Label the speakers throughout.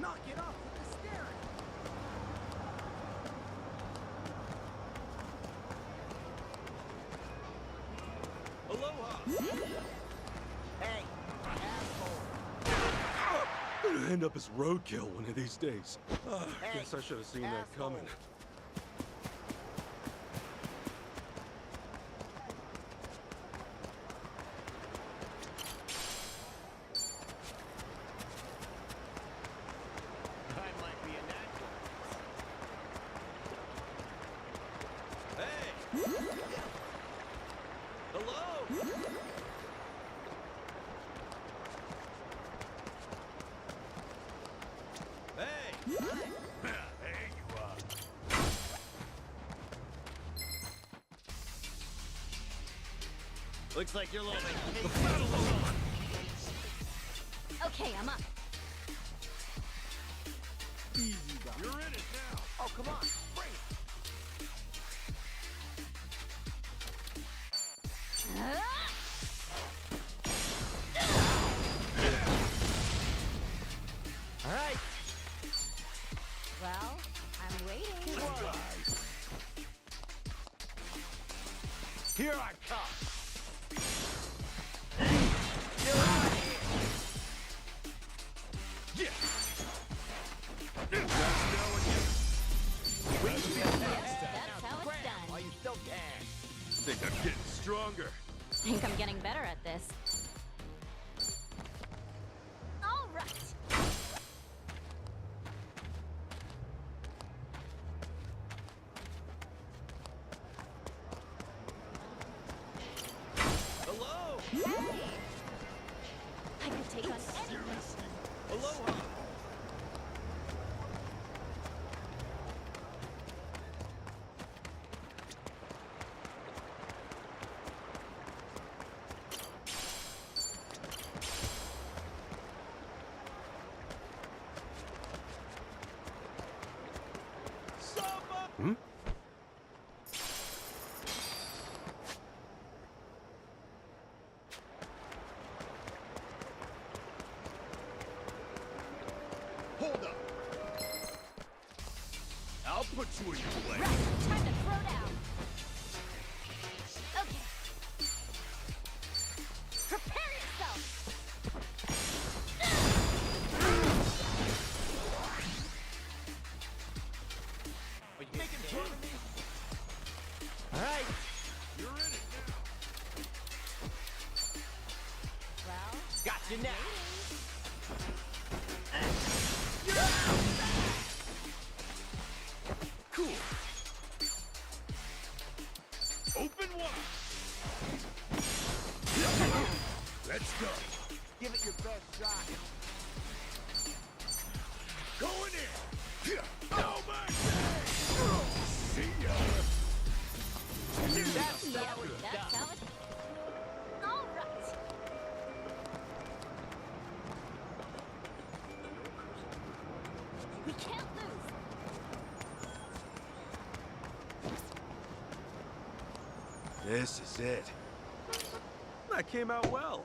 Speaker 1: Knock it off with the steering!
Speaker 2: Aloha!
Speaker 1: Hey, asshole!
Speaker 2: I'm gonna end up as roadkill one of these days.
Speaker 1: Hey,
Speaker 2: Guess I should have seen that
Speaker 1: asshole.
Speaker 2: coming.
Speaker 1: I might be a natural.
Speaker 2: Hey! Hello! Hey!
Speaker 3: There you are.
Speaker 1: Looks like your little vacation.
Speaker 4: Okay, I'm up.
Speaker 1: Easy, guy.
Speaker 3: You're in it now.
Speaker 1: Oh, come on, bring it. All right.
Speaker 4: Well, I'm waiting.
Speaker 1: Here I come.
Speaker 3: Yeah.
Speaker 4: That's how it's done.
Speaker 1: While you still can.
Speaker 2: Think I'm getting stronger.
Speaker 4: Think I'm getting better at this. All right.
Speaker 2: Hello!
Speaker 4: I could take on anything.
Speaker 2: Aloha! Samba!
Speaker 3: Hold up. I'll put you in your place.
Speaker 4: Right, time to throw down. Okay. Prepare yourself.
Speaker 1: Are you making fun of me? All right.
Speaker 3: You're in it now.
Speaker 4: Well,
Speaker 1: Got you now.
Speaker 3: Cool. Open wide. Let's go.
Speaker 1: Give it your best shot.
Speaker 3: Going in. No mercy. See ya.
Speaker 1: That's
Speaker 4: yeah,
Speaker 1: how it's
Speaker 4: that's
Speaker 1: done.
Speaker 4: how it. All right. We can't lose.
Speaker 2: This is it. That came out well.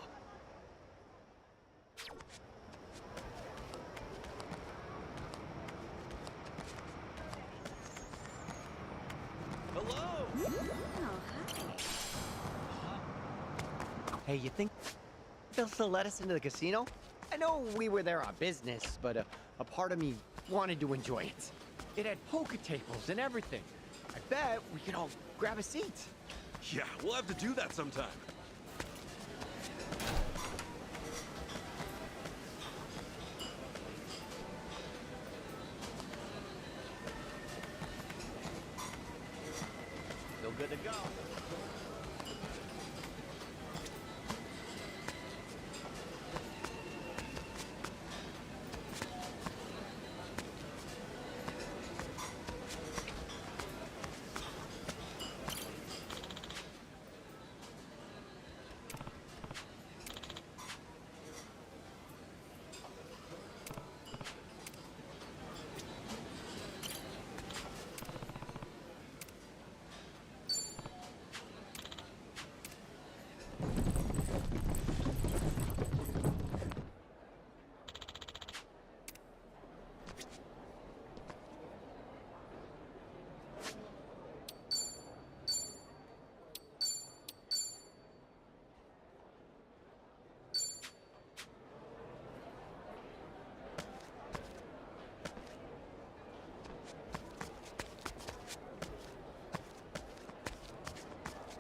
Speaker 2: Hello!
Speaker 4: Oh, hi.
Speaker 5: Hey, you think they'll still let us into the casino? I know we were there on business, but a part of me wanted to enjoy it. It had poker tables and everything. I bet we could all grab a seat.
Speaker 2: Yeah, we'll have to do that sometime.
Speaker 1: Still good to go.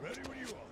Speaker 3: Ready when you are.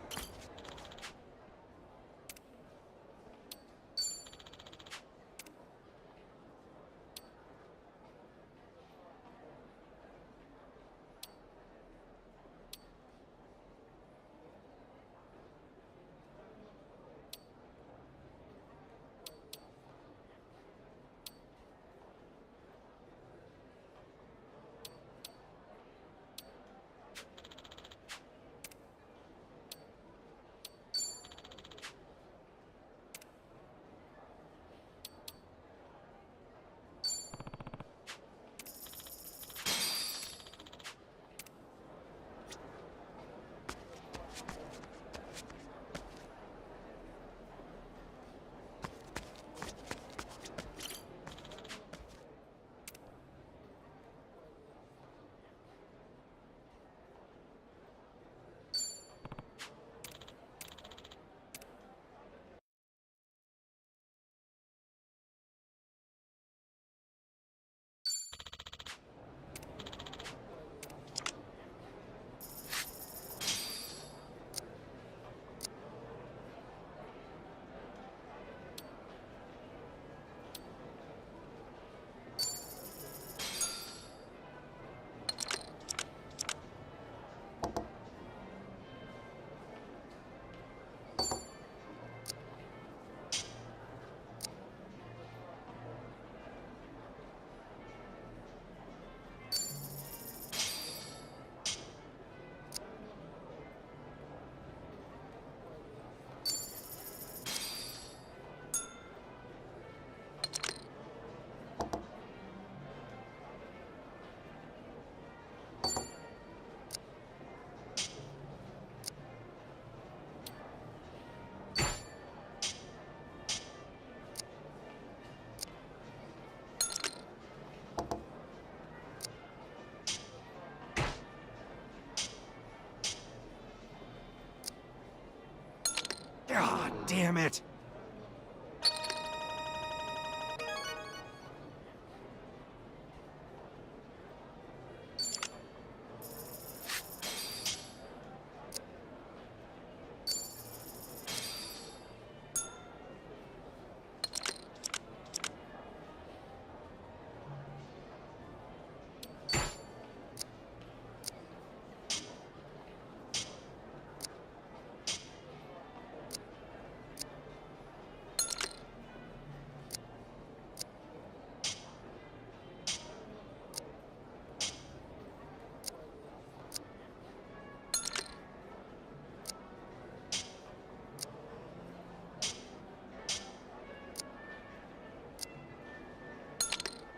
Speaker 2: God damn it!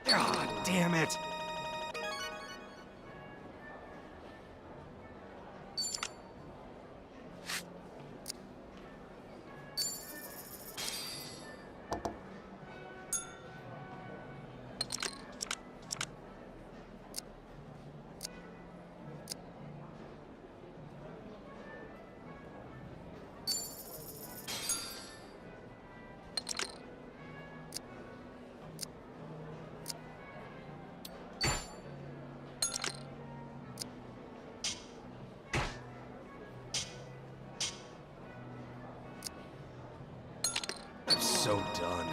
Speaker 2: God damn it! I'm so done.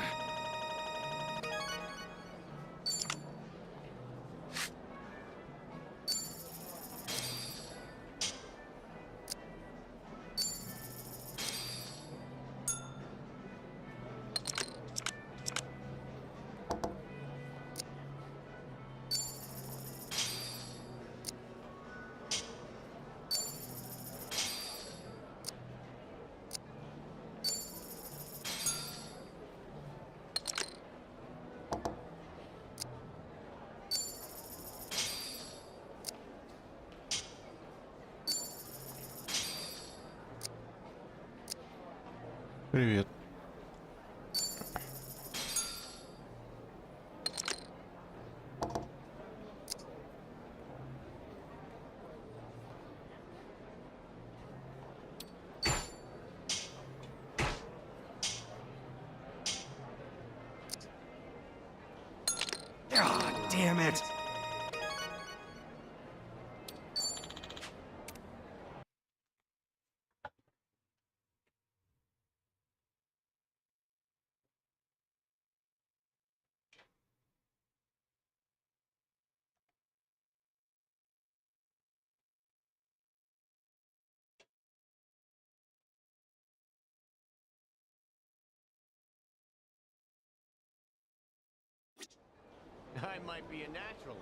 Speaker 6: Привет.
Speaker 2: God damn it!
Speaker 5: I might be a natural.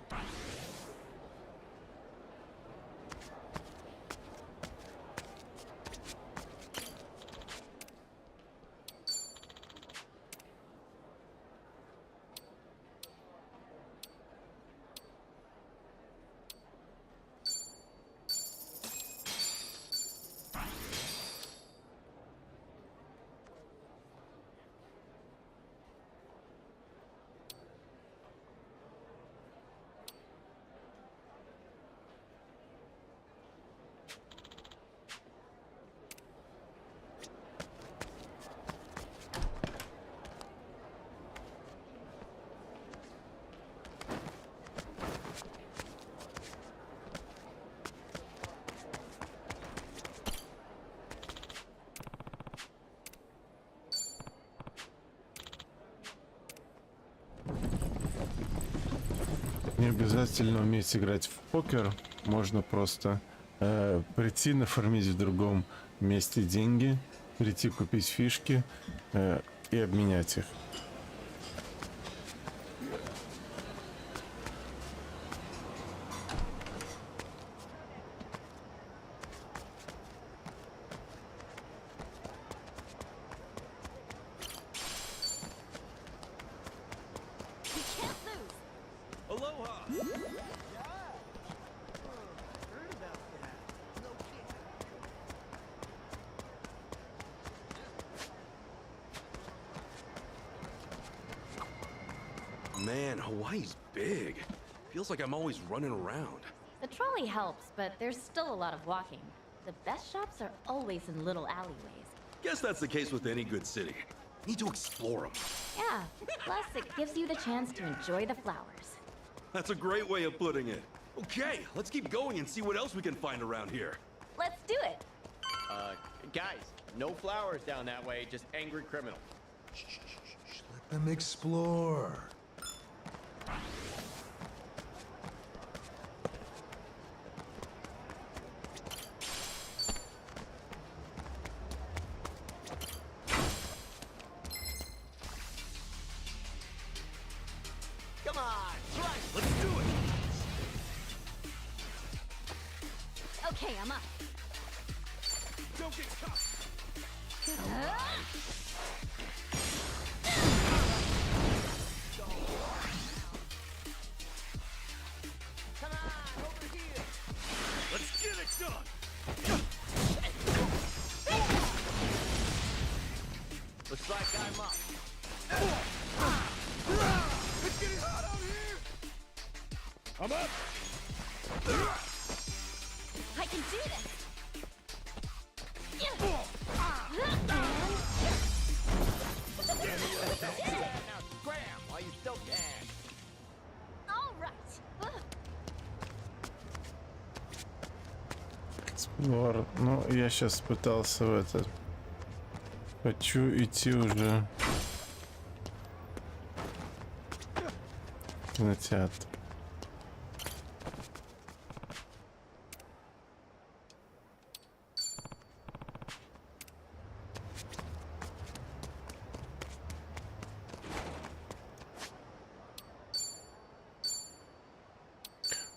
Speaker 6: Не обязательно уметь играть в покер, можно просто прийти нафармить в другом месте деньги, прийти купить фишки и обменять их.
Speaker 4: You can't lose.
Speaker 2: Aloha! Man, Hawaii's big. Feels like I'm always running around.
Speaker 7: The trolley helps, but there's still a lot of walking. The best shops are always in little alleyways.
Speaker 2: Guess that's the case with any good city. Need to explore them.
Speaker 7: Yeah, plus it gives you the chance to enjoy the flowers.
Speaker 2: That's a great way of putting it. Okay, let's keep going and see what else we can find around here.
Speaker 7: Let's do it!
Speaker 5: Guys, no flowers down that way, just angry criminals.
Speaker 3: Let them explore.
Speaker 5: Come on, try.
Speaker 2: Let's do it!
Speaker 4: Okay, I'm up.
Speaker 3: Don't get caught.
Speaker 5: Come on, over here.
Speaker 3: Let's get it done.
Speaker 5: Looks like I'm up.
Speaker 3: It's getting hot out here. I'm up.
Speaker 4: I can do this.
Speaker 5: Now scram while you still can.
Speaker 4: All right.
Speaker 6: Эксплор. Ну, я сейчас пытался в этот. Хочу идти уже в кинотеатр.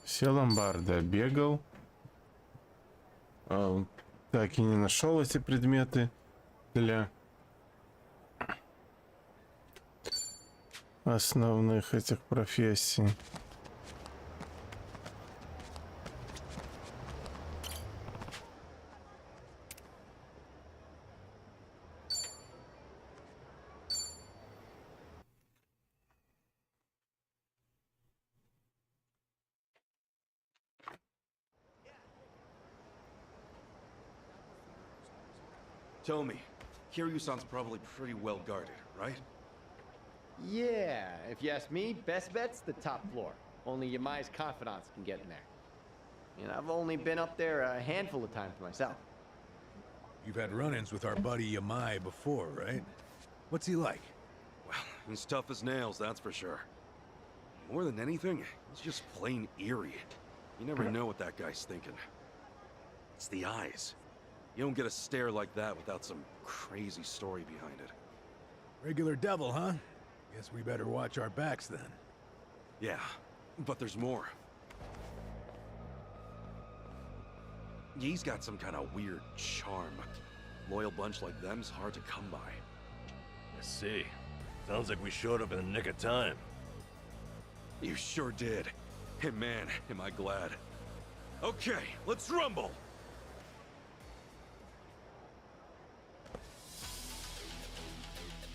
Speaker 6: Все ломбарды оббегал. Так и не нашел эти предметы для основных этих профессий.
Speaker 2: Tell me, Kiryu-san's probably pretty well guarded, right?
Speaker 5: Yeah, if you ask me, best bet's the top floor. Only Yamai's confidants can get in there. And I've only been up there a handful of times myself.
Speaker 3: You've had run-ins with our buddy Yamai before, right? What's he like?
Speaker 2: Well, he's tough as nails, that's for sure. More than anything, he's just plain eerie. You never know what that guy's thinking. It's the eyes. You don't get a stare like that without some crazy story behind it.
Speaker 3: Regular devil, huh? Guess we better watch our backs then.
Speaker 2: Yeah, but there's more. Yee's got some kind of weird charm. Loyal bunch like them's hard to come by.
Speaker 1: I see. Sounds like we showed up in the nick of time.
Speaker 2: You sure did. And man, am I glad. Okay, let's rumble!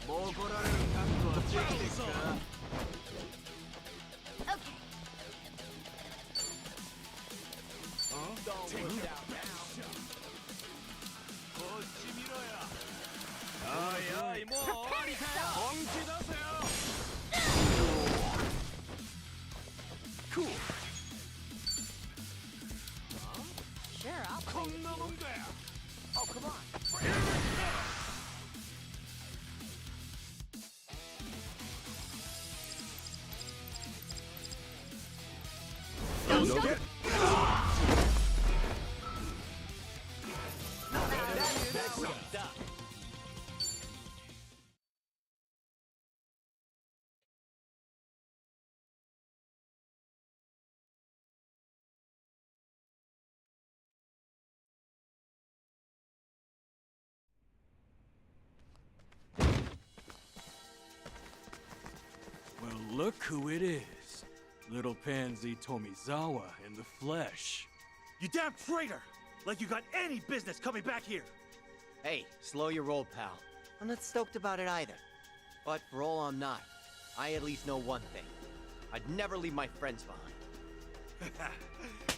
Speaker 4: Okay.
Speaker 2: Cool.
Speaker 4: Sure, I'll play with you.
Speaker 5: Oh, come on.
Speaker 2: Go get.
Speaker 8: Well, look who it is. Little Pansy Tomizawa in the flesh.
Speaker 1: You damn traitor! Like you got any business coming back here!
Speaker 5: Hey, slow your roll, pal. I'm not stoked about it either. But for all I'm not, I at least know one thing. I'd never leave my friends behind.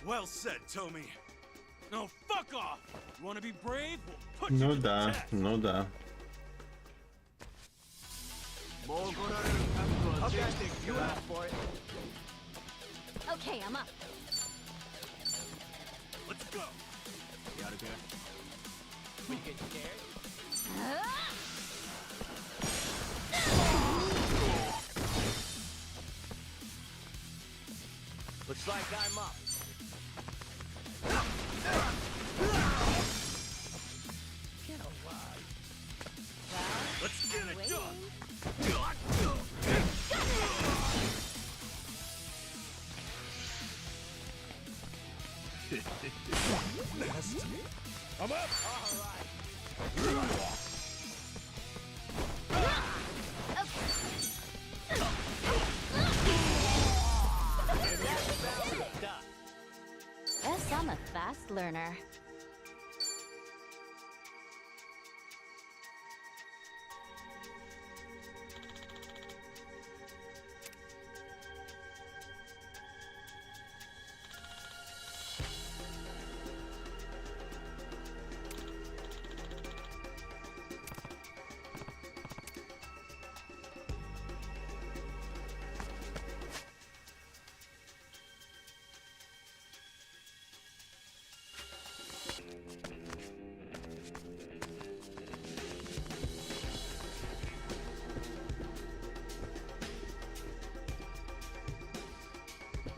Speaker 1: Well said, Tommy.
Speaker 8: No, fuck off! You wanna be brave? We'll put
Speaker 6: Ну
Speaker 8: you to the
Speaker 6: да,
Speaker 8: test.
Speaker 6: ну да.
Speaker 5: Okay, you asked for it.
Speaker 4: Okay, I'm up.
Speaker 1: Let's go!
Speaker 5: You out of here? We get scared? Looks like I'm up.
Speaker 4: Get alive.
Speaker 1: Let's get it
Speaker 4: Waiting.
Speaker 1: done!
Speaker 3: I'm up!
Speaker 7: Guess I'm a fast learner.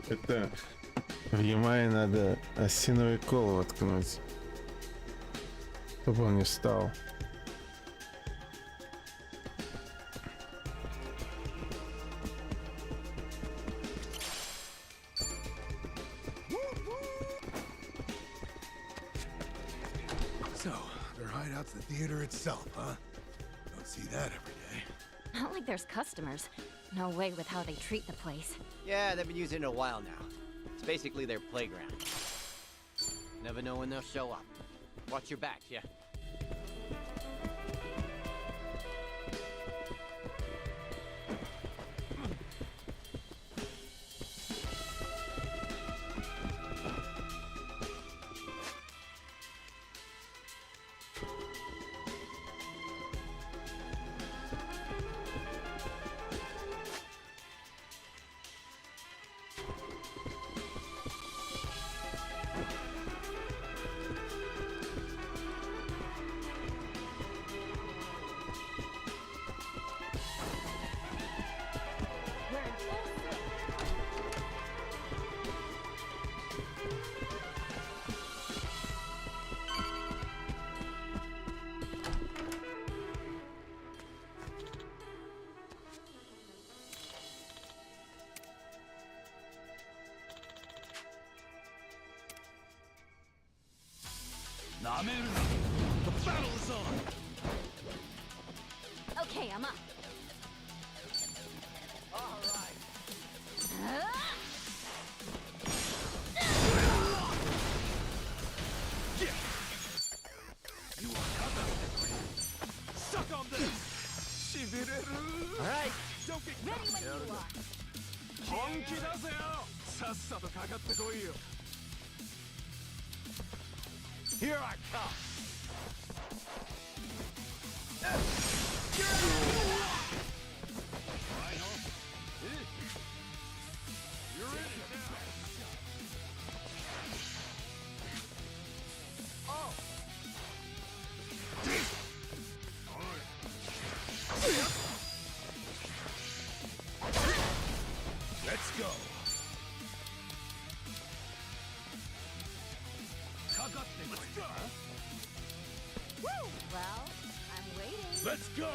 Speaker 6: Это в Ямае надо осиновый кол воткнуть, чтобы он не встал.
Speaker 3: So, their hideout's the theater itself, huh? Don't see that every day.
Speaker 7: Not like there's customers. No way with how they treat the place.
Speaker 5: Yeah, they've been using it a while now. It's basically their playground. Never know when they'll show up. Watch your back, yeah?
Speaker 8: The battle is on!
Speaker 4: Okay, I'm up.
Speaker 1: All right.
Speaker 8: You are covered! Suck on this!
Speaker 1: All right.
Speaker 8: Don't get
Speaker 4: Ready when you are.
Speaker 8: 本気出せよさっさとかかってこいよ
Speaker 1: Here I come.
Speaker 8: You're in it now! Let's go! Let's go!
Speaker 4: Woo! Well, I'm waiting.
Speaker 8: Let's go!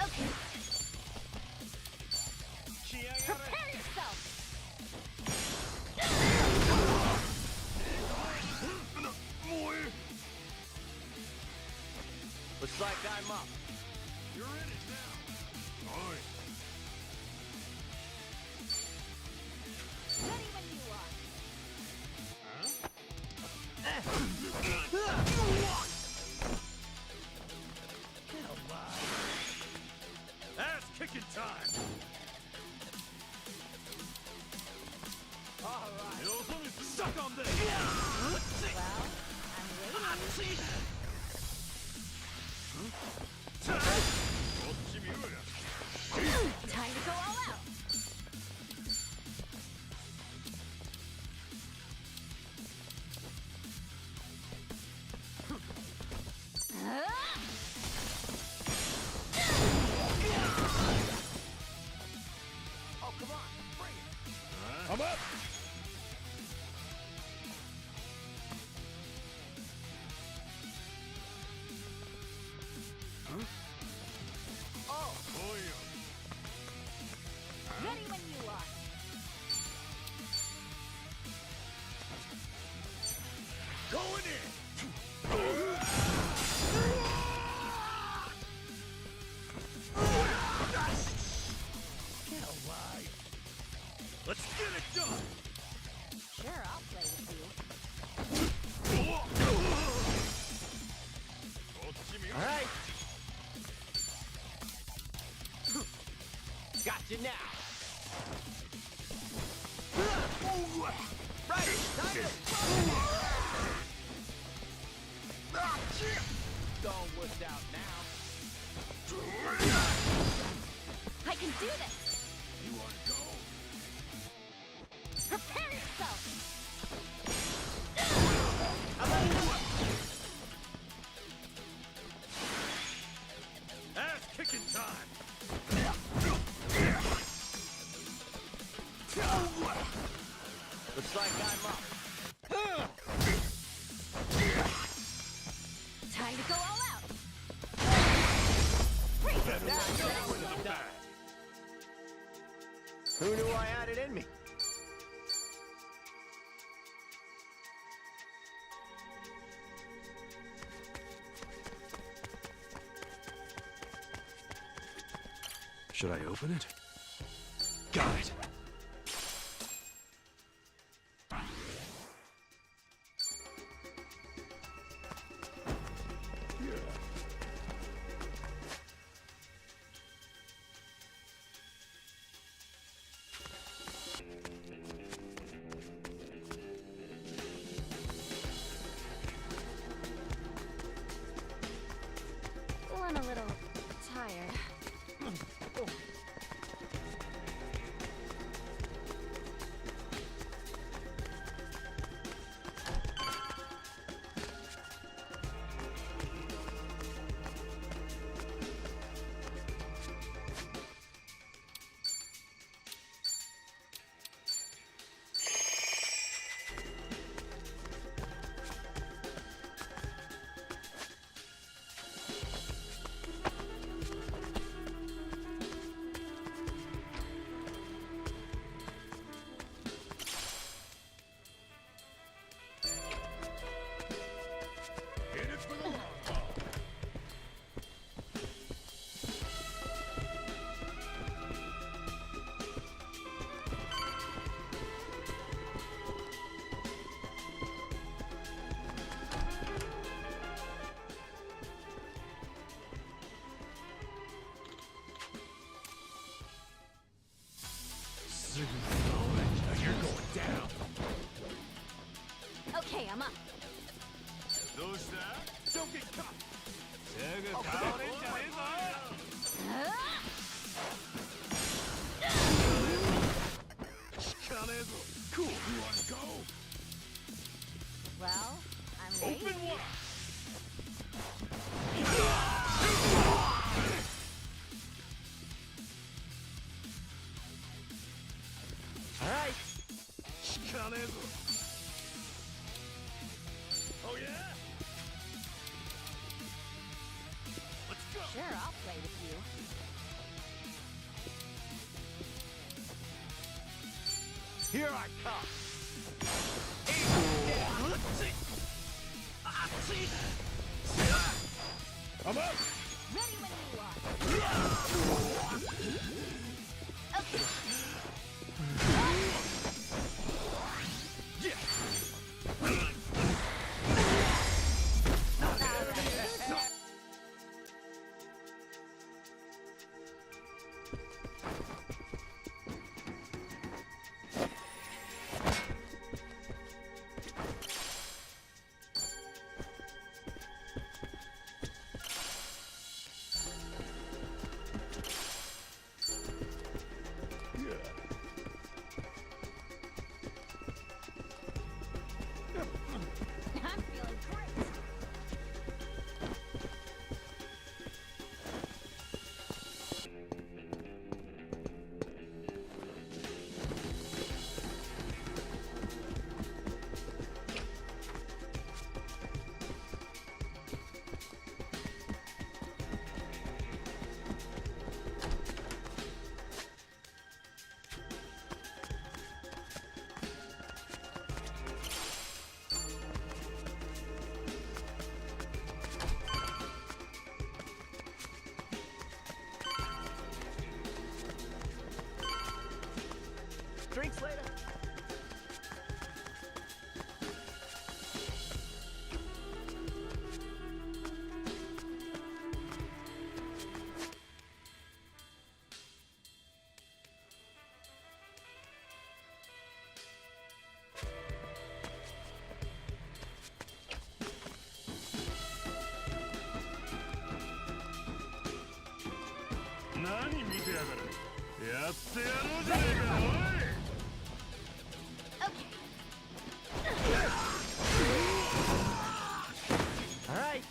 Speaker 4: Okay. Prepare yourself.
Speaker 1: Looks like I'm up.
Speaker 8: You're in it now! Alright.
Speaker 4: Ready when you are.
Speaker 8: Ass kicking time!
Speaker 1: All right.
Speaker 8: Suck on this!
Speaker 4: Well, I'm waiting. Time to go all out.
Speaker 1: Oh, come on. Bring it.
Speaker 8: I'm up!
Speaker 1: Oh,
Speaker 4: Ready when you are.
Speaker 8: Going in! Let's get it done!
Speaker 4: Sure, I'll play with you.
Speaker 1: all right. Got you now. Right. Time to Don't wuss out now.
Speaker 4: I can do this.
Speaker 8: You wanna go?
Speaker 4: Prepare yourself.
Speaker 8: Ass kicking time!
Speaker 1: Looks like I'm up.
Speaker 4: Time to go all out. Freeze.
Speaker 5: Who knew I had it in me?
Speaker 2: Should I open it? Got it!
Speaker 4: Feeling a little tired. I'm up.
Speaker 8: Don't get caught. Cool. You wanna go?
Speaker 4: Well, I'm waiting.
Speaker 8: Open one.
Speaker 1: All right.
Speaker 8: Oh yeah. Let's go.
Speaker 4: Sure, I'll play with you.
Speaker 1: Here I come.
Speaker 8: I'm up.
Speaker 4: Ready when you are. Okay. I'm feeling great.
Speaker 1: Drinks later.
Speaker 4: Okay.
Speaker 1: All right.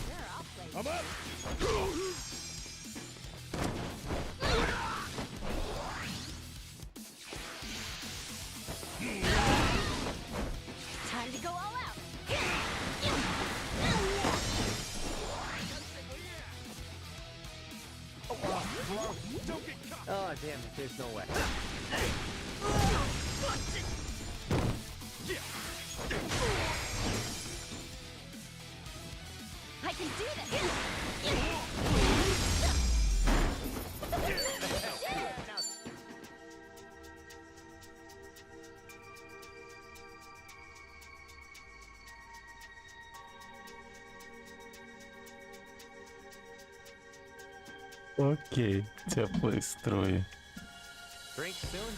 Speaker 4: Sure, I'll play with
Speaker 8: I'm up.
Speaker 4: Time to go all out.
Speaker 5: Oh, damn it, there's no way.
Speaker 4: I can do this.
Speaker 6: Окей, теплые струи.
Speaker 5: Drink soon?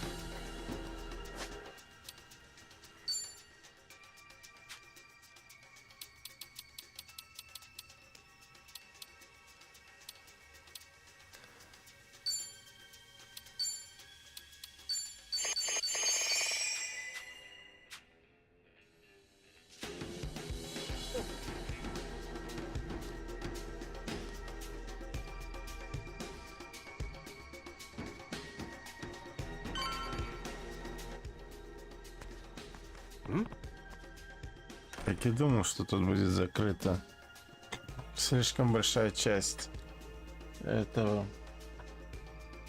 Speaker 6: Так и думал, что тут будет закрыто. Слишком большая часть этого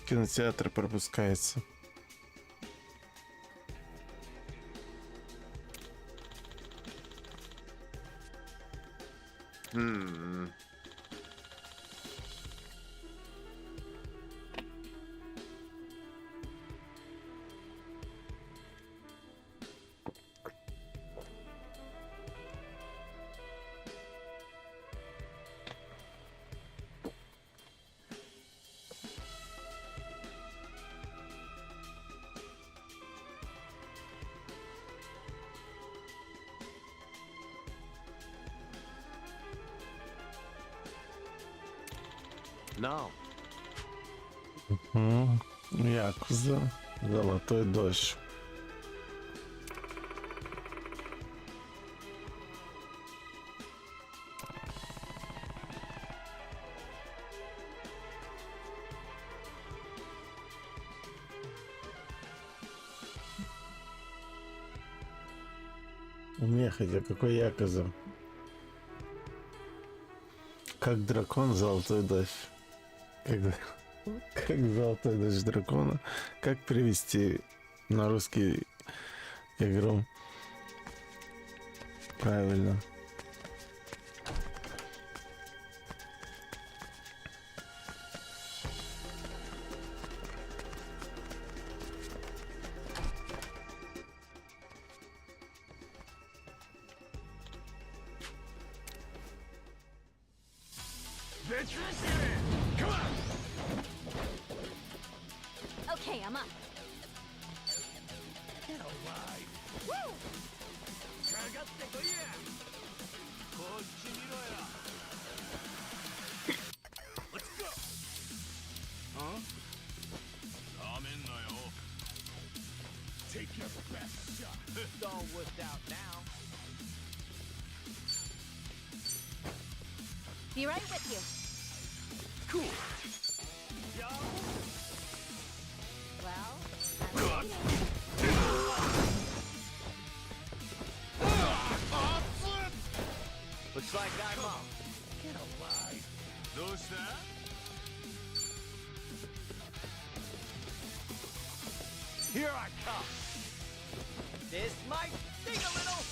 Speaker 6: кинотеатра пропускается.
Speaker 5: No.
Speaker 6: Якуза. Золотой дождь. Не, хотя какой якоза? Как дракон золотой дождь. Как золотой дождь дракона. Как перевести на русский игру правильно?
Speaker 4: Okay, I'm up. Woo!
Speaker 5: It's all wussed out now.
Speaker 4: Be right with you. Well, I'm waiting.
Speaker 5: Looks like I'm up. Here I come. This might sting a little.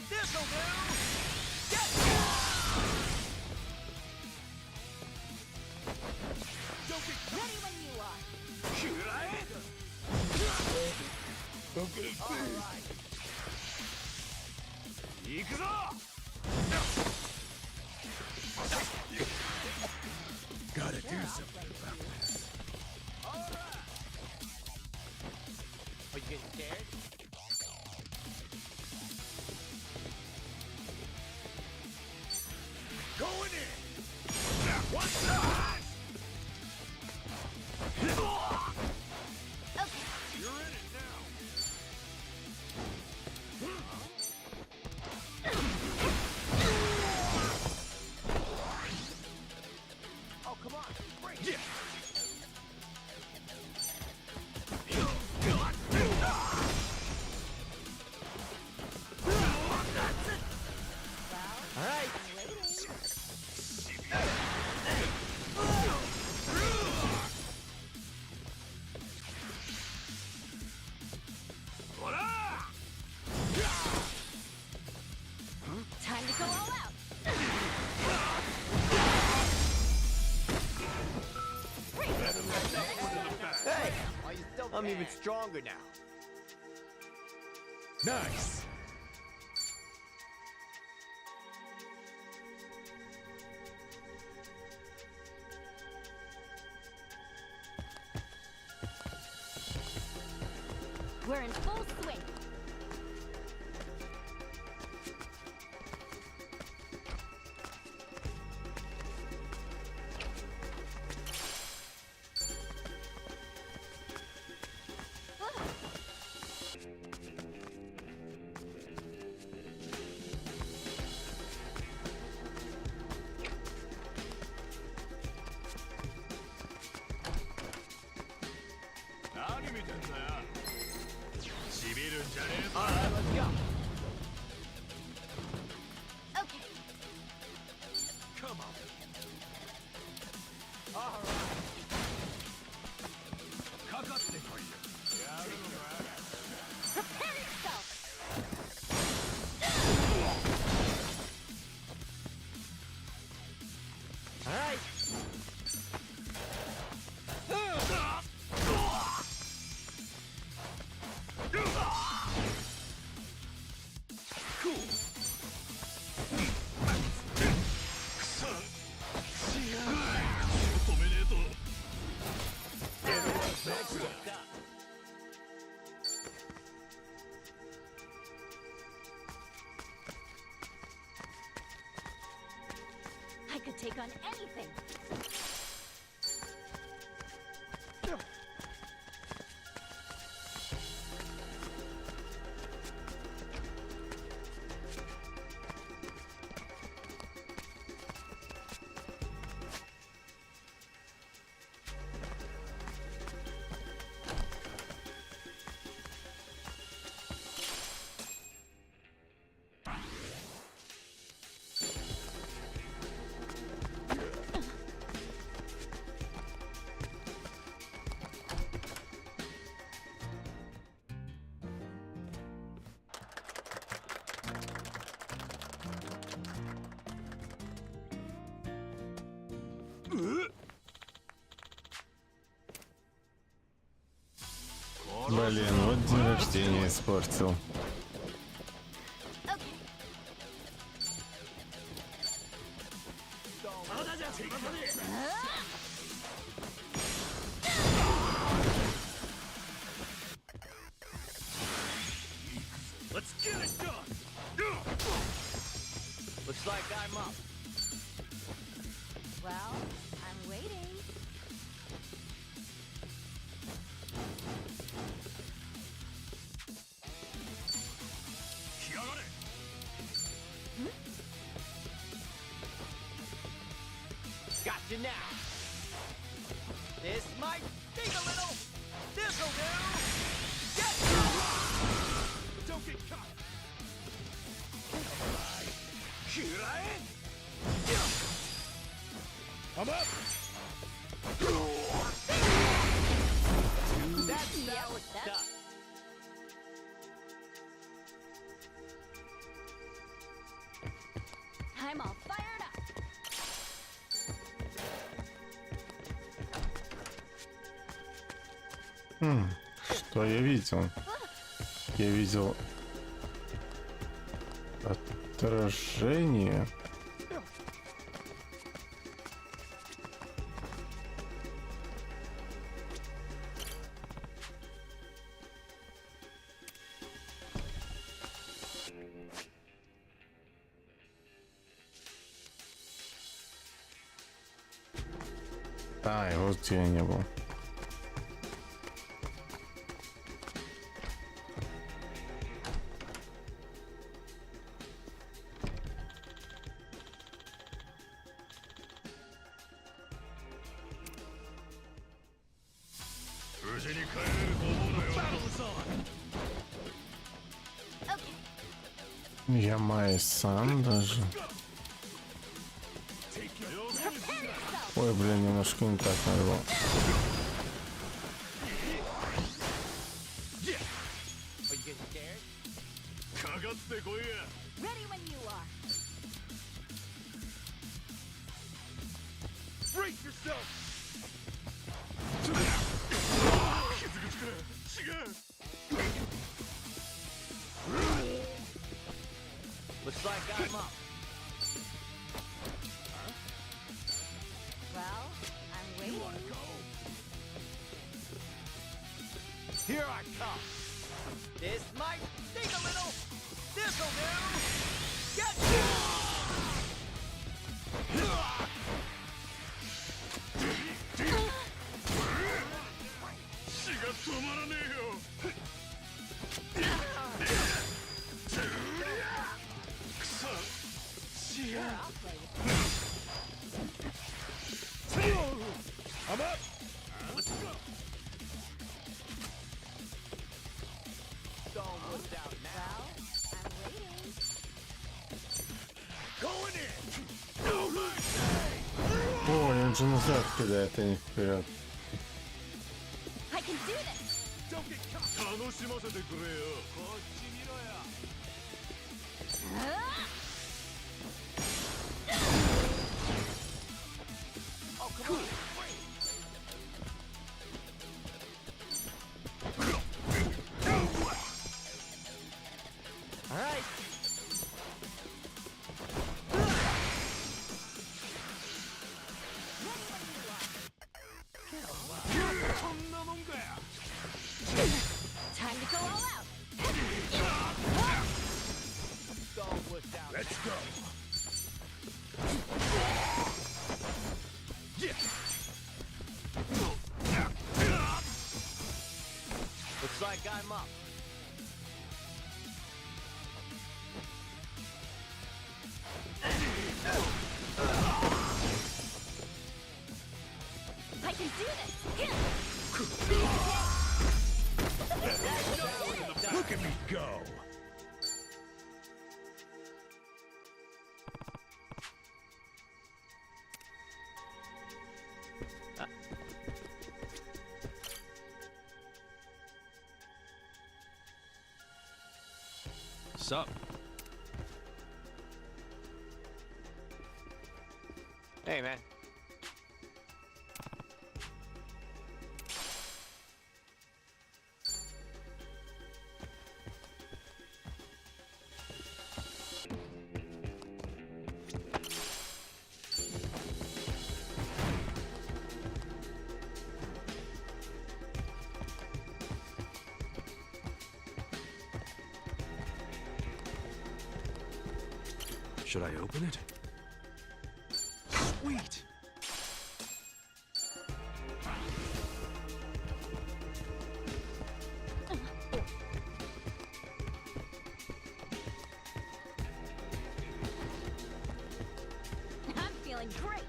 Speaker 5: This'll do.
Speaker 4: Ready when you are.
Speaker 3: Gotta do something about this.
Speaker 5: Are you getting scared?
Speaker 3: Going in! What's that?
Speaker 4: Okay.
Speaker 3: You're in it now.
Speaker 5: Oh, come on. Break.
Speaker 3: Yeah.
Speaker 5: All right.
Speaker 4: I'm waiting. Time to go all out.
Speaker 5: Hey, are you still I'm even stronger now.
Speaker 3: Nice.
Speaker 4: We're in full swing.
Speaker 5: All right, let's go.
Speaker 4: Okay.
Speaker 3: Come on.
Speaker 5: All right.
Speaker 4: Prepare yourself.
Speaker 5: All right.
Speaker 4: I could take on anything.
Speaker 6: Блин, вот день рождения испортил.
Speaker 4: Okay.
Speaker 1: Let's get it done! Looks like I'm up.
Speaker 4: Well, I'm waiting.
Speaker 5: Gotcha now. This might sting a little. This'll do. Get
Speaker 1: Don't get caught!
Speaker 3: I'm up!
Speaker 5: That's
Speaker 4: Yep,
Speaker 5: how it's
Speaker 4: that's-
Speaker 5: done.
Speaker 4: I'm all fired up.
Speaker 6: Что я видел? Я видел отражение. А, и вот где я не был.
Speaker 4: Okay.
Speaker 6: Я Май-сан даже.
Speaker 4: Prepare yourself.
Speaker 6: Ой, блин, немножко не так надо было.
Speaker 5: Are you getting scared?
Speaker 4: Ready when you are.
Speaker 1: Brace yourself!
Speaker 5: Looks like I'm up.
Speaker 4: Well, I'm waiting.
Speaker 5: Here I come. This might sting a little. This'll do. Get
Speaker 4: Sure, I'll play with
Speaker 3: I'm up!
Speaker 5: Don't look out now.
Speaker 4: Well, I'm waiting.
Speaker 1: Going in!
Speaker 6: Ой, он же назад кидает, а не вперед.
Speaker 4: I can do this.
Speaker 1: Don't get caught!
Speaker 5: Oh, come on.
Speaker 1: All right.
Speaker 4: Time to go all out.
Speaker 5: Don't look out.
Speaker 3: Let's go!
Speaker 5: Looks like I'm up.
Speaker 4: I can do this.
Speaker 3: Look at me go!
Speaker 2: Sup?
Speaker 5: Hey, man.
Speaker 2: Should I open it? Sweet!
Speaker 4: I'm feeling great.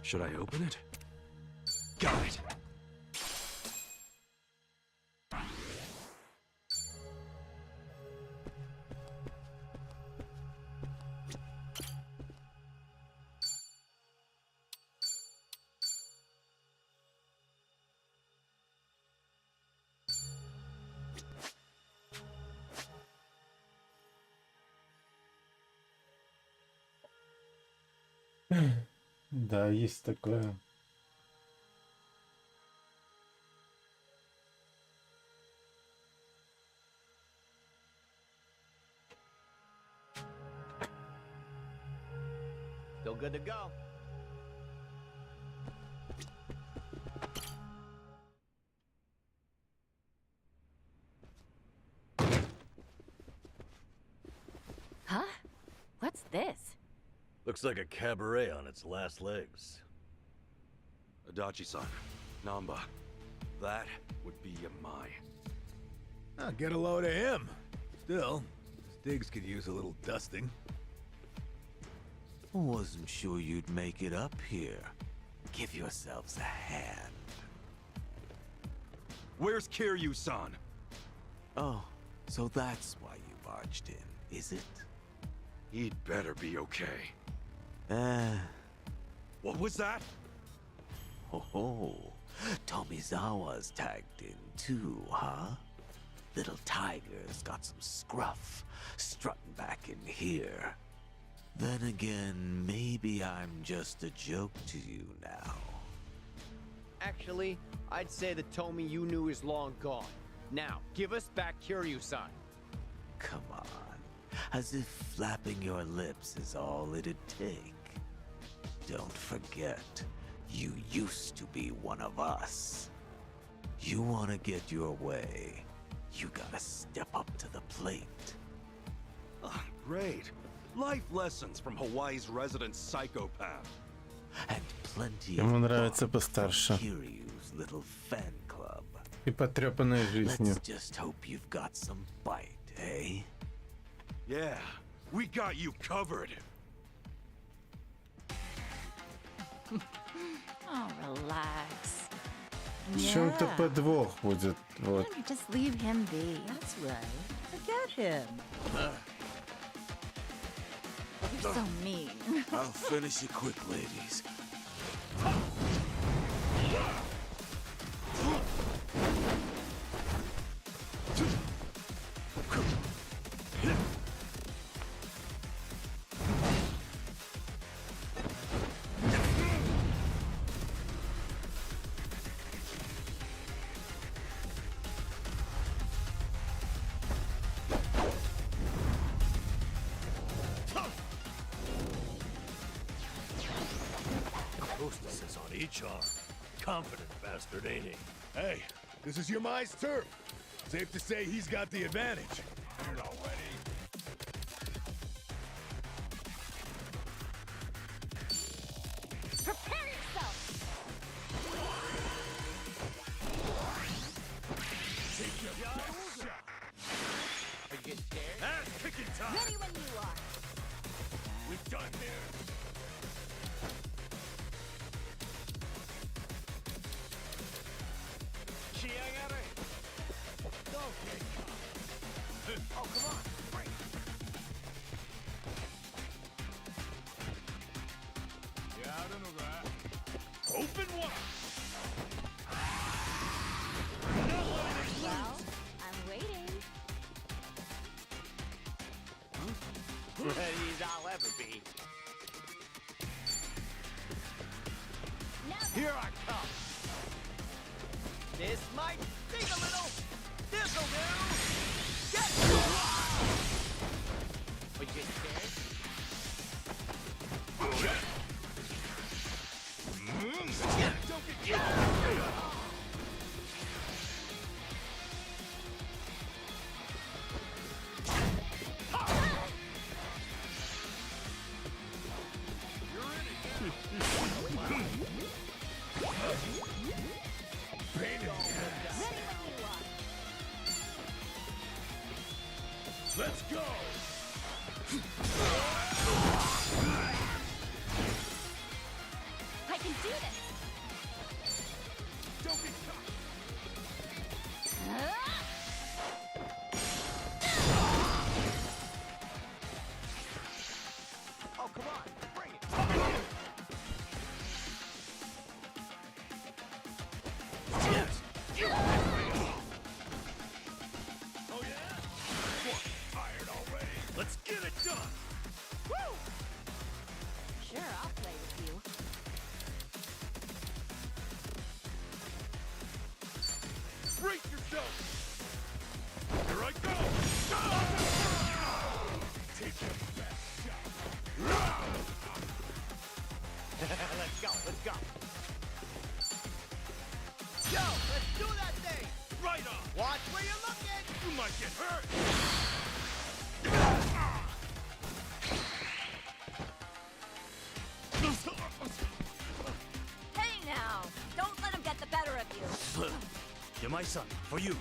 Speaker 2: Should I open it? Got it!
Speaker 6: Да, есть такое.
Speaker 5: Still good to go.
Speaker 7: Huh? What's this?
Speaker 1: Looks like a cabaret on its last legs.
Speaker 2: Adachi-san, Namba, that would be Yamai.
Speaker 3: I'll get a load of him. Still, Stiggs could use a little dusting.
Speaker 9: Wasn't sure you'd make it up here. Give yourselves a hand.
Speaker 2: Where's Kiryu-san?
Speaker 9: Oh, so that's why you barged in, is it?
Speaker 2: He'd better be okay. What was that?
Speaker 9: Ho, Tomizawa's tagged in too, huh? Little tiger's got some scruff, strutting back in here. Then again, maybe I'm just a joke to you now.
Speaker 5: Actually, I'd say the Tomy you knew is long gone. Now, give us back Kiryu-san.
Speaker 9: Come on, as if flapping your lips is all it'd take. Don't forget, you used to be one of us. You want to get your way, you gotta step up to the plate.
Speaker 2: Great. Life lessons from Hawaii's resident psychopath.
Speaker 9: And plenty
Speaker 6: Ему
Speaker 9: of
Speaker 6: нравится
Speaker 9: fun from
Speaker 6: постарше.
Speaker 9: Kiryu's little fan club.
Speaker 6: И потрепанной жизнью.
Speaker 9: Let's just hope you've got some bite, eh?
Speaker 2: Yeah, we got you covered.
Speaker 7: Oh, relax.
Speaker 6: В чем-то
Speaker 7: Yeah.
Speaker 6: подвох будет.
Speaker 7: Why
Speaker 6: Вот.
Speaker 7: don't you just leave him be?
Speaker 10: That's right. Forget him.
Speaker 7: You're so mean.
Speaker 9: I'll finish it quick, ladies.
Speaker 11: hostesses on each arm. Confident bastard, ain't he?
Speaker 3: Hey, this is Yamai's turf. Safe to say he's got the advantage.
Speaker 4: Prepare yourself!
Speaker 5: Are you getting scared?
Speaker 11: Ass kicking time!
Speaker 4: Ready when you are.
Speaker 11: We done here.
Speaker 5: Oh, come on. Break.
Speaker 11: Open wide!
Speaker 4: Well, I'm waiting.
Speaker 5: Ready as I'll ever be.
Speaker 4: Now
Speaker 5: Here I come. This might sting a little. This'll do. Get. Are you getting scared?
Speaker 3: Let's go!
Speaker 4: I can do this.
Speaker 3: Don't get caught!
Speaker 5: Oh, come on. Bring it.
Speaker 3: Oh yeah? What, tired already?
Speaker 11: Let's get it done!
Speaker 4: Woo! Sure, I'll play with you.
Speaker 11: Brace yourself! Here I go!
Speaker 3: Take your best shot.
Speaker 5: Let's go. Let's go. Yo, let's do that thing.
Speaker 11: Right on!
Speaker 5: Watch where you're looking.
Speaker 11: You might get hurt!
Speaker 4: Hey now! Don't let him get the better of you.
Speaker 1: You're my son, for you.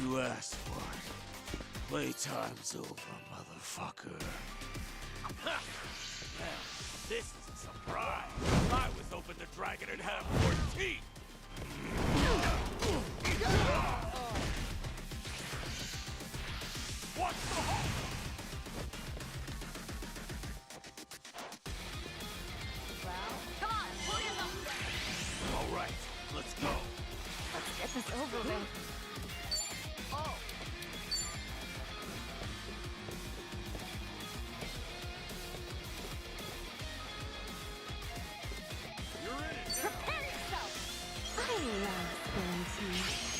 Speaker 9: You asked for it. Playtime's over, motherfucker.
Speaker 11: Well, this is a surprise. I was hoping the dragon would have more teeth. What's the hole?
Speaker 4: Well, come on, pull yourself together.
Speaker 11: All right, let's go.
Speaker 4: Let's get this over with.
Speaker 5: Oh.
Speaker 11: You're in it now.
Speaker 4: Prepare yourself.
Speaker 10: I love fancy.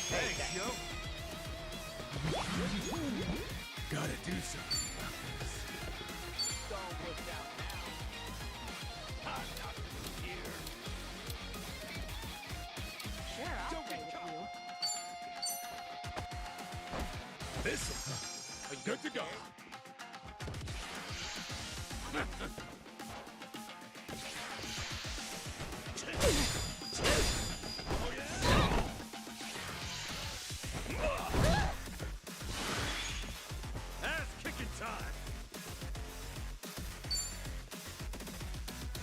Speaker 11: Thanks, yo.
Speaker 3: Gotta do something about this.
Speaker 5: Don't look down now.
Speaker 11: I'm not here.
Speaker 4: Sure, I'll play with you.
Speaker 3: This'll. Good to go.
Speaker 11: Oh, yeah? Ass kicking time.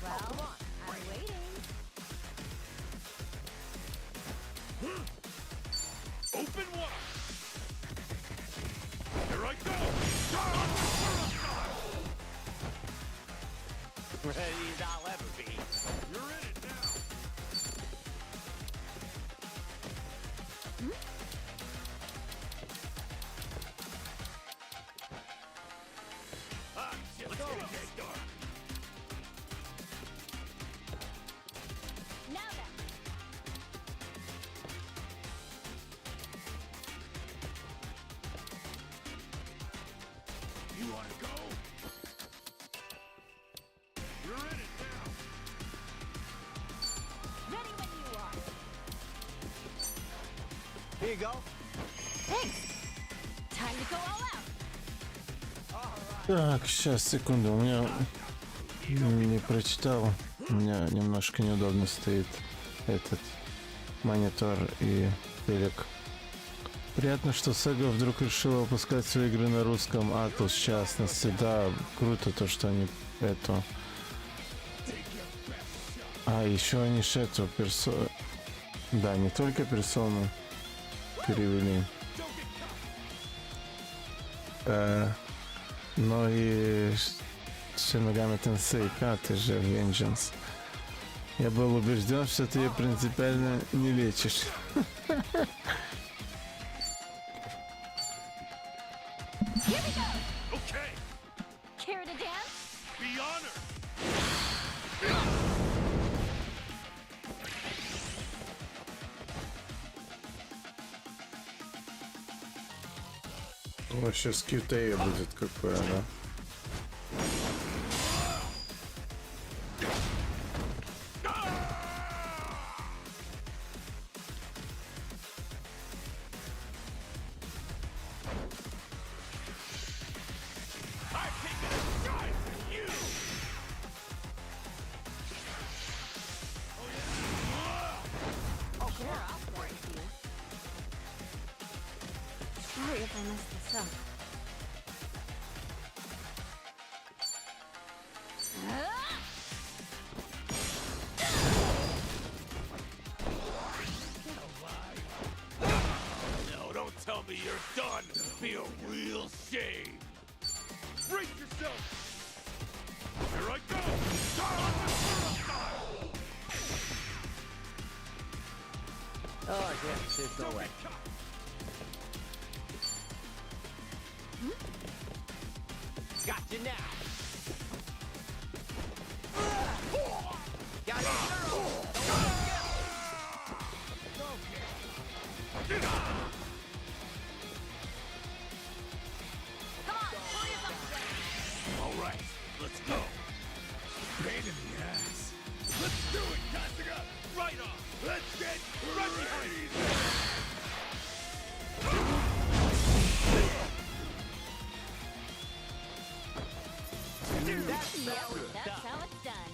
Speaker 4: Well, I'm waiting.
Speaker 11: Open wide. Here I go.
Speaker 5: Ready as I'll ever be.
Speaker 11: You're in it now. Ah, shit, let's get this started.
Speaker 4: Now then.
Speaker 11: You want
Speaker 4: Ready when you are.
Speaker 5: Here you go.
Speaker 4: Thanks. Time to go all out.
Speaker 6: Так, сейчас, секунду, у меня не прочитал. У меня немножко неудобно стоит этот монитор и телек. Приятно, что Sega вдруг решила выпускать свои игры на русском, Atlus в частности. Да, круто то, что они это... А, еще они ж эту персону... Да, не только персону перевели. Но и Shin Megami Tensei 5 же Vengeance. Я был убежден, что ты ее принципиально не лечишь.
Speaker 4: Here we go.
Speaker 11: Okay,
Speaker 4: Care to dance?
Speaker 11: be honored.
Speaker 6: О, сейчас QTA будет какое, да?
Speaker 11: I've taken a shine at you.
Speaker 4: Oh, sure, I'll break you. Sorry if I messed this up.
Speaker 11: No, don't tell me you're done. Be a real shame. Brace yourself. Here I go.
Speaker 5: Oh, yes, there's no way. Gotcha now. Got
Speaker 4: Come on, pull yourself.
Speaker 11: All right, let's go. Pain in the ass. Let's do it, Kasuga. Right off. Let's get right behind you.
Speaker 5: That's
Speaker 4: Yep, that's how it's done.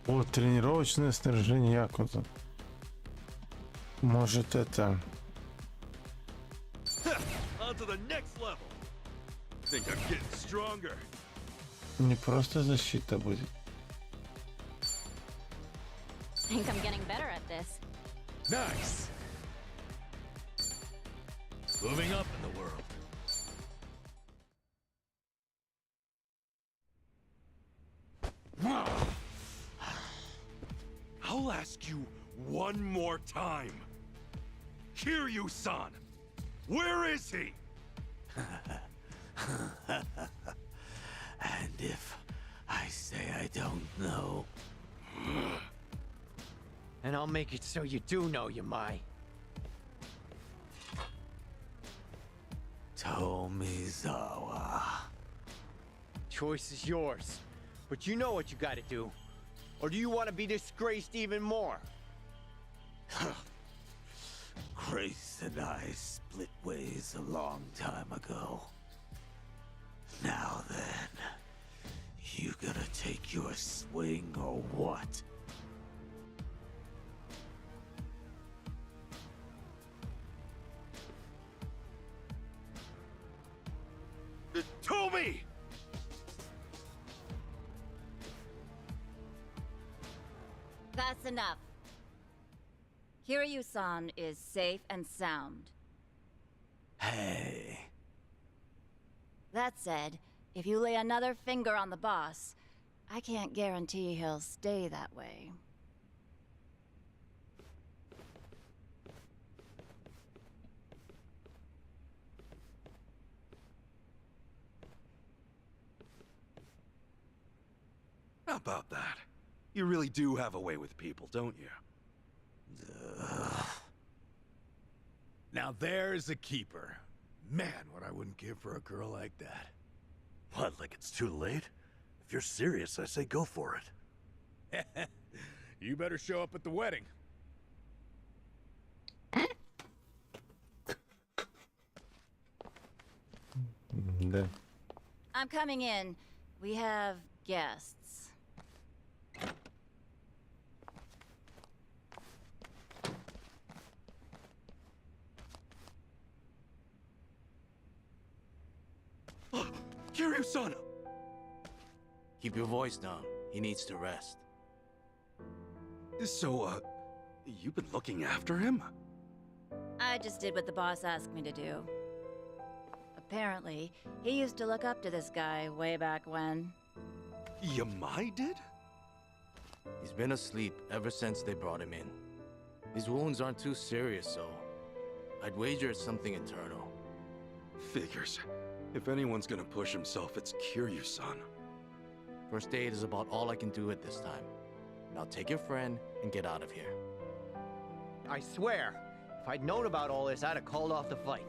Speaker 6: О, тренировочное снаряжение Якудза. Может это...
Speaker 2: On to the next level. Think I'm getting stronger.
Speaker 6: Не просто защита будет.
Speaker 4: Think I'm getting better at this.
Speaker 8: Nice. Moving up in the world.
Speaker 2: I'll ask you one more time. Kiryu-san, where is he?
Speaker 9: And if I say I don't know,
Speaker 5: And I'll make it so you do know, Yamai.
Speaker 9: Tomizawa.
Speaker 5: Choice is yours. But you know what you gotta do. Or do you want to be disgraced even more?
Speaker 9: Grace and I split ways a long time ago. Now then, you gonna take your swing or what?
Speaker 2: Tomy!
Speaker 12: That's enough. Kiryu-san is safe and sound.
Speaker 9: Hey.
Speaker 12: That said, if you lay another finger on the boss, I can't guarantee he'll stay that way.
Speaker 2: How about that? You really do have a way with people, don't you?
Speaker 3: Now there's a keeper. Man, what I wouldn't give for a girl like that.
Speaker 11: What, like it's too late? If you're serious, I say go for it.
Speaker 3: You better show up at the wedding.
Speaker 6: Да.
Speaker 12: I'm coming in. We have guests.
Speaker 2: Kiryu-san!
Speaker 8: Keep your voice down. He needs to rest.
Speaker 2: So, you've been looking after him?
Speaker 12: I just did what the boss asked me to do. Apparently, he used to look up to this guy way back when.
Speaker 2: Yamai did?
Speaker 8: He's been asleep ever since they brought him in. His wounds aren't too serious, so I'd wager it's something internal.
Speaker 2: Figures. If anyone's gonna push himself, it's Kiryu-san.
Speaker 8: First aid is about all I can do at this time. Now take your friend and get out of here.
Speaker 5: I swear, if I'd known about all this, I'd have called off the fight.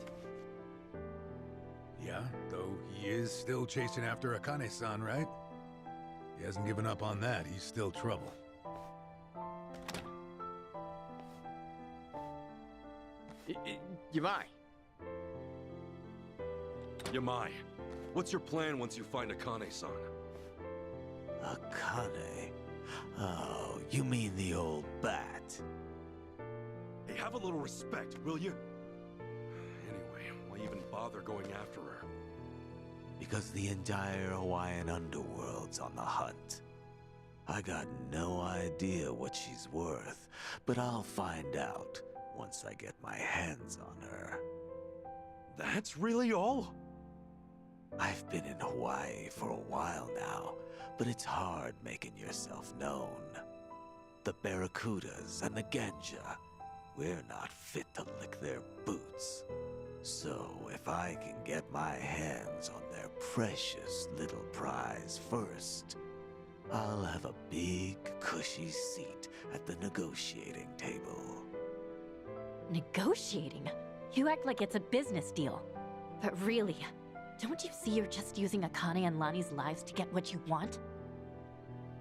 Speaker 3: Yeah, though he is still chasing after Akane-san, right? He hasn't given up on that. He's still trouble.
Speaker 5: Yamai.
Speaker 2: Yamai, what's your plan once you find Akane-san?
Speaker 9: Akane? Oh, you mean the old bat?
Speaker 2: Hey, have a little respect, will you? Anyway, why even bother going after her?
Speaker 9: Because the entire Hawaiian underworld's on the hunt. I got no idea what she's worth, but I'll find out once I get my hands on her.
Speaker 2: That's really all?
Speaker 9: I've been in Hawaii for a while now, but it's hard making yourself known. The Barracudas and the Ganja, we're not fit to lick their boots. So if I can get my hands on their precious little prize first, I'll have a big, cushy seat at the negotiating table.
Speaker 7: Negotiating? You act like it's a business deal. But really, don't you see you're just using Akane and Lani's lives to get what you want?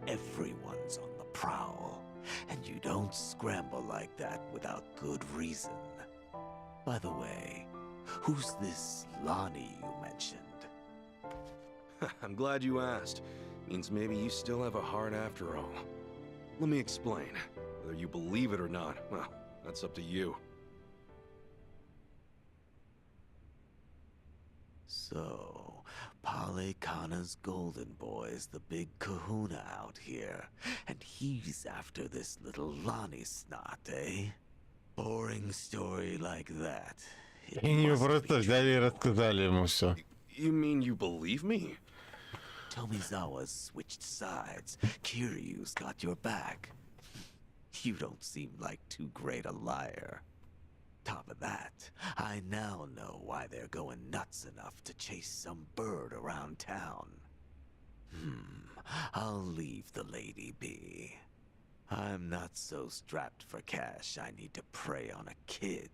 Speaker 9: Everyone's on the prowl, and you don't scramble like that without good reason. By the way, who's this Lani you mentioned?
Speaker 2: I'm glad you asked. Means maybe you still have a heart after all. Let me explain. Whether you believe it or not, well, that's up to you.
Speaker 9: So, Pale Kana's golden boy's the big kahuna out here, and he's after this little Lani snot, eh? Boring story like that. It
Speaker 6: И
Speaker 9: must be
Speaker 6: просто взяли и рассказали ему все.
Speaker 2: You mean you believe me?
Speaker 9: Tomizawa's switched sides. Kiryu's got your back. You don't seem like too great a liar. Top of that, I now know why they're going nuts enough to chase some bird around town. I'll leave the lady be. I'm not so strapped for cash I need to prey on a kid.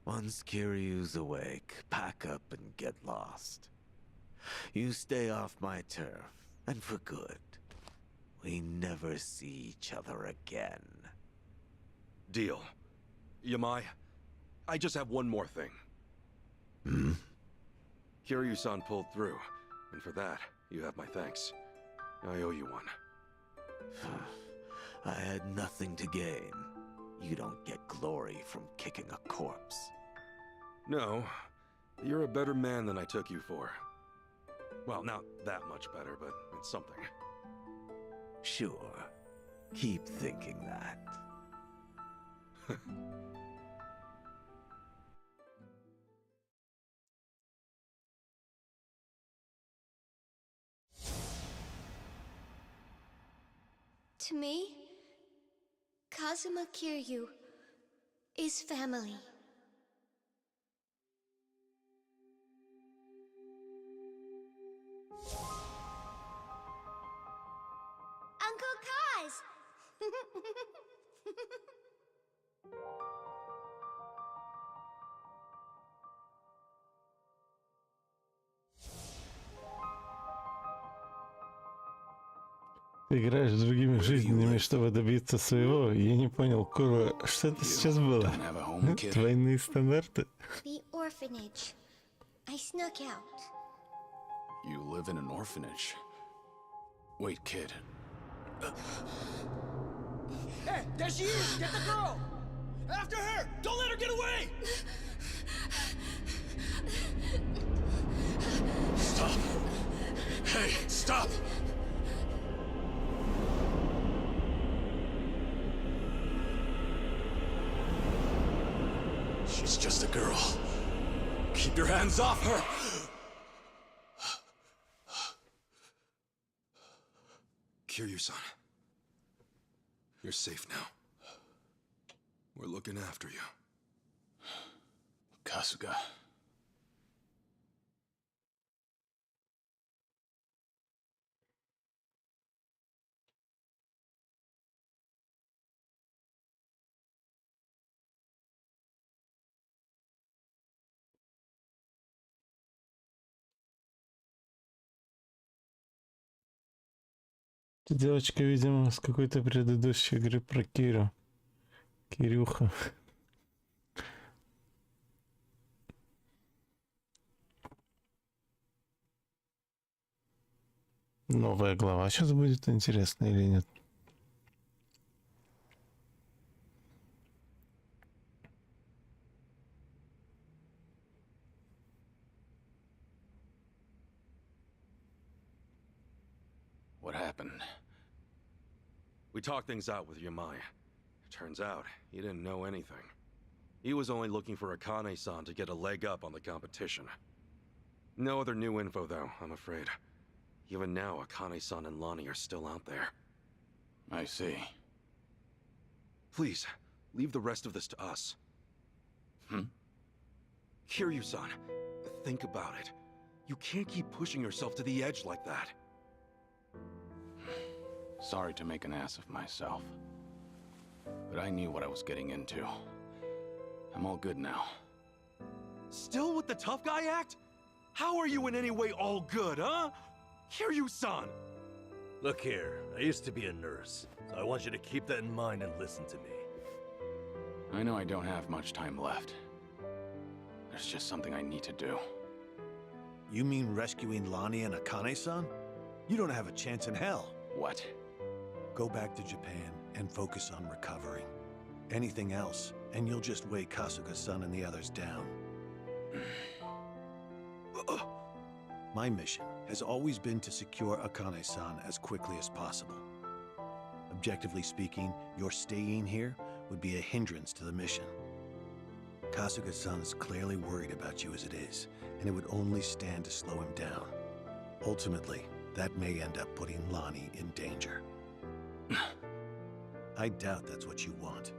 Speaker 9: Once Kiryu's awake, pack up and get lost. You stay off my turf, and for good. We never see each other again.
Speaker 2: Deal. Yamai, I just have one more thing. Kiryu-san pulled through, and for that, you have my thanks. I owe you one.
Speaker 9: I had nothing to gain. You don't get glory from kicking a corpse.
Speaker 2: No, you're a better man than I took you for. Well, not that much better, but it's something.
Speaker 9: Sure. Keep thinking that.
Speaker 10: To me, Kazuma Kiryu is family. Uncle Kaz!
Speaker 6: Ты играешь с другими жизнями, чтобы добиться своего. Я не понял, Курва, что это сейчас было? Двойные стандарты?
Speaker 10: The orphanage. I snuck out.
Speaker 11: You live in an orphanage. Wait, kid.
Speaker 1: Hey, there she is! Get the girl! After her! Don't let her get away!
Speaker 11: Stop! Hey, stop! She's just a girl. Keep your hands off her!
Speaker 2: Kiryu-san. You're safe now. We're looking after you.
Speaker 11: Kasuga.
Speaker 6: Эта девочка, видимо, с какой-то предыдущей игры про Кирю. Кирюха. Новая глава сейчас будет, интересно или нет?
Speaker 11: What happened?
Speaker 2: We talked things out with Yamai. Turns out, he didn't know anything. He was only looking for Akane-san to get a leg up on the competition. No other new info, though, I'm afraid. Even now, Akane-san and Lonnie are still out there.
Speaker 11: I see.
Speaker 2: Please, leave the rest of this to us. Kiryu-san, think about it. You can't keep pushing yourself to the edge like that.
Speaker 11: Sorry to make an ass of myself. But I knew what I was getting into. I'm all good now.
Speaker 2: Still with the tough guy act? How are you in any way all good, huh? Kiryu-san!
Speaker 13: Look here, I used to be a nurse, so I want you to keep that in mind and listen to me.
Speaker 11: I know I don't have much time left. There's just something I need to do.
Speaker 14: You mean rescuing Lonnie and Akane-san? You don't have a chance in hell.
Speaker 11: What?
Speaker 14: Go back to Japan and focus on recovering. Anything else, and you'll just weigh Kasuga-san and the others down. My mission has always been to secure Akane-san as quickly as possible. Objectively speaking, your staying here would be a hindrance to the mission. Kasuga-san is clearly worried about you as it is, and it would only stand to slow him down. Ultimately, that may end up putting Lonnie in danger. I doubt that's what you want.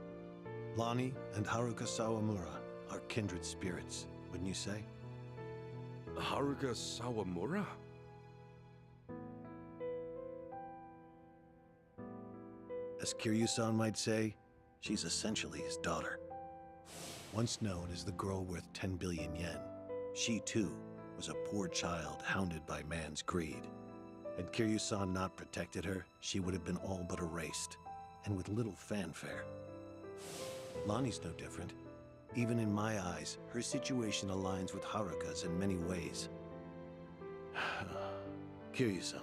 Speaker 14: Lonnie and Haruka Sawamura are kindred spirits, wouldn't you say?
Speaker 2: Haruka Sawamura?
Speaker 14: As Kiryu-san might say, she's essentially his daughter. Once known as the girl worth 10 billion yen, she too was a poor child hounded by man's greed. Had Kiryu-san not protected her, she would have been all but erased, and with little fanfare. Lonnie's no different. Even in my eyes, her situation aligns with Haruka's in many ways. Kiryu-san,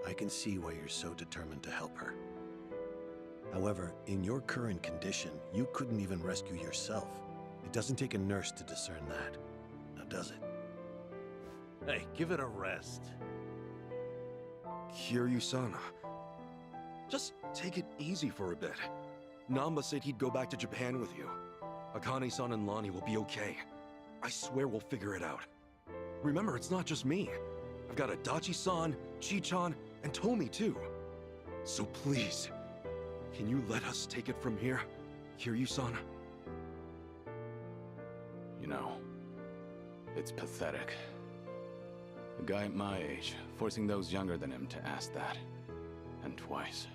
Speaker 14: I can see why you're so determined to help her. However, in your current condition, you couldn't even rescue yourself. It doesn't take a nurse to discern that. Now, does it?
Speaker 13: Hey, give it a rest.
Speaker 2: Kiryu-san, just take it easy for a bit. Namba said he'd go back to Japan with you. Akane-san and Lonnie will be okay. I swear we'll figure it out. Remember, it's not just me. I've got Adachi-san, Chi-chan, and Tomi too. So please, can you let us take it from here, Kiryu-san?
Speaker 11: You know, it's pathetic. A guy at my age, forcing those younger than him to ask that. And twice.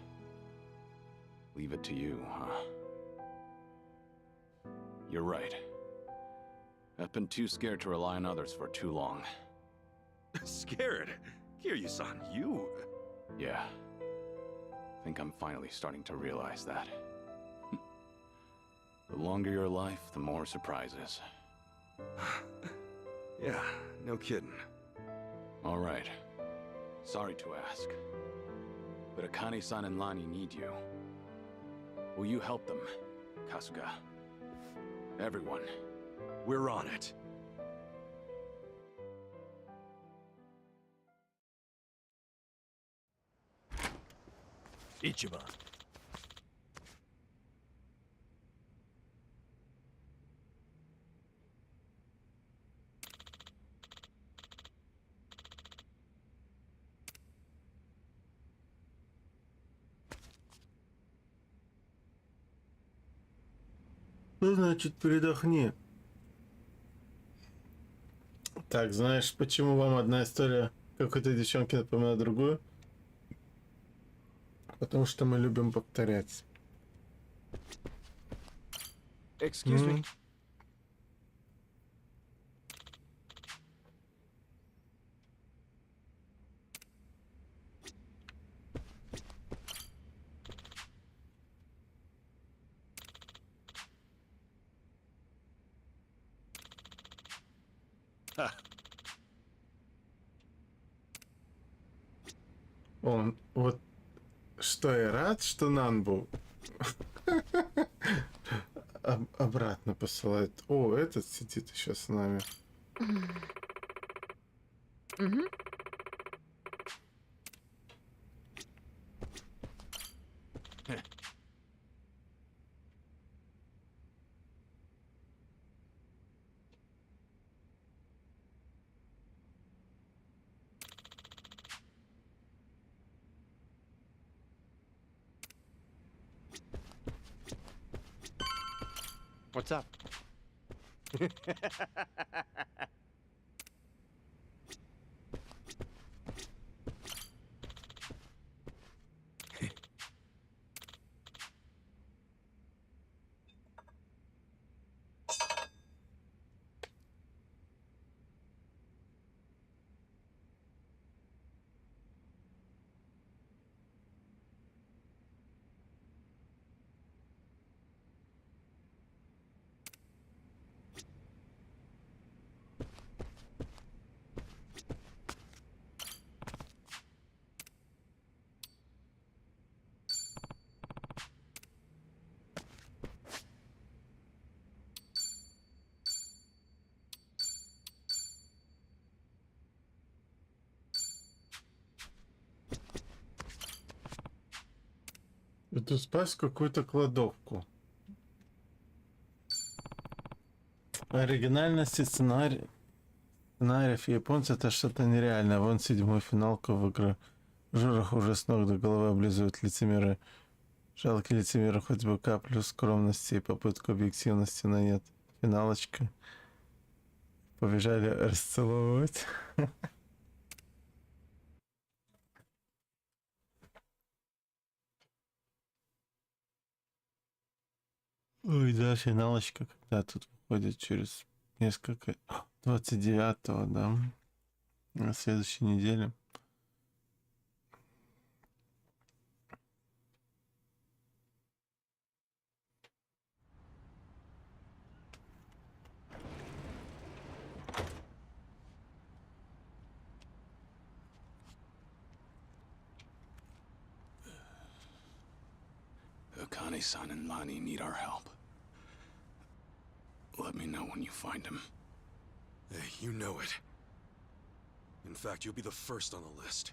Speaker 11: Leave it to you, huh? You're right. I've been too scared to rely on others for too long.
Speaker 2: Scared? Kiryu-san, you?
Speaker 11: Yeah. think I'm finally starting to realize that. The longer your life, the more surprises.
Speaker 2: Yeah, no kidding.
Speaker 11: All right. Sorry to ask, but Akane-san and Lani need you. Will you help them, Kasuga? Everyone.
Speaker 2: We're on it.
Speaker 13: Ichiban.
Speaker 6: Ну, значит, передохни. Так, знаешь, почему вам одна история какой-то девчонки напоминает другую? Потому что мы любим повторять.
Speaker 8: Excuse me.
Speaker 6: Он, вот, что я рад, что Нанбу обратно посылает. О, этот сидит еще с нами.
Speaker 5: What's up?
Speaker 6: Иду спать в какую-то кладовку. Оригинальность сценариев японцев это что-то нереальное. Вон 7-й финалку в игру. Журах уже с ног до головы облизывают лицемеры. Жалко лицемеры хоть бы каплю скромности и попытку объективности, но нет. Финалочка. Побежали расцеловывать. Ой, да, финалочка, когда тут выходит через несколько... 29-го, да, на следующей неделе.
Speaker 11: Akane-san and Lani need our help. Let me know when you find him.
Speaker 2: Hey, you know it. In fact, you'll be the first on the list.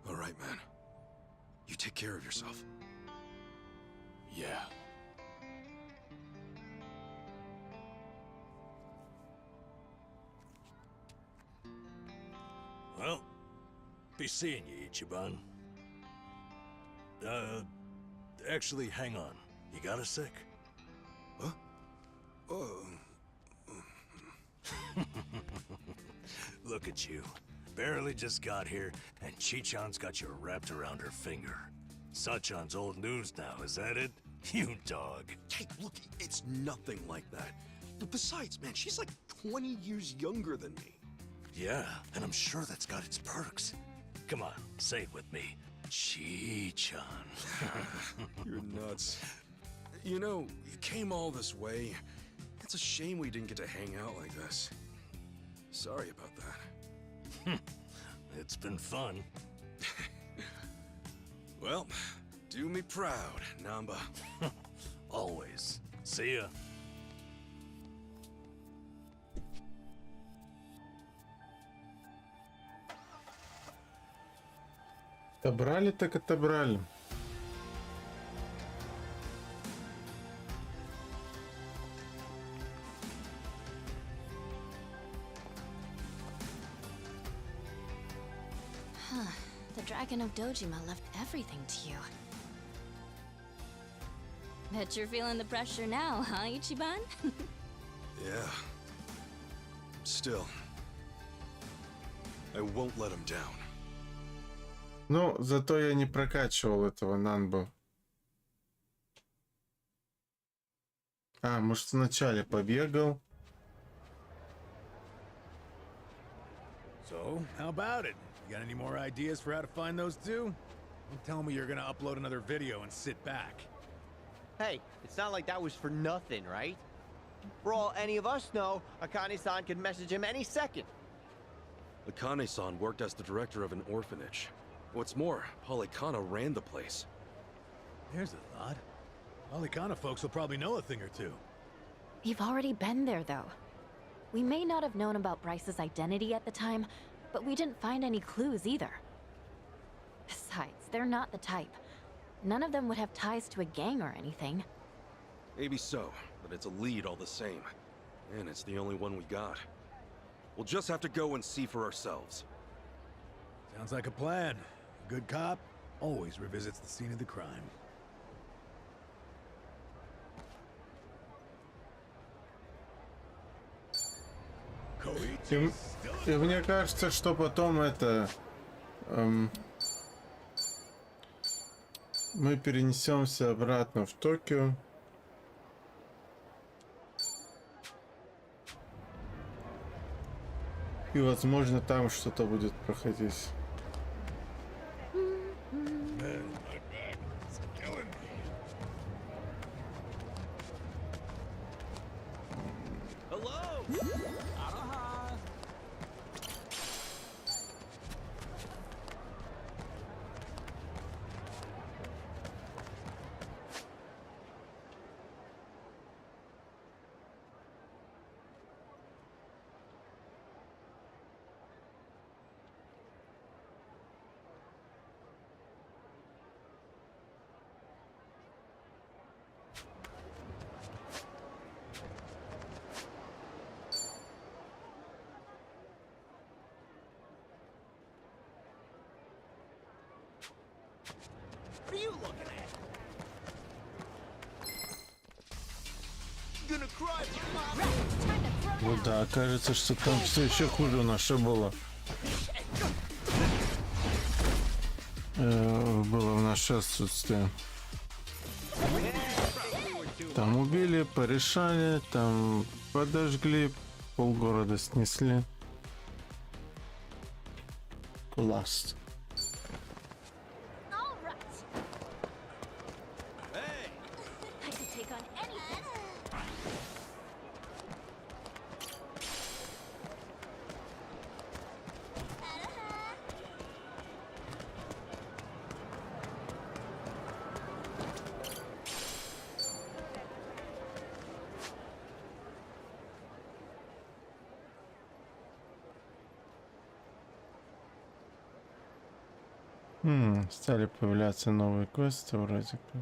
Speaker 2: All right, man. You take care of yourself.
Speaker 11: Yeah.
Speaker 13: Well, be seeing you, Ichiban. Actually, hang on. You got a sec?
Speaker 2: Huh? Oh.
Speaker 13: Look at you. barely just got here, and Chichan's got you wrapped around her finger. Sachan's old news now, is that it? You dog.
Speaker 2: Hey, look, it's nothing like that. Besides, man, she's like 20 years younger than me.
Speaker 13: Yeah, and I'm sure that's got its perks. Come on, say it with me. Chichan.
Speaker 2: You're nuts. You know, you came all this way. It's a shame we didn't get to hang out like this. Sorry about that.
Speaker 13: It's been fun.
Speaker 2: Well, do me proud, Namba.
Speaker 13: Always. See ya.
Speaker 6: Отобрали так отобрали.
Speaker 12: Huh. The Dragon of Dojima left everything to you. Bet you're feeling the pressure now, huh, Ichiban?
Speaker 2: Yeah. Still, I won't let him down.
Speaker 6: Ну, зато я не прокачивал этого Нанбо. А, может, вначале побегал.
Speaker 3: So, how about it? You got any more ideas for how to find those two? Don't tell me you're gonna upload another video and sit back.
Speaker 5: Hey, it's not like that was for nothing, right? For all any of us know, Akane-san could message him any second.
Speaker 2: Akane-san worked as the director of an orphanage. What's more, Polycana ran the place.
Speaker 3: Here's a thought. Alicana folks will probably know a thing or two.
Speaker 7: We've already been there, though. We may not have known about Bryce's identity at the time, but we didn't find any clues either. Besides, they're not the type. None of them would have ties to a gang or anything.
Speaker 2: Maybe so, but it's a lead all the same. And it's the only one we got. We'll just have to go and see for ourselves.
Speaker 3: Sounds like a plan. A good cop always revisits the scene of the crime.
Speaker 6: И мне кажется, что потом это... мы перенесемся обратно в Токио. И, возможно, там что-то будет проходить.
Speaker 1: What are you looking at? Gonna cry for
Speaker 6: Ну да, кажется, что там все еще хуже у нас было. Было в наше отсутствие. Там убили, порешали, там подожгли, полгорода снесли. Класс. Стали появляться новые квесты вроде как.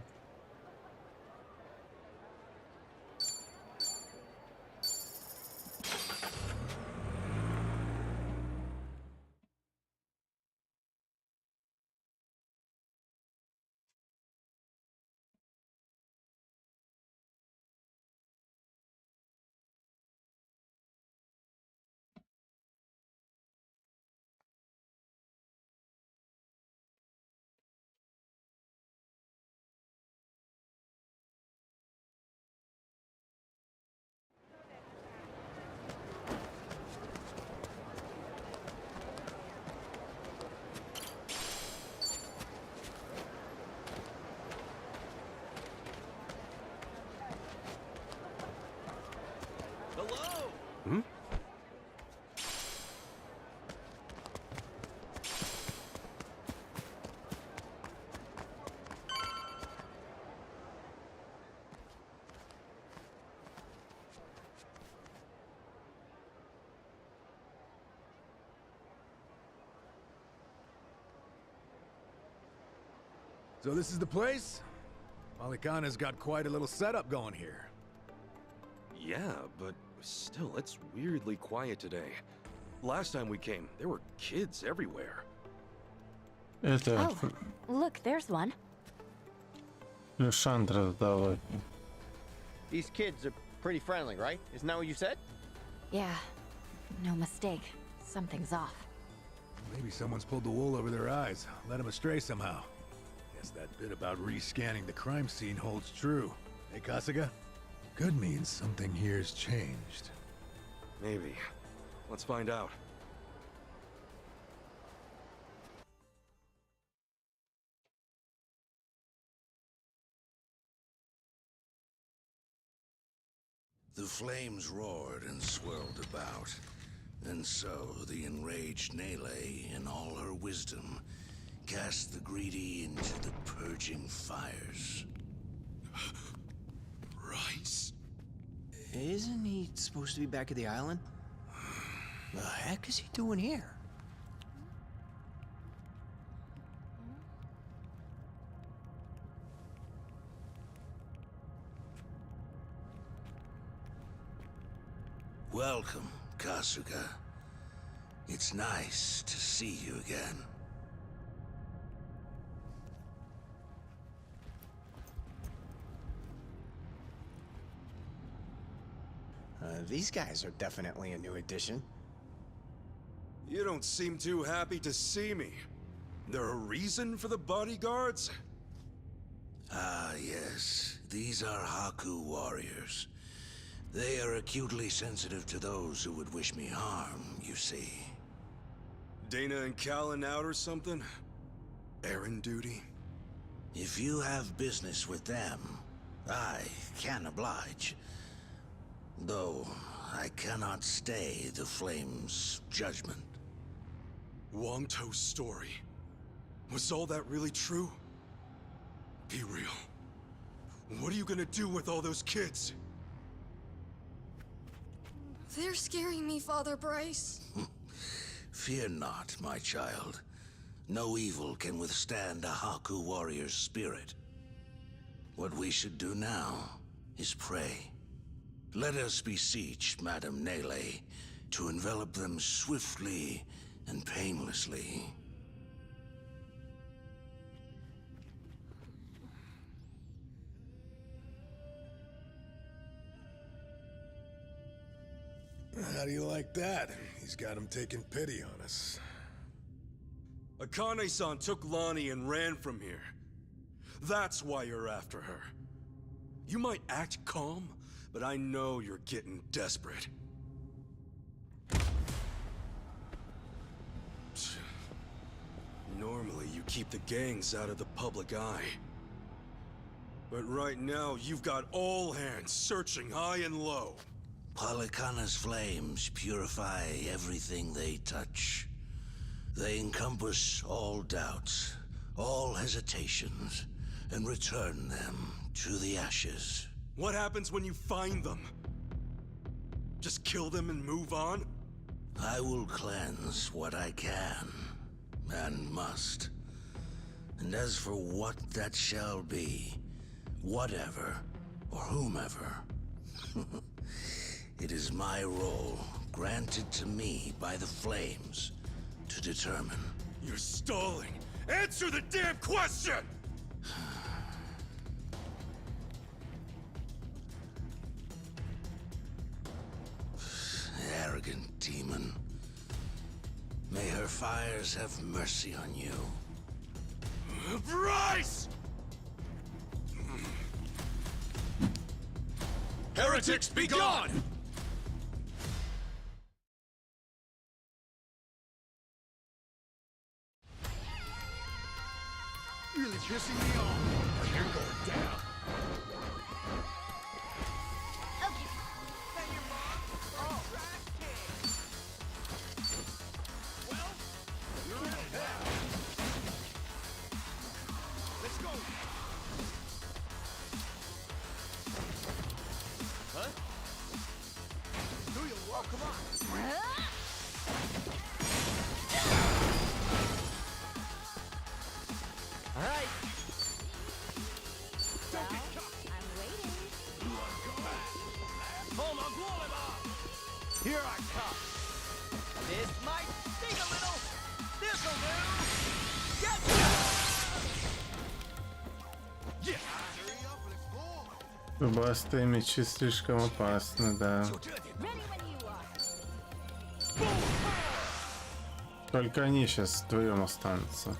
Speaker 3: So this is the place? Polycana's got quite a little setup going here.
Speaker 2: Yeah, but still, it's weirdly quiet today. Last time we came, there were kids everywhere.
Speaker 6: Это
Speaker 7: Oh, look, there's one.
Speaker 6: Лешандра, давай.
Speaker 5: These kids are pretty friendly, right? Isn't that what you said?
Speaker 7: Yeah, no mistake. Something's off.
Speaker 3: Maybe someone's pulled the wool over their eyes, led them astray somehow. Guess that bit about rescanning the crime scene holds true. Hey, Kasuga? Could mean something here's changed.
Speaker 2: Maybe. Let's find out.
Speaker 13: The flames roared and swirled about. And so the enraged Nele, in all her wisdom, cast the greedy into the purging fires.
Speaker 1: Bryce?
Speaker 5: Isn't he supposed to be back at the island? The heck is he doing here?
Speaker 13: Welcome, Kasuga. It's nice to see you again.
Speaker 5: These guys are definitely a new addition.
Speaker 2: You don't seem too happy to see me. There a reason for the bodyguards?
Speaker 13: Ah, yes. These are Haku warriors. They are acutely sensitive to those who would wish me harm, you see.
Speaker 2: Dana and Callan out or something? Errand duty?
Speaker 13: If you have business with them, I can oblige. Though, I cannot stay the Flame's judgment.
Speaker 2: Wong To's story. Was all that really true? Be real. What are you gonna do with all those kids?
Speaker 10: They're scaring me, Father Bryce.
Speaker 13: Fear not, my child. No evil can withstand a Haku warrior's spirit. What we should do now is pray. Let us beseech Madame Nele to envelop them swiftly and painlessly.
Speaker 3: How do you like that? He's got him taking pity on us.
Speaker 2: Akane-san took Lonnie and ran from here. That's why you're after her. You might act calm, but I know you're getting desperate. Normally, you keep the gangs out of the public eye. But right now, you've got all hands searching high and low.
Speaker 13: Polycana's flames purify everything they touch. They encompass all doubts, all hesitations, and return them to the ashes.
Speaker 2: What happens when you find them? Just kill them and move on?
Speaker 13: I will cleanse what I can, and must. And as for what that shall be, whatever, or whomever, it is my role, granted to me by the Flames, to determine.
Speaker 2: You're stalling! Answer the damn question!
Speaker 13: Arrogant demon. May her fires have mercy on you.
Speaker 2: Bryce!
Speaker 1: Heretics, be gone!
Speaker 3: Really pissing me off. You're going down.
Speaker 5: Here I come. This might sting a little. This'll do. Get
Speaker 6: Зубастые мечи слишком опасны, да. Только они сейчас вдвоем останутся.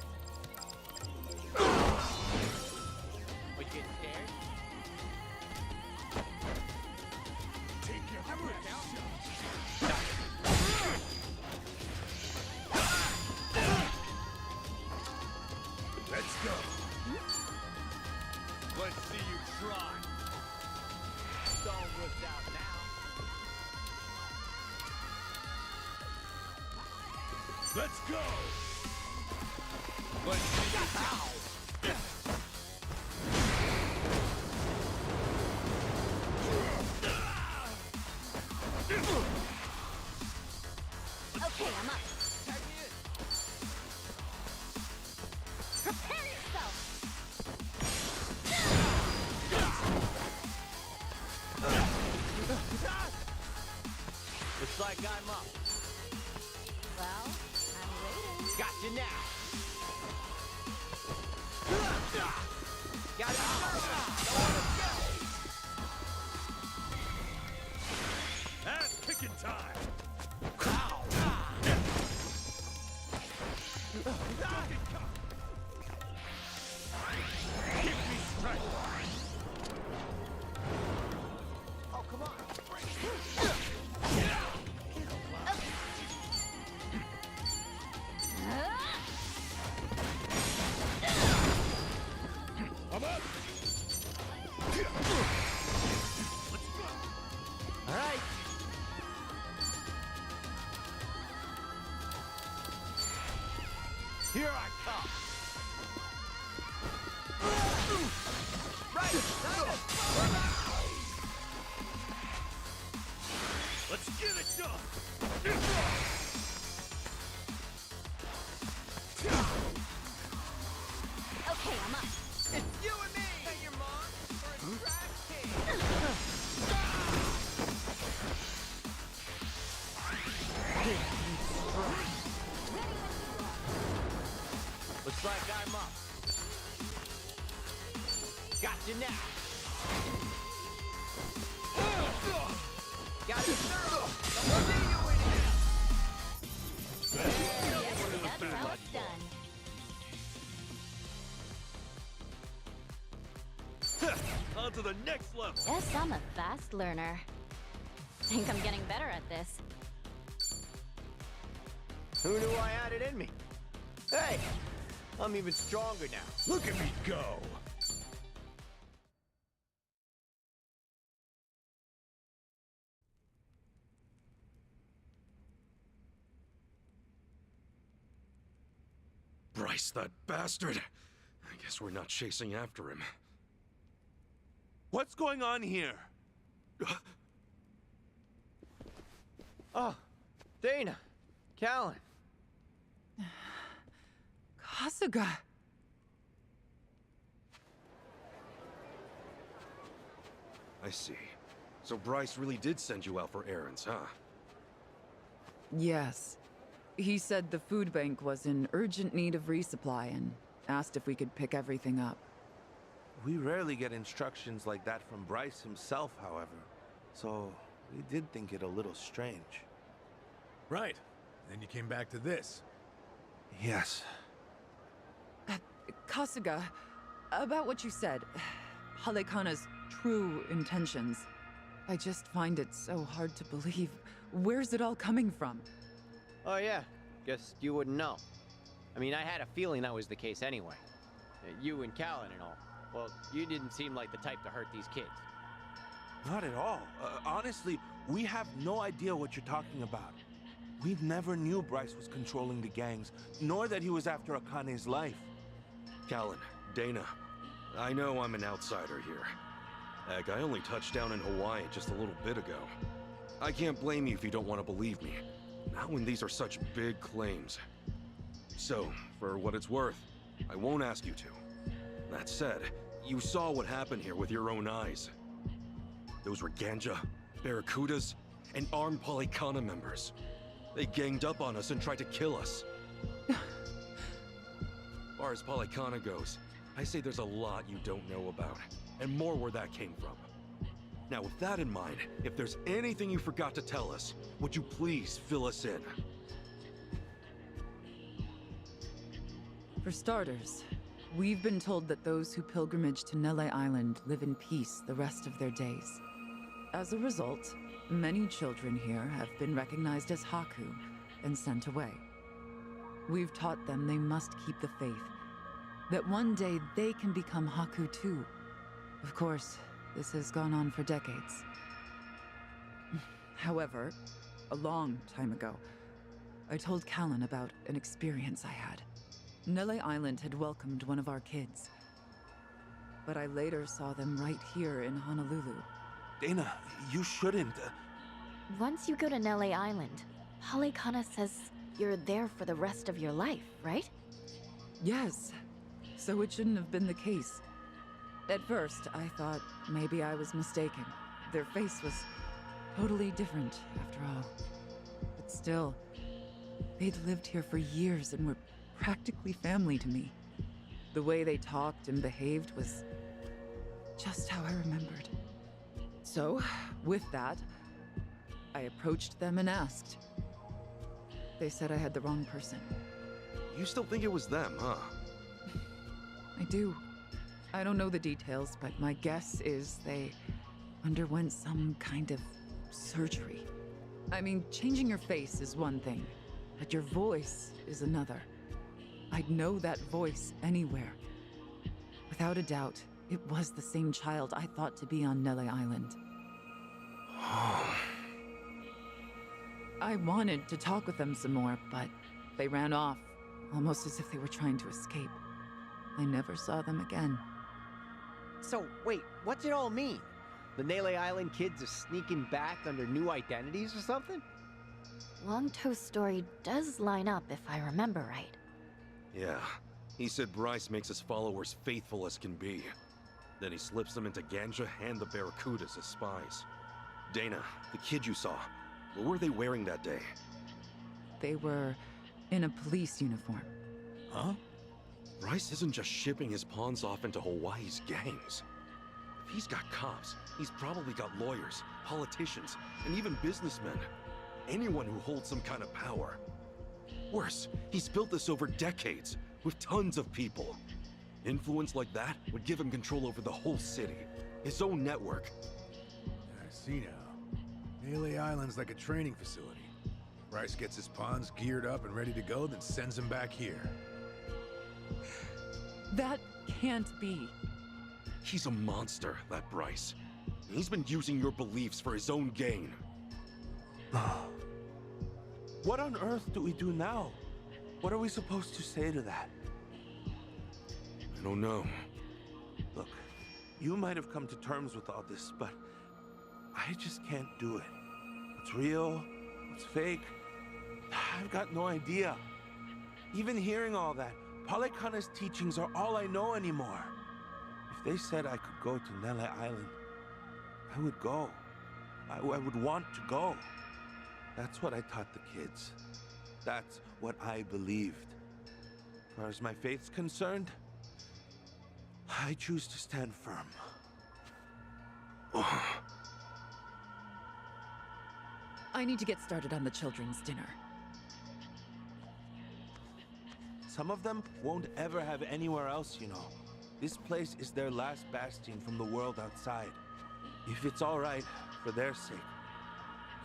Speaker 1: Let's go! Let's see you how!
Speaker 12: Okay, I'm up. Prepare yourself!
Speaker 5: Looks like I'm up.
Speaker 12: Well, I'm waiting.
Speaker 5: Got you now. Got you.
Speaker 1: Ass kicking time! Give me strength!
Speaker 5: Oh, come on.
Speaker 1: I'm up!
Speaker 5: All right. Here I come. Right.
Speaker 1: Let's get it done!
Speaker 12: Okay, I'm up.
Speaker 5: It's you and me. Hey, your mom for a trash can. Looks like I'm up. Got you now. Got you thorough. I'll see you in here.
Speaker 12: That's how it's done.
Speaker 2: On to the next level!
Speaker 7: Guess I'm a fast learner. Think I'm getting better at this.
Speaker 5: Who knew I had it in me? Hey, I'm even stronger now.
Speaker 1: Look at me go!
Speaker 2: Bryce, that bastard! I guess we're not chasing after him.
Speaker 15: What's going on here?
Speaker 5: Oh, Dana, Callan.
Speaker 16: Kasuga.
Speaker 2: I see. So Bryce really did send you out for errands, huh?
Speaker 16: Yes. He said the food bank was in urgent need of resupply and asked if we could pick everything up.
Speaker 15: We rarely get instructions like that from Bryce himself, however. So, we did think it a little strange.
Speaker 3: Right. Then you came back to this.
Speaker 15: Yes.
Speaker 16: Kasuga, about what you said, Halekana's true intentions. I just find it so hard to believe. Where's it all coming from?
Speaker 5: Oh yeah, guess you wouldn't know. I mean, I had a feeling that was the case anyway. You and Callan and all. Well, you didn't seem like the type to hurt these kids.
Speaker 15: Not at all. Honestly, we have no idea what you're talking about. We never knew Bryce was controlling the gangs, nor that he was after Akane's life.
Speaker 2: Callan, Dana, I know I'm an outsider here. Heck, I only touched down in Hawaii just a little bit ago. I can't blame you if you don't want to believe me. Not when these are such big claims. So, for what it's worth, I won't ask you to. That said, you saw what happened here with your own eyes. Those were ganja, barracudas, and armed Polycana members. They ganged up on us and tried to kill us. As far as Polycana goes, I say there's a lot you don't know about, and more where that came from. Now, with that in mind, if there's anything you forgot to tell us, would you please fill us in?
Speaker 16: For starters, we've been told that those who pilgrimage to Nele Island live in peace the rest of their days. As a result, many children here have been recognized as Haku and sent away. We've taught them they must keep the faith, that one day they can become Haku too. Of course, this has gone on for decades. However, a long time ago, I told Callan about an experience I had. Nele Island had welcomed one of our kids, but I later saw them right here in Honolulu.
Speaker 15: Dana, you shouldn't.
Speaker 7: Once you go to Nele Island, Polycana says you're there for the rest of your life, right?
Speaker 16: Yes, so it shouldn't have been the case. At first, I thought maybe I was mistaken. Their face was totally different, after all. But still, they'd lived here for years and were practically family to me. The way they talked and behaved was just how I remembered. So, with that, I approached them and asked. They said I had the wrong person.
Speaker 2: You still think it was them, huh?
Speaker 16: I do. I don't know the details, but my guess is they underwent some kind of surgery. I mean, changing your face is one thing, but your voice is another. I'd know that voice anywhere. Without a doubt, it was the same child I thought to be on Nele Island. I wanted to talk with them some more, but they ran off, almost as if they were trying to escape. I never saw them again.
Speaker 5: So, wait, what's it all mean? The Nele Island kids are sneaking back under new identities or something?
Speaker 7: Longtoe's story does line up if I remember right.
Speaker 2: Yeah. He said Bryce makes his followers faithful as can be. Then he slips them into Ganja and the Barracudas as spies. Dana, the kid you saw, what were they wearing that day?
Speaker 16: They were in a police uniform.
Speaker 2: Huh? Bryce isn't just shipping his pawns off into Hawaii's gangs. If he's got cops, he's probably got lawyers, politicians, and even businessmen. Anyone who holds some kind of power. Worse, he's built this over decades, with tons of people. Influence like that would give him control over the whole city, his own network.
Speaker 3: I see now. Nele Island's like a training facility. Bryce gets his pawns geared up and ready to go, then sends them back here.
Speaker 16: That can't be.
Speaker 2: He's a monster, that Bryce. He's been using your beliefs for his own gain.
Speaker 15: What on earth do we do now? What are we supposed to say to that?
Speaker 2: I don't know.
Speaker 15: Look, you might have come to terms with all this, but I just can't do it. What's real? What's fake? I've got no idea. Even hearing all that, Polycana's teachings are all I know anymore. If they said I could go to Nele Island, I would go. I would want to go. That's what I taught the kids. That's what I believed. As far as my faith's concerned, I choose to stand firm.
Speaker 16: I need to get started on the children's dinner.
Speaker 15: Some of them won't ever have anywhere else, you know. This place is their last bastion from the world outside. If it's all right, for their sake,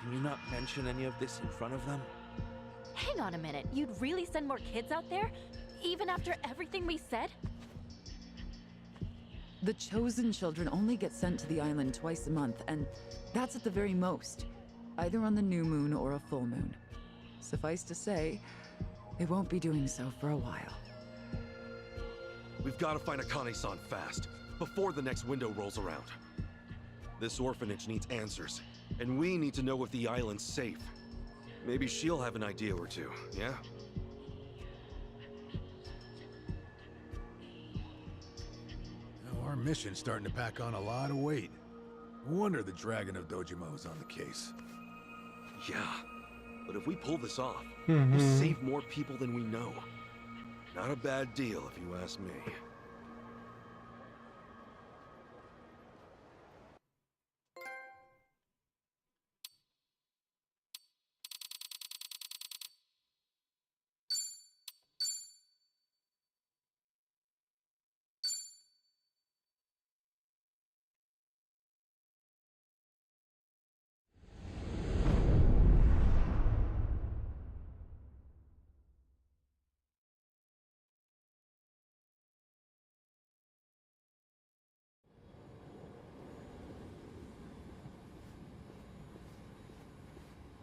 Speaker 15: can you not mention any of this in front of them?
Speaker 7: Hang on a minute, you'd really send more kids out there? Even after everything we said?
Speaker 16: The chosen children only get sent to the island twice a month, and that's at the very most. Either on the new moon or a full moon. Suffice to say, they won't be doing so for a while.
Speaker 2: We've got to find Akane-san fast, before the next window rolls around. This orphanage needs answers, and we need to know if the island's safe. Maybe she'll have an idea or two, yeah?
Speaker 3: Now, our mission's starting to pack on a lot of weight. No wonder the Dragon of Dojima is on the case.
Speaker 2: Yeah, but if we pull this off,
Speaker 6: Mhm.
Speaker 2: we'll save more people than we know. Not a bad deal, if you ask me.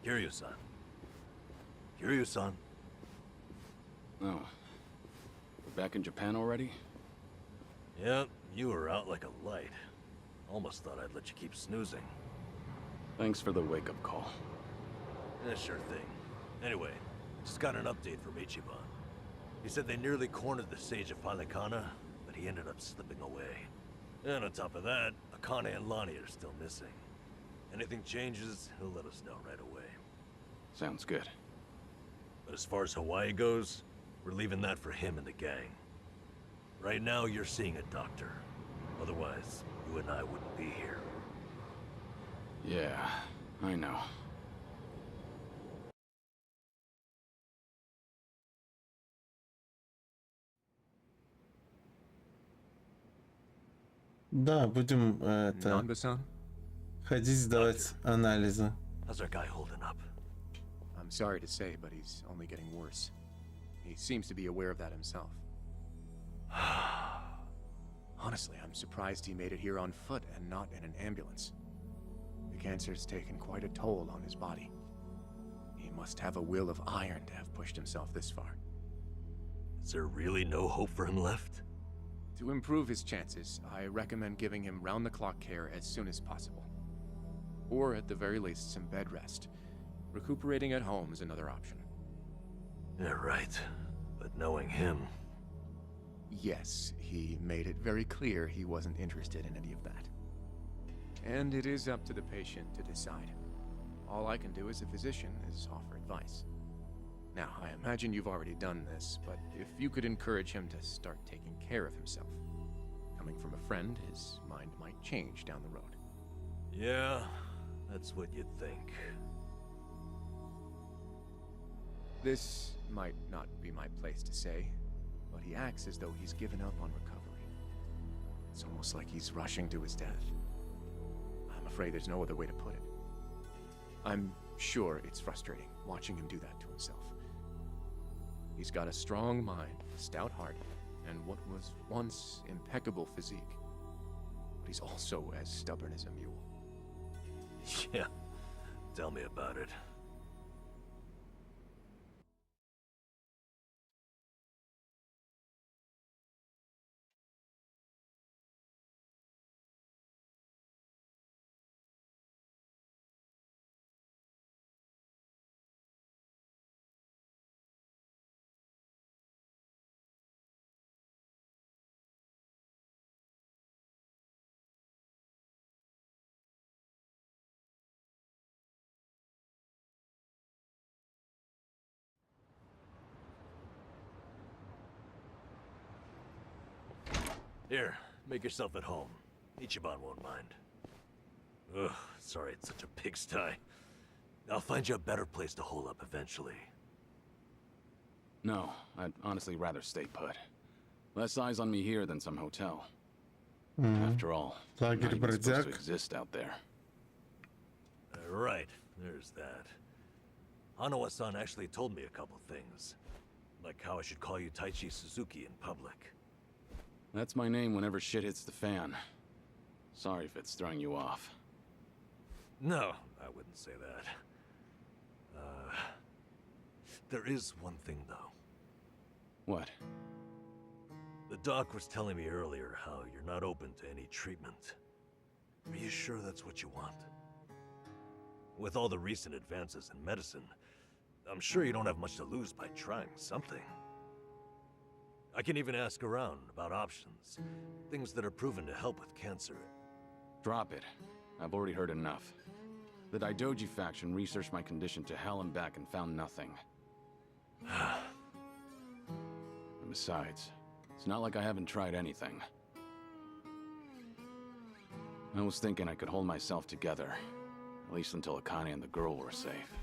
Speaker 14: Kiryu-san. Kiryu-san.
Speaker 11: Oh. We're back in Japan already?
Speaker 14: Yep, you were out like a light. Almost thought I'd let you keep snoozing.
Speaker 11: Thanks for the wake-up call.
Speaker 14: Yeah, sure thing. Anyway, just got an update from Ichiban. He said they nearly cornered the Sage of Palikana, but he ended up slipping away. And on top of that, Akane and Lonnie are still missing. Anything changes, he'll let us know right away.
Speaker 11: Sounds good.
Speaker 14: But as far as Hawaii goes, we're leaving that for him and the gang. Right now, you're seeing a doctor. Otherwise, you and I wouldn't be here.
Speaker 11: Yeah, I know.
Speaker 6: Да, будем это ходить сдавать анализы.
Speaker 14: How's our guy holding up?
Speaker 17: I'm sorry to say, but he's only getting worse. He seems to be aware of that himself. Honestly, I'm surprised he made it here on foot and not in an ambulance. The cancer's taken quite a toll on his body. He must have a will of iron to have pushed himself this far.
Speaker 14: Is there really no hope for him left?
Speaker 17: To improve his chances, I recommend giving him round-the-clock care as soon as possible. Or at the very least, some bed rest. Recuperating at home is another option.
Speaker 14: Yeah, right. But knowing him...
Speaker 17: Yes, he made it very clear he wasn't interested in any of that. And it is up to the patient to decide. All I can do as a physician is offer advice. Now, I imagine you've already done this, but if you could encourage him to start taking care of himself. Coming from a friend, his mind might change down the road.
Speaker 14: Yeah, that's what you'd think.
Speaker 17: This might not be my place to say, but he acts as though he's given up on recovery. It's almost like he's rushing to his death. I'm afraid there's no other way to put it. I'm sure it's frustrating watching him do that to himself. He's got a strong mind, a stout heart, and what was once impeccable physique. But he's also as stubborn as a mule.
Speaker 14: Yeah, tell me about it. Here, make yourself at home. Ichiban won't mind. Ugh, sorry it's such a pigsty. I'll find you a better place to hole up eventually.
Speaker 11: No, I'd honestly rather stay put. Less eyes on me here than some hotel. After all, I'm not even supposed to exist out there.
Speaker 14: Right, there's that. Hanawa-san actually told me a couple things. Like how I should call you Taichi Suzuki in public.
Speaker 11: That's my name whenever shit hits the fan. Sorry if it's throwing you off.
Speaker 14: No, I wouldn't say that. There is one thing, though.
Speaker 11: What?
Speaker 14: The doc was telling me earlier how you're not open to any treatment. Are you sure that's what you want? With all the recent advances in medicine, I'm sure you don't have much to lose by trying something. I can even ask around about options. Things that are proven to help with cancer.
Speaker 11: Drop it. I've already heard enough. The Daidoji faction researched my condition to hell and back and found nothing. And besides, it's not like I haven't tried anything. I was thinking I could hold myself together, at least until Akane and the girl were safe.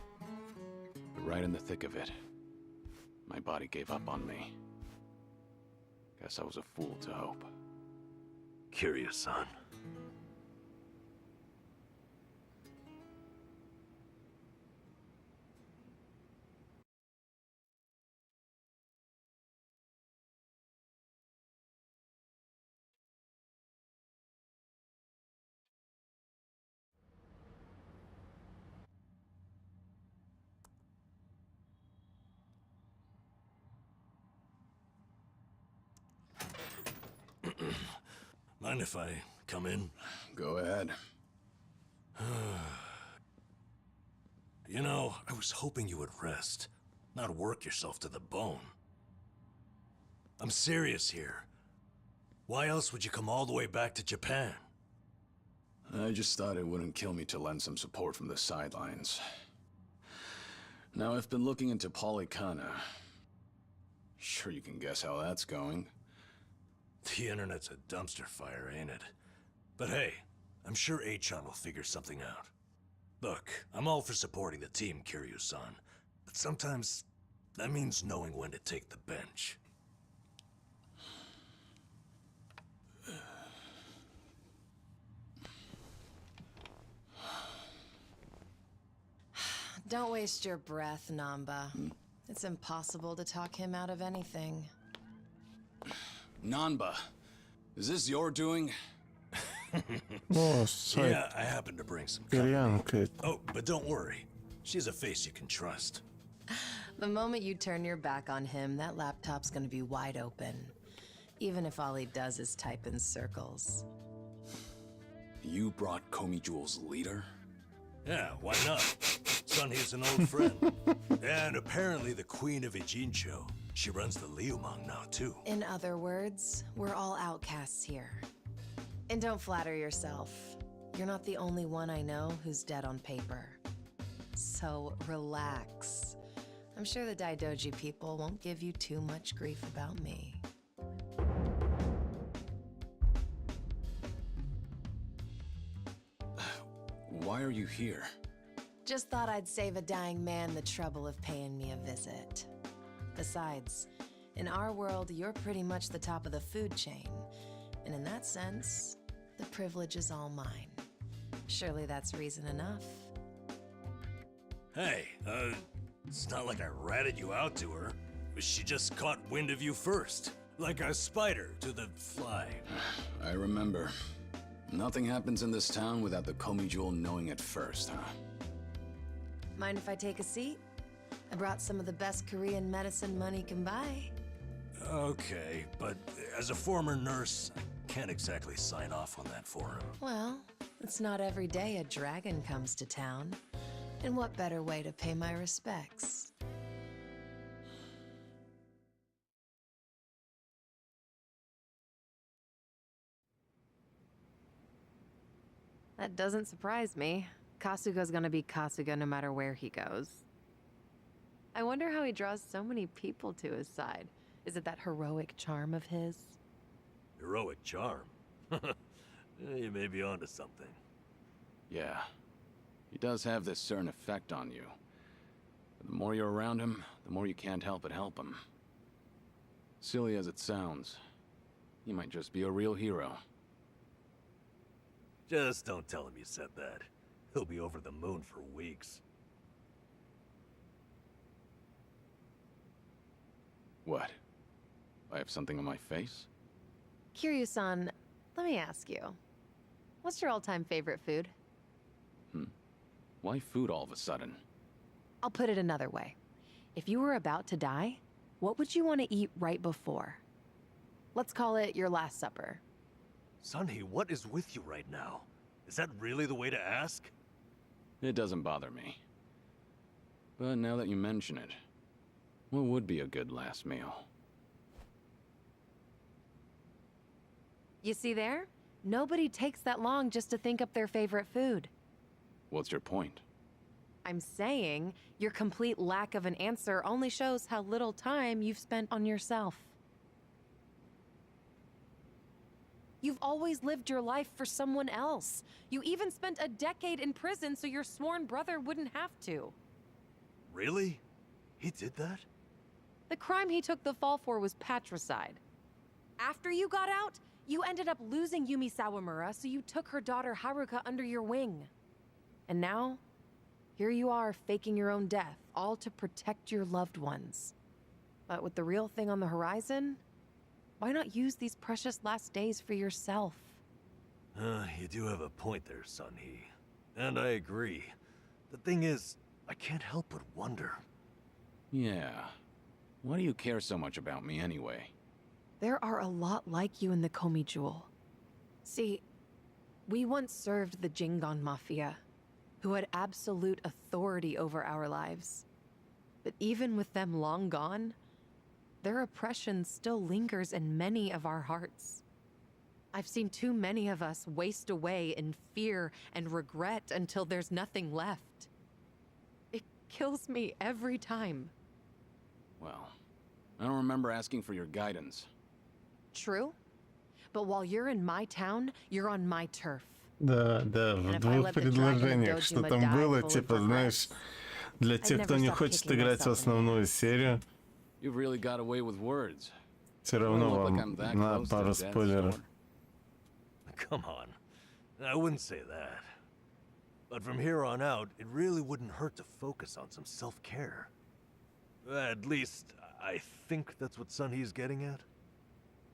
Speaker 11: But right in the thick of it, my body gave up on me. Guess I was a fool to hope.
Speaker 14: Kiryu-san. Mind if I come in?
Speaker 11: Go ahead.
Speaker 14: You know, I was hoping you would rest, not work yourself to the bone. I'm serious here. Why else would you come all the way back to Japan?
Speaker 11: I just thought it wouldn't kill me to lend some support from the sidelines. Now, I've been looking into Polycana. Sure you can guess how that's going.
Speaker 14: The internet's a dumpster fire, ain't it? But hey, I'm sure Achan will figure something out. Look, I'm all for supporting the team, Kiryu-san, but sometimes that means knowing when to take the bench.
Speaker 4: Don't waste your breath, Namba. It's impossible to talk him out of anything.
Speaker 11: Nanba, is this your doing?
Speaker 6: О, сайт.
Speaker 14: Yeah, I happen to bring some
Speaker 6: Кореянка.
Speaker 14: Oh, but don't worry. She's a face you can trust.
Speaker 4: The moment you turn your back on him, that laptop's gonna be wide open. Even if all he does is type in circles.
Speaker 11: You brought Komi Jewel's leader?
Speaker 14: Yeah, why not? Sunny's an old friend. And apparently the Queen of Ijincho. She runs the Liumang now, too.
Speaker 4: In other words, we're all outcasts here. And don't flatter yourself. You're not the only one I know who's dead on paper. So relax. I'm sure the Daidoji people won't give you too much grief about me.
Speaker 11: Why are you here?
Speaker 4: Just thought I'd save a dying man the trouble of paying me a visit. Besides, in our world, you're pretty much the top of the food chain. And in that sense, the privilege is all mine. Surely that's reason enough.
Speaker 14: Hey, it's not like I ratted you out to her. She just caught wind of you first. Like a spider to the fly.
Speaker 11: I remember. Nothing happens in this town without the Komi Jewel knowing it first, huh?
Speaker 4: Mind if I take a seat? I brought some of the best Korean medicine money can buy.
Speaker 14: Okay, but as a former nurse, I can't exactly sign off on that for him.
Speaker 4: Well, it's not every day a dragon comes to town. And what better way to pay my respects? That doesn't surprise me. Kasuga's gonna be Kasuga no matter where he goes. I wonder how he draws so many people to his side. Is it that heroic charm of his?
Speaker 14: Heroic charm? You may be onto something.
Speaker 11: Yeah. He does have this certain effect on you. The more you're around him, the more you can't help but help him. Silly as it sounds, he might just be a real hero.
Speaker 14: Just don't tell him you said that. He'll be over the moon for weeks.
Speaker 11: What? I have something on my face?
Speaker 4: Kiryu-san, let me ask you. What's your all-time favorite food?
Speaker 11: Why food all of a sudden?
Speaker 4: I'll put it another way. If you were about to die, what would you want to eat right before? Let's call it your last supper.
Speaker 14: Sunny, what is with you right now? Is that really the way to ask?
Speaker 11: It doesn't bother me. But now that you mention it, what would be a good last meal?
Speaker 4: You see there? Nobody takes that long just to think up their favorite food.
Speaker 11: What's your point?
Speaker 4: I'm saying your complete lack of an answer only shows how little time you've spent on yourself. You've always lived your life for someone else. You even spent a decade in prison so your sworn brother wouldn't have to.
Speaker 14: Really? He did that?
Speaker 4: The crime he took the fall for was patricide. After you got out, you ended up losing Yumi Sawamura, so you took her daughter Haruka under your wing. And now, here you are faking your own death, all to protect your loved ones. But with the real thing on the horizon, why not use these precious last days for yourself?
Speaker 14: You do have a point there, Sun-Hee. And I agree. The thing is, I can't help but wonder.
Speaker 11: Yeah. Why do you care so much about me anyway?
Speaker 4: There are a lot like you in the Komi Jewel. See, we once served the Jingon Mafia, who had absolute authority over our lives. But even with them long gone, their oppression still lingers in many of our hearts. I've seen too many of us waste away in fear and regret until there's nothing left. It kills me every time.
Speaker 11: Well, I don't remember asking for your guidance.
Speaker 4: True, but while you're in my town, you're on my turf.
Speaker 6: Да, да, в двух предложениях, что там было, типа, знаешь, для тех, кто не хочет играть в основную серию,
Speaker 11: You've really got away with words.
Speaker 6: все равно вам на пару спойлеров.
Speaker 14: Come on. I wouldn't say that. But from here on out, it really wouldn't hurt to focus on some self-care. At least, I think that's what Sun-Hee's getting at.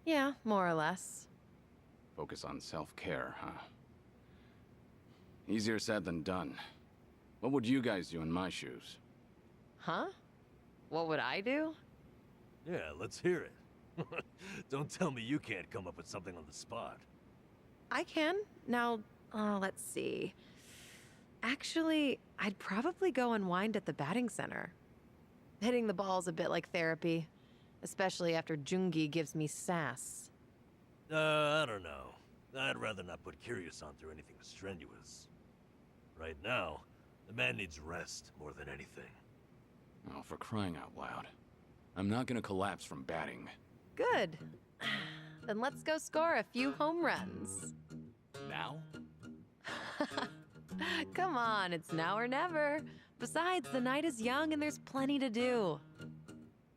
Speaker 4: Yeah, more or less.
Speaker 11: Focus on self-care, huh? Easier said than done. What would you guys do in my shoes?
Speaker 4: Huh? What would I do?
Speaker 14: Yeah, let's hear it. Don't tell me you can't come up with something on the spot.
Speaker 4: I can. Now, let's see. Actually, I'd probably go unwind at the batting center. Hitting the ball's a bit like therapy, especially after Jungi gives me sass.
Speaker 14: I don't know. I'd rather not put Kiryu-san through anything strenuous. Right now, the man needs rest more than anything.
Speaker 11: Oh, for crying out loud. I'm not gonna collapse from batting.
Speaker 4: Good. Then let's go score a few home runs.
Speaker 11: Now?
Speaker 4: Come on, it's now or never. Besides, the night is young and there's plenty to do.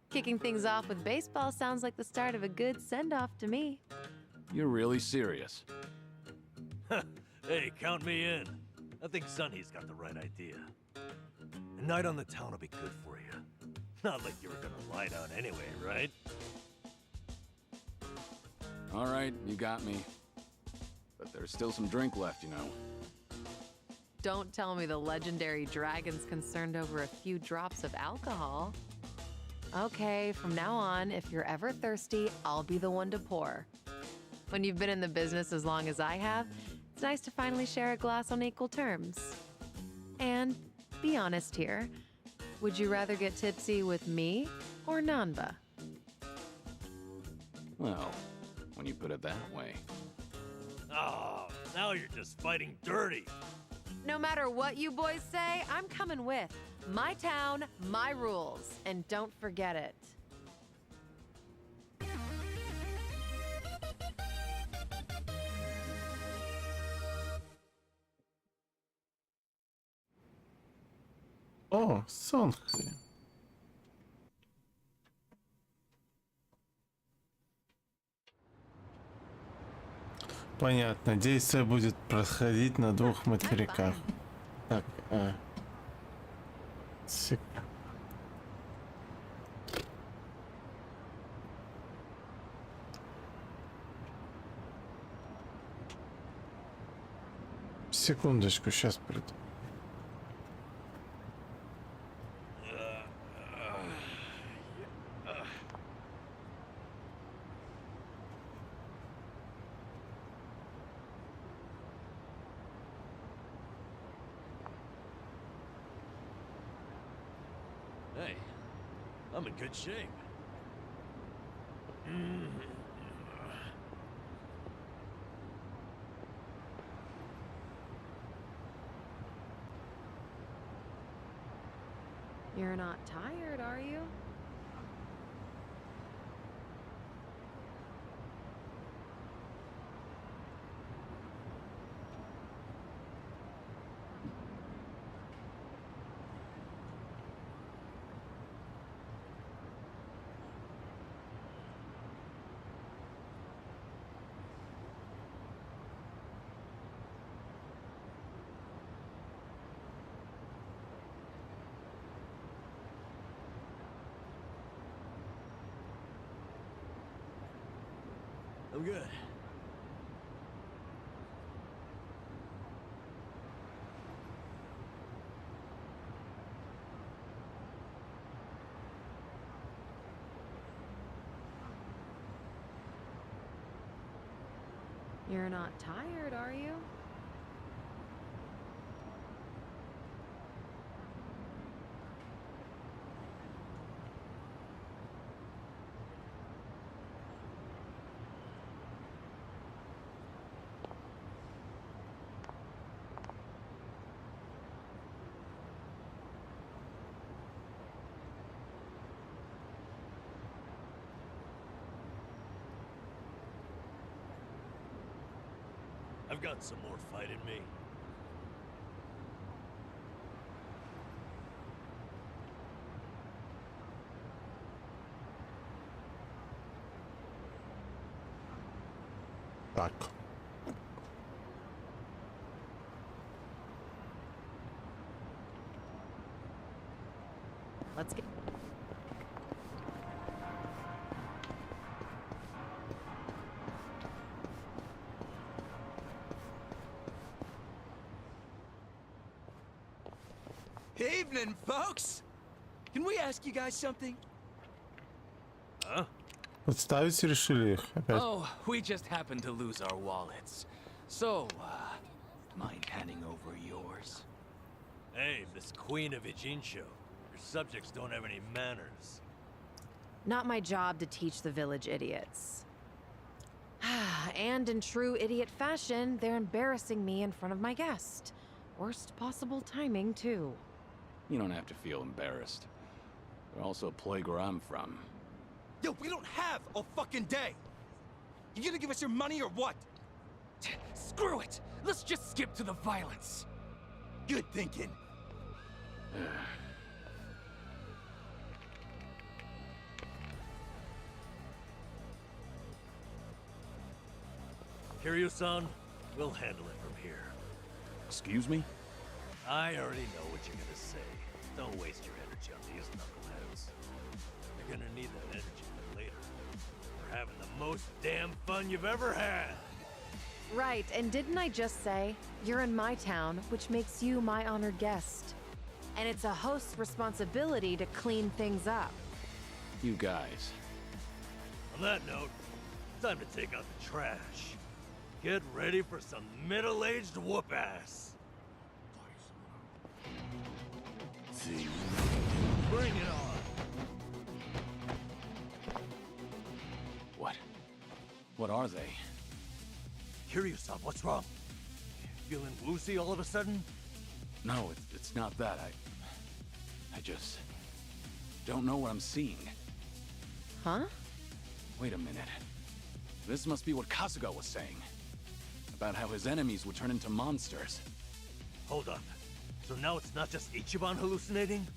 Speaker 4: Kicking things off with baseball sounds like the start of a good send-off to me.
Speaker 11: You're really serious?
Speaker 14: Hey, count me in. I think Sun-Hee's got the right idea. A night on the town will be good for you. Not like you were gonna lie down anyway, right?
Speaker 11: All right, you got me. But there's still some drink left, you know.
Speaker 4: Don't tell me the legendary dragon's concerned over a few drops of alcohol. Okay, from now on, if you're ever thirsty, I'll be the one to pour. When you've been in the business as long as I have, it's nice to finally share a glass on equal terms. And be honest here, would you rather get tipsy with me or Nanba?
Speaker 11: Well, when you put it that way.
Speaker 14: Oh, now you're just fighting dirty.
Speaker 4: No matter what you boys say, I'm coming with. My town, my rules, and don't forget it.
Speaker 6: О, Сон-Хи. Понятно. Действие будет происходить на двух материках. Так, секундочку, сейчас приду.
Speaker 14: Hey, I'm in good shape.
Speaker 4: You're not tired, are you?
Speaker 14: I'm good.
Speaker 4: You're not tired, are you?
Speaker 14: I've got some more fight in me.
Speaker 6: Так.
Speaker 4: Let's get...
Speaker 1: Evening, folks! Can we ask you guys something?
Speaker 14: Huh?
Speaker 6: Подставить решили их опять.
Speaker 1: Oh, we just happened to lose our wallets. So, mind handing over yours?
Speaker 14: Hey, Miss Queen of Ijincho, your subjects don't have any manners.
Speaker 4: Not my job to teach the village idiots. And in true idiot fashion, they're embarrassing me in front of my guest. Worst possible timing, too.
Speaker 11: You don't have to feel embarrassed. They're also a plague where I'm from.
Speaker 1: Yo, we don't have a fucking day! You gonna give us your money or what? Screw it! Let's just skip to the violence. Good thinking.
Speaker 14: Kiryu-san, we'll handle it from here.
Speaker 11: Excuse me?
Speaker 14: I already know what you're gonna say. Don't waste your energy on these knuckleheads. You're gonna need that energy for later. We're having the most damn fun you've ever had.
Speaker 4: Right, and didn't I just say, you're in my town, which makes you my honored guest. And it's a host's responsibility to clean things up.
Speaker 11: You guys.
Speaker 14: On that note, time to take out the trash. Get ready for some middle-aged whoop-ass. Bring it on.
Speaker 11: What are they?
Speaker 14: Kiryu-san, what's wrong? Feeling woozy all of a sudden?
Speaker 11: No, it's not that. I just don't know what I'm seeing.
Speaker 4: Huh?
Speaker 11: Wait a minute. This must be what Kasuga was saying. About how his enemies would turn into monsters.
Speaker 14: Hold up. So now it's not just Ichiban hallucinating?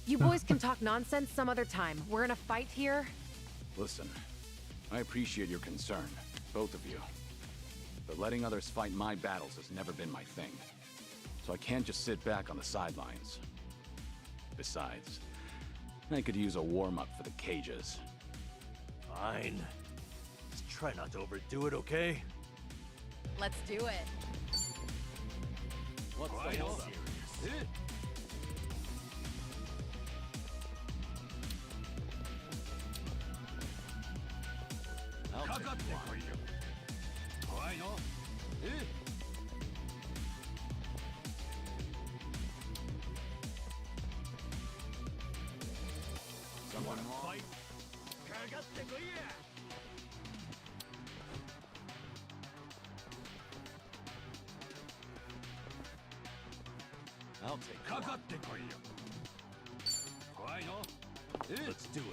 Speaker 4: You boys can talk nonsense some other time. We're in a fight here.
Speaker 11: Listen, I appreciate your concern, both of you. But letting others fight my battles has never been my thing. So I can't just sit back on the sidelines. Besides, I could use a warm-up for the cages.
Speaker 14: Fine. Just try not to overdo it, okay?
Speaker 4: Let's do it.
Speaker 11: What's the hold up?
Speaker 14: Someone fight?
Speaker 11: I'll take it.
Speaker 1: Let's do it.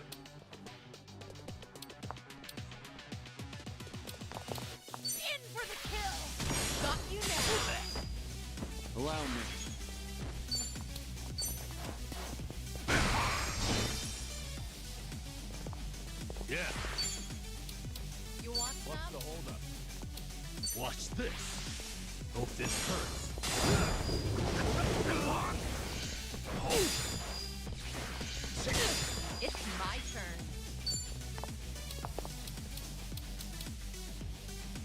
Speaker 10: In for the kill! Got you now!
Speaker 11: Allow me.
Speaker 1: Yeah.
Speaker 10: You want
Speaker 1: What's
Speaker 10: some?
Speaker 1: the holdup? Watch this. Hope this hurts.
Speaker 10: It's my turn.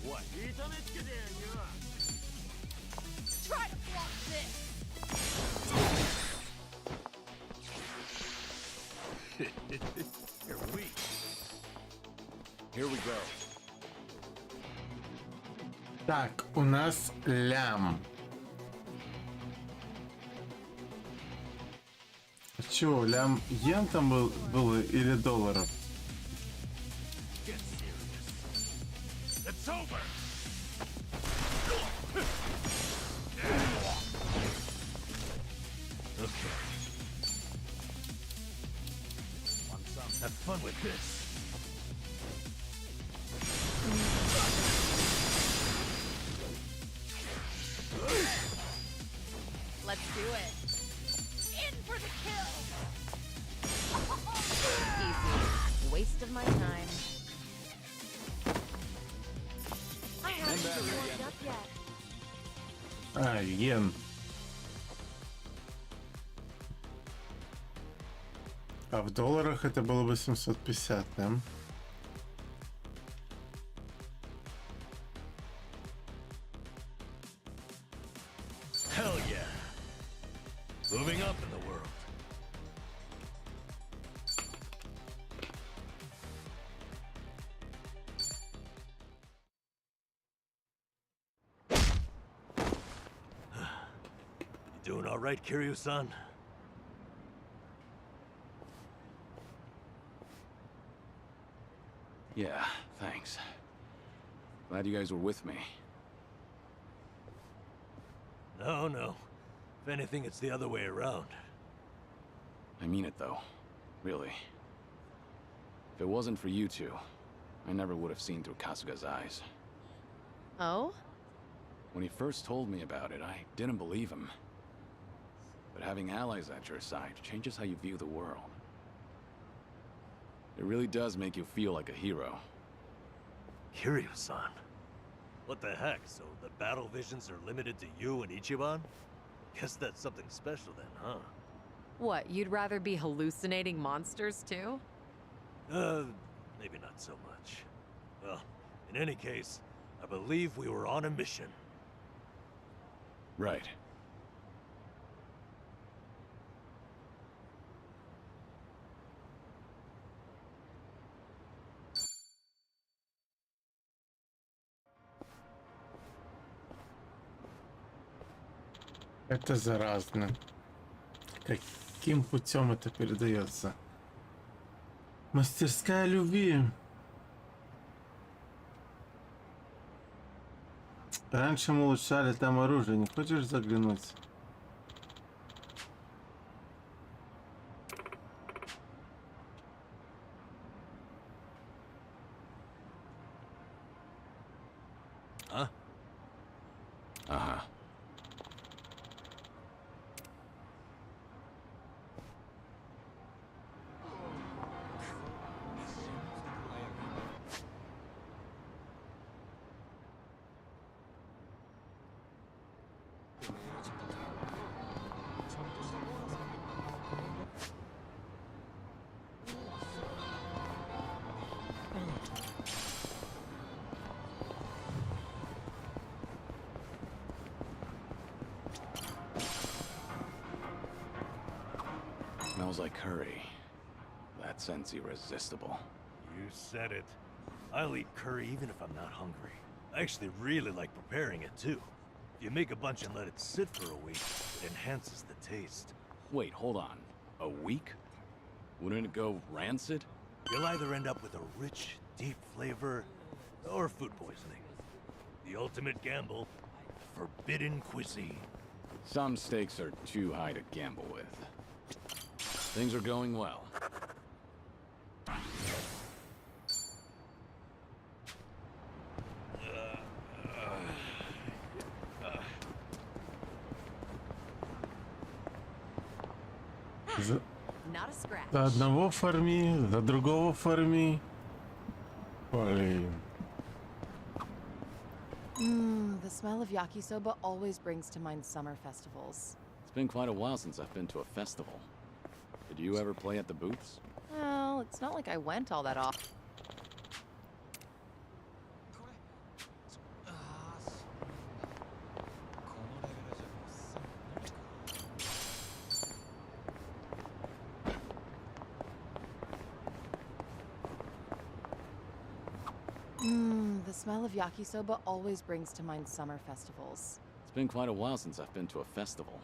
Speaker 1: What?
Speaker 10: Try to block this!
Speaker 1: You're weak.
Speaker 11: Here we go.
Speaker 6: Так, у нас лям. Чего, лям йен там было или долларов?
Speaker 1: Get serious. It's over. Okay. Want some? Have fun with this.
Speaker 10: Let's do it. In for the kill!
Speaker 4: Easy. Waste of my time.
Speaker 10: I haven't been warmed up yet.
Speaker 6: А, йен. А в долларах это было бы 750, да?
Speaker 1: Hell yeah. Moving up in the world. You doing all right, Kiryu-san?
Speaker 11: Yeah, thanks. Glad you guys were with me.
Speaker 1: No. If anything, it's the other way around.
Speaker 11: I mean it though. Really. If it wasn't for you two, I never would have seen through Kasuga's eyes.
Speaker 4: Oh?
Speaker 11: When he first told me about it, I didn't believe him. But having allies at your side changes how you view the world. It really does make you feel like a hero.
Speaker 1: Kiryu-san? What the heck? So the battle visions are limited to you and Ichiban? Guess that's something special then, huh?
Speaker 18: What, you'd rather be hallucinating monsters too?
Speaker 1: Maybe not so much. Well, in any case, I believe we were on a mission.
Speaker 11: Right.
Speaker 6: Это заразно. Каким путем это передается? Мастерская любви. Раньше мы улучшали там оружие. Не хочешь заглянуть?
Speaker 1: Huh?
Speaker 11: Uh-huh. Smells like curry. That scent's irresistible.
Speaker 1: You said it. I'll eat curry even if I'm not hungry. I actually really like preparing it too. If you make a bunch and let it sit for a week, it enhances the taste.
Speaker 11: Wait, hold on. A week? Wouldn't it go rancid?
Speaker 1: You'll either end up with a rich, deep flavor, or food poisoning. The ultimate gamble, forbidden cuisine.
Speaker 11: Some stakes are too high to gamble with. Things are going well.
Speaker 18: Not a scratch.
Speaker 6: За одного фарми, за другого фарми. Блин.
Speaker 4: The smell of yakisoba always brings to mind summer festivals.
Speaker 11: It's been quite a while since I've been to a festival. Did you ever play at the booths?
Speaker 4: Well, it's not like I went all that often. The smell of yakisoba always brings to mind summer festivals.
Speaker 11: It's been quite a while since I've been to a festival.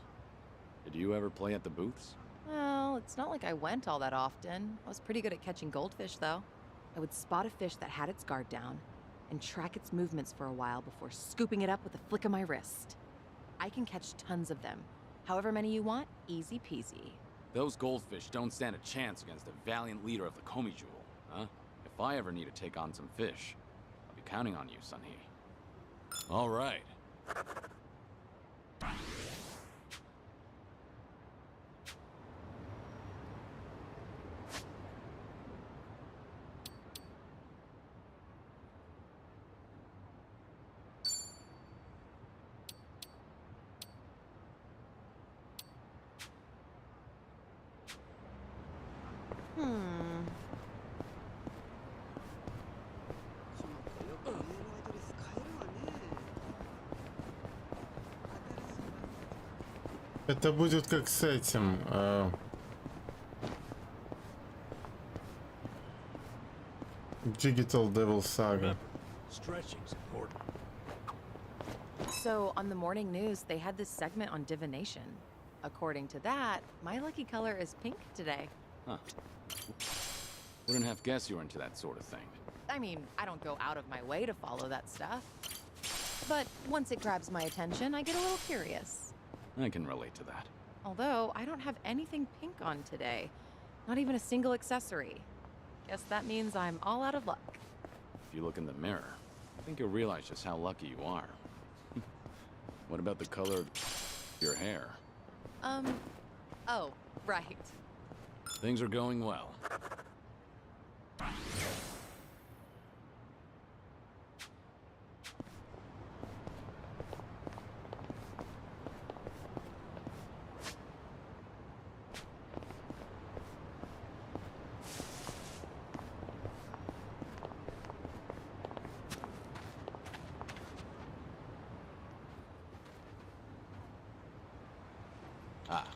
Speaker 11: Did you ever play at the booths?
Speaker 4: Well, it's not like I went all that often. I was pretty good at catching goldfish, though. I would spot a fish that had its guard down and track its movements for a while before scooping it up with a flick of my wrist. I can catch tons of them. However many you want, easy peasy.
Speaker 11: Those goldfish don't stand a chance against the valiant leader of the Komi Jewel, huh? If I ever need to take on some fish, I'll be counting on you, Sunhee. All right.
Speaker 6: Это будет как с этим. Digital Devil Saga.
Speaker 3: Stretching's important.
Speaker 4: So, on the morning news, they had this segment on divination. According to that, my lucky color is pink today.
Speaker 11: Huh. Wouldn't have guessed you were into that sort of thing.
Speaker 4: I mean, I don't go out of my way to follow that stuff. But once it grabs my attention, I get a little curious.
Speaker 11: I can relate to that.
Speaker 4: Although, I don't have anything pink on today. Not even a single accessory. Guess that means I'm all out of luck.
Speaker 11: If you look in the mirror, I think you'll realize just how lucky you are. What about the color of your hair?
Speaker 4: Oh, right.
Speaker 11: Things are going well. Ah.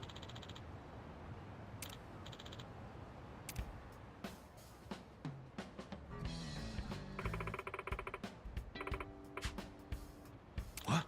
Speaker 13: What?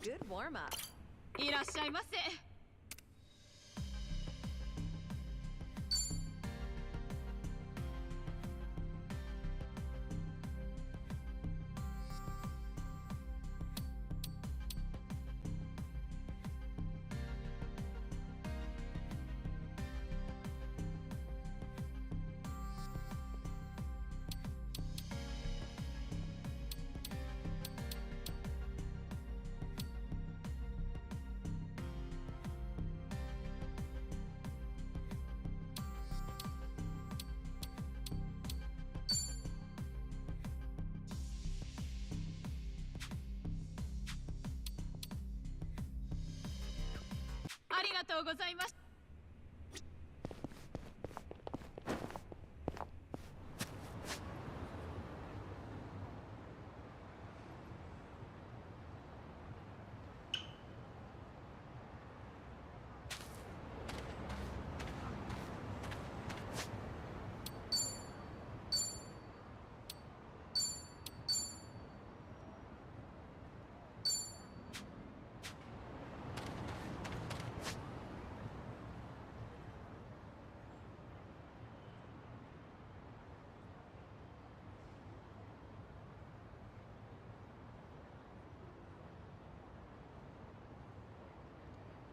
Speaker 18: Good warm-up.
Speaker 10: いらっしゃいませ。とうございます。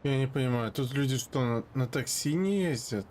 Speaker 6: Я не понимаю, тут люди что, на такси не ездят?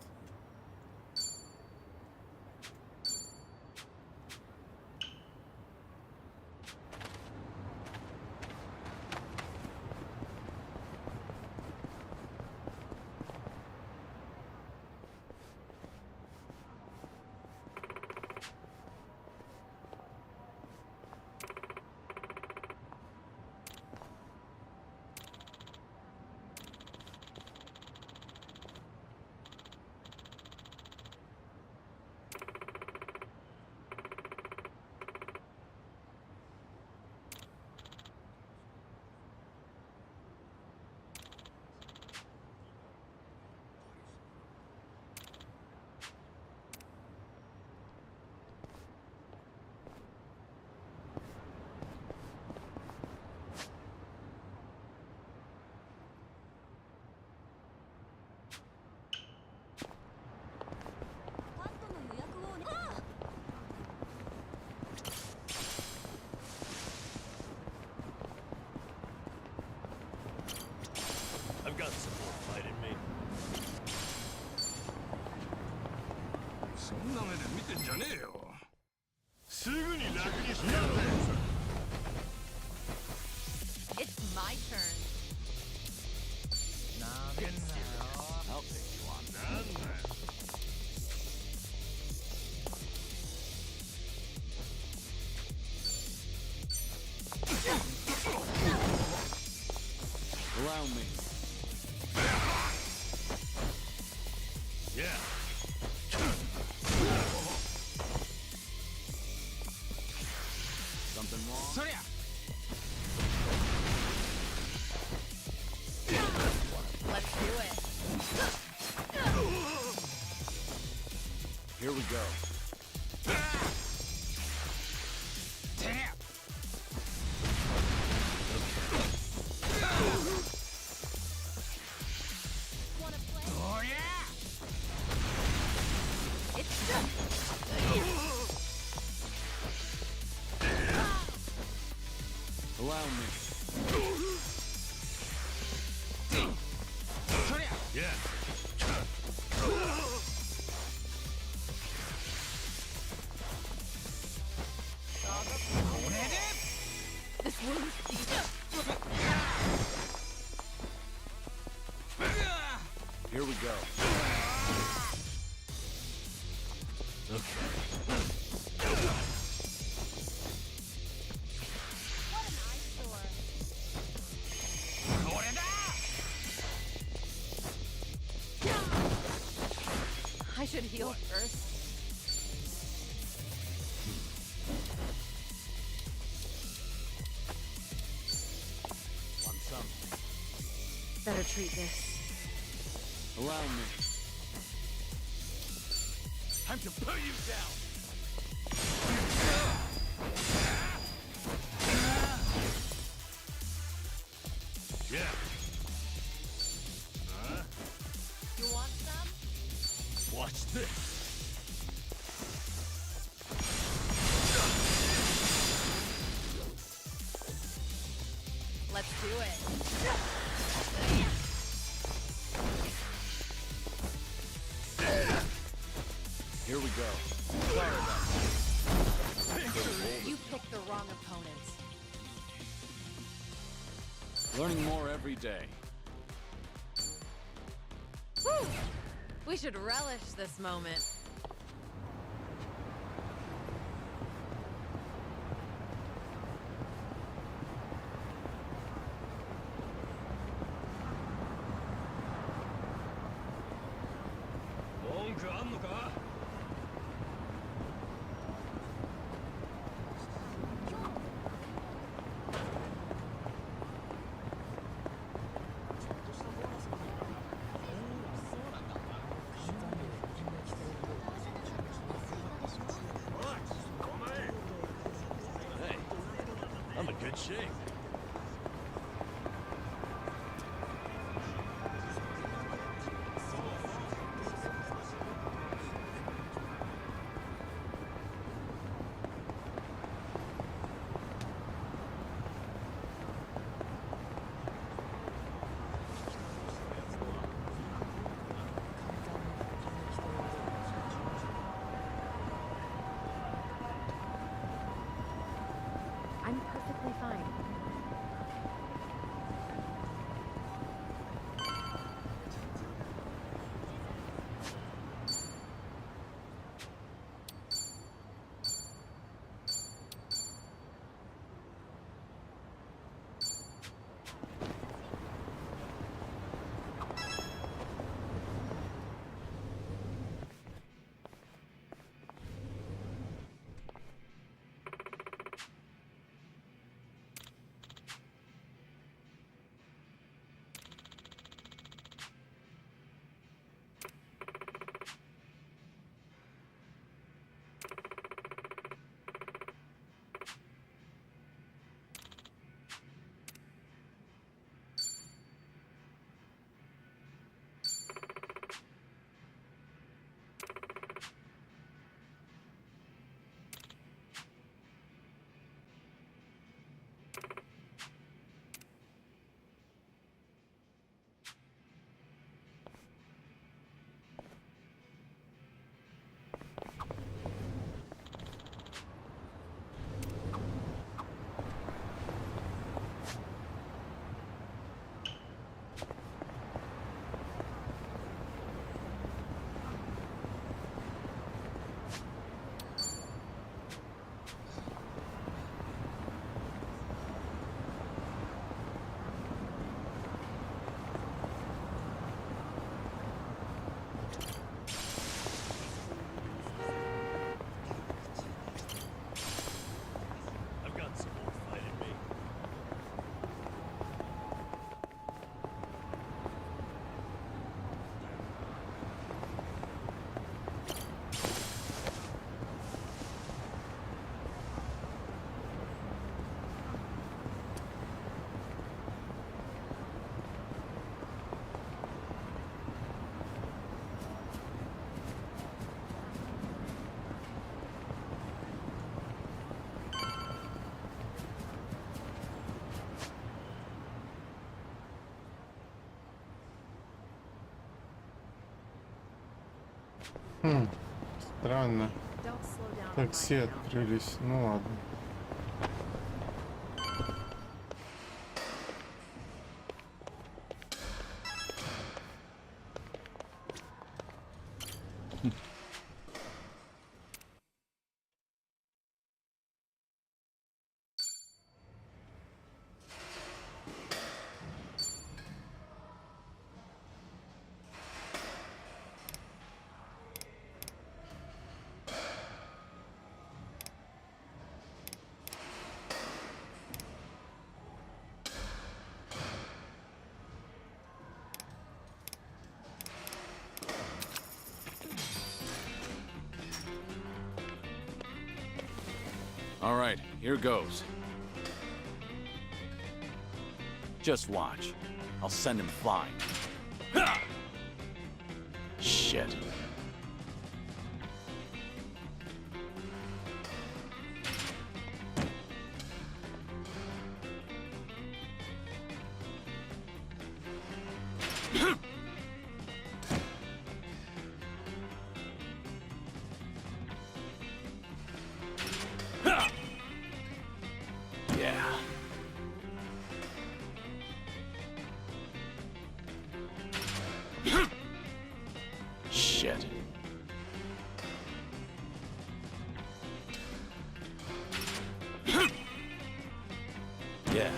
Speaker 19: I've got some more fight in me.
Speaker 1: そんな目で見てんじゃねえよ。
Speaker 19: すぐに楽にしてやるぜ。
Speaker 10: It's my turn.
Speaker 11: I'll take you on.
Speaker 19: なんだよ。
Speaker 11: Allow me.
Speaker 19: Yeah.
Speaker 11: Something wrong?
Speaker 1: そりゃ
Speaker 10: Let's do it.
Speaker 11: Here we go.
Speaker 1: Damn.
Speaker 10: Wanna play?
Speaker 1: Oh yeah.
Speaker 10: It's done.
Speaker 11: Allow me.
Speaker 1: そりゃ
Speaker 19: Yeah.
Speaker 10: This wound
Speaker 11: Here we go.
Speaker 10: What an eyesore.
Speaker 1: これだ
Speaker 10: I should heal first.
Speaker 11: Want some?
Speaker 10: Better treat this.
Speaker 11: Allow me.
Speaker 1: Time to put you down.
Speaker 19: Yeah.
Speaker 10: You want some?
Speaker 19: Watch this.
Speaker 10: Let's do it.
Speaker 11: Here we go.
Speaker 10: You picked the wrong opponent.
Speaker 11: Learning more every day.
Speaker 18: Whew. We should relish this moment.
Speaker 19: good shape.
Speaker 7: I'm perfectly fine.
Speaker 19: I've got some more fight in me.
Speaker 6: Странно. Такси открылись. Ну ладно.
Speaker 11: All right, here goes. Just watch. I'll send him flying. Ha! Shit. Yeah. Shit. Yeah.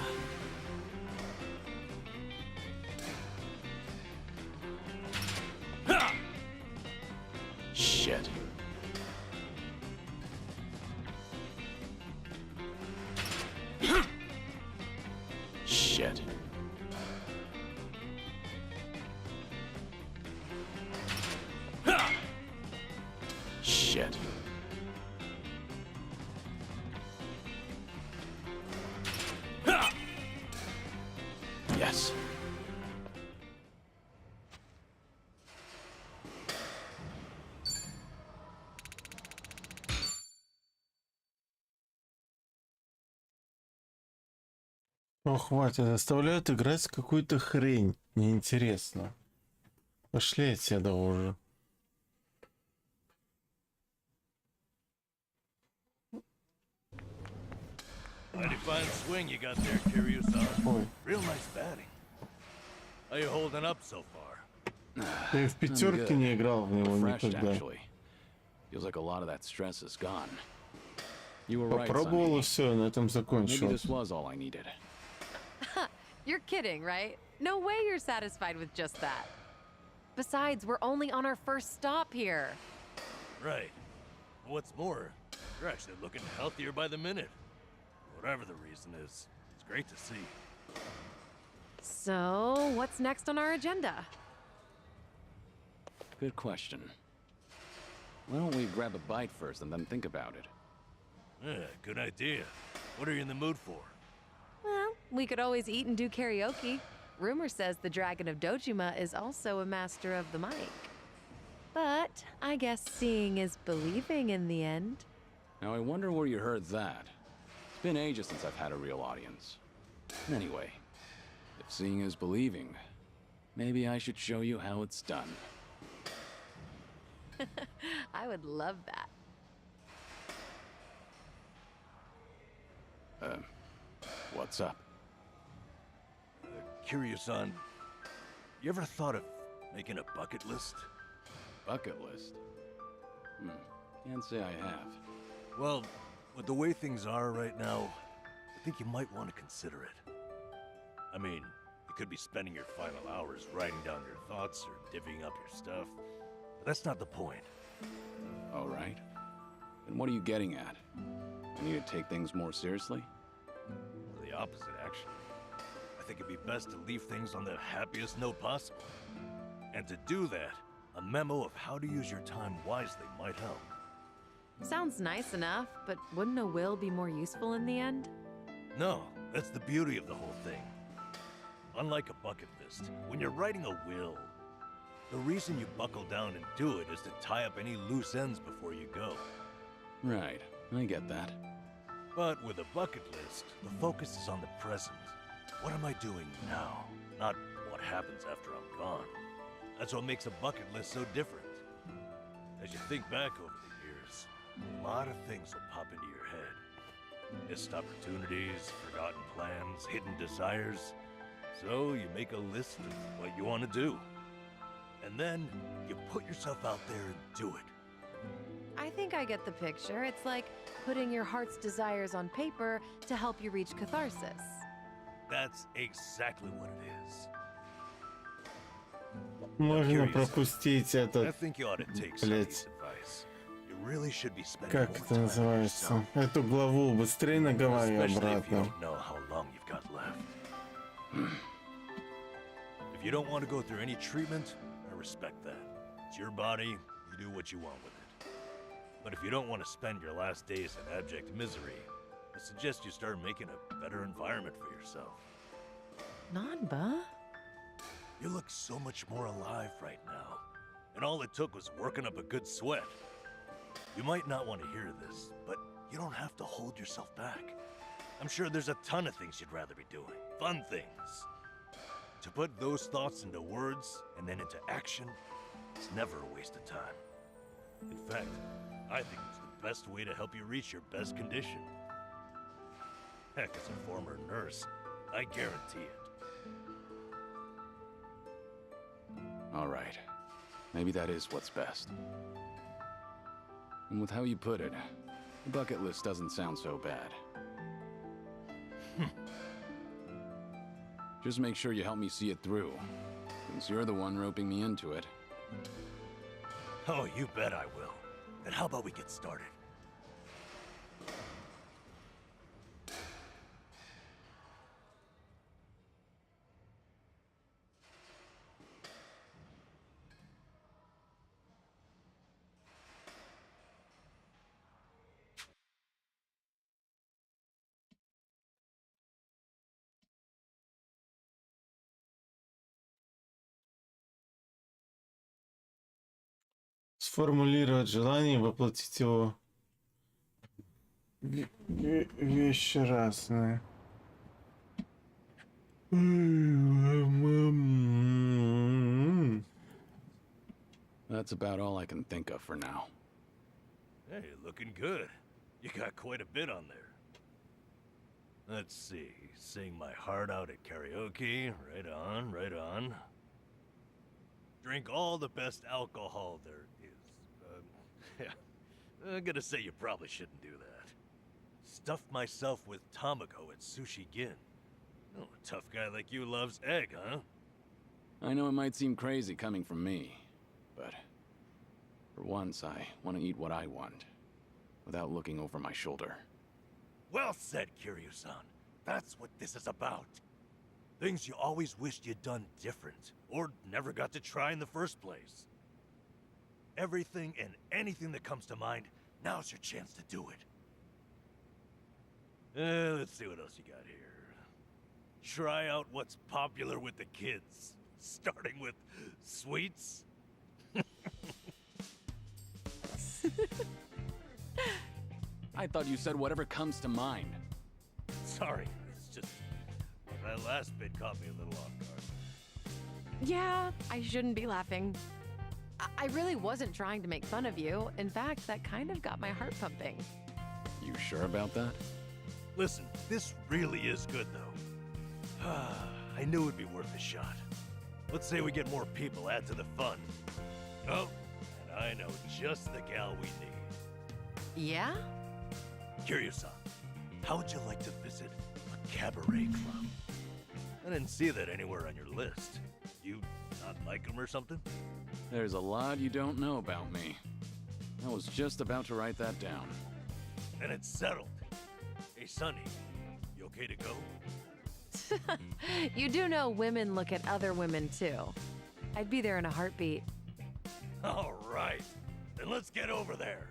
Speaker 11: Shit. Shit. Shit. this.
Speaker 6: Ну, хватит, заставляют играть в какую-то хрень. Неинтересно. Пошли отсюда уже.
Speaker 19: Mighty fine swing you got there, Kiryu-san. Real nice batting. How you holding up so far?
Speaker 6: Ты в пятерке не играл в него никогда.
Speaker 11: Actually. Feels like a lot of that stress is gone. You were right,
Speaker 6: Попробовал и
Speaker 11: Sonny.
Speaker 6: все, на этом
Speaker 11: Maybe
Speaker 6: закончилось.
Speaker 11: this was all I needed.
Speaker 18: You're kidding, right? No way you're satisfied with just that. Besides, we're only on our first stop here.
Speaker 19: Right. What's more, you're actually looking healthier by the minute. Whatever the reason is, it's great to see.
Speaker 18: So, what's next on our agenda?
Speaker 11: Good question. Why don't we grab a bite first and then think about it?
Speaker 19: Yeah, good idea. What are you in the mood for?
Speaker 18: Well, we could always eat and do karaoke. Rumor says the Dragon of Dojima is also a master of the mic. But I guess seeing is believing in the end.
Speaker 11: Now I wonder where you heard that. It's been ages since I've had a real audience. Anyway, if seeing is believing, maybe I should show you how it's done.
Speaker 18: I would love that.
Speaker 11: What's up?
Speaker 19: Kiryu-san, you ever thought of making a bucket list?
Speaker 11: Bucket list? Can't say I have.
Speaker 19: Well, with the way things are right now, I think you might want to consider it. I mean, you could be spending your final hours writing down your thoughts or divvying up your stuff, but that's not the point.
Speaker 11: All right. Then what are you getting at? I need to take things more seriously?
Speaker 19: The opposite, actually. I think it'd be best to leave things on the happiest note possible. And to do that, a memo of how to use your time wisely might help.
Speaker 18: Sounds nice enough, but wouldn't a will be more useful in the end?
Speaker 19: No, that's the beauty of the whole thing. Unlike a bucket list, when you're writing a will, the reason you buckle down and do it is to tie up any loose ends before you go.
Speaker 11: Right, I get that.
Speaker 19: But with a bucket list, the focus is on the present. What am I doing now? Not what happens after I'm gone. That's what makes a bucket list so different. As you think back over the years, a lot of things will pop into your head. Missed opportunities, forgotten plans, hidden desires. So you make a list of what you want to do. And then you put yourself out there and do it.
Speaker 18: I think I get the picture. It's like putting your heart's desires on paper to help you reach catharsis.
Speaker 19: That's exactly what it is.
Speaker 6: Можно пропустить этот,
Speaker 19: I think you ought to take some
Speaker 6: блять,
Speaker 19: advice. You really should be spending
Speaker 6: как
Speaker 19: more
Speaker 6: это
Speaker 19: time
Speaker 6: называется? Эту главу быстрее наговаривай
Speaker 19: Especially if you
Speaker 6: обратно.
Speaker 19: don't know how long you've got left. If you don't want to go through any treatment, I respect that. It's your body, you do what you want with it. But if you don't want to spend your last days in abject misery, I suggest you start making a better environment for yourself.
Speaker 18: Nanba?
Speaker 19: You look so much more alive right now. And all it took was working up a good sweat. You might not want to hear this, but you don't have to hold yourself back. I'm sure there's a ton of things you'd rather be doing. Fun things. To put those thoughts into words and then into action, it's never a waste of time. In fact, I think it's the best way to help you reach your best condition. Heck, as a former nurse, I guarantee it.
Speaker 11: All right. Maybe that is what's best. And with how you put it, the bucket list doesn't sound so bad. Just make sure you help me see it through, since you're the one roping me into it.
Speaker 19: Oh, you bet I will. Then how about we get started?
Speaker 6: сформулировать желание и воплотить его. Вещи разные.
Speaker 11: That's about all I can think of for now.
Speaker 19: Hey, looking good. You got quite a bit on there. Let's see. Sing my heart out at karaoke. Right on, right on. Drink all the best alcohol there is. Yeah. I'm gonna say you probably shouldn't do that. Stuff myself with Tamako at Sushi Gin. Oh, a tough guy like you loves egg, huh?
Speaker 11: I know it might seem crazy coming from me, but for once I want to eat what I want, without looking over my shoulder.
Speaker 19: Well said, Kiryu-san. That's what this is about. Things you always wished you'd done different, or never got to try in the first place. Everything and anything that comes to mind, now's your chance to do it. Let's see what else you got here. Try out what's popular with the kids, starting with sweets.
Speaker 11: I thought you said whatever comes to mind.
Speaker 19: Sorry, it's just that last bit caught me a little off guard.
Speaker 18: Yeah, I shouldn't be laughing. I really wasn't trying to make fun of you. In fact, that kind of got my heart pumping.
Speaker 11: You sure about that?
Speaker 19: Listen, this really is good, though. I knew it'd be worth a shot. Let's say we get more people, add to the fun. Oh, and I know just the gal we need.
Speaker 18: Yeah?
Speaker 19: Kiryu-san, how would you like to visit a cabaret club? I didn't see that anywhere on your list. You not like them or something?
Speaker 11: There's a lot you don't know about me. I was just about to write that down.
Speaker 19: And it's settled. Hey, Sonny, you okay to go?
Speaker 18: You do know women look at other women, too. I'd be there in a heartbeat.
Speaker 19: All right, then let's get over there.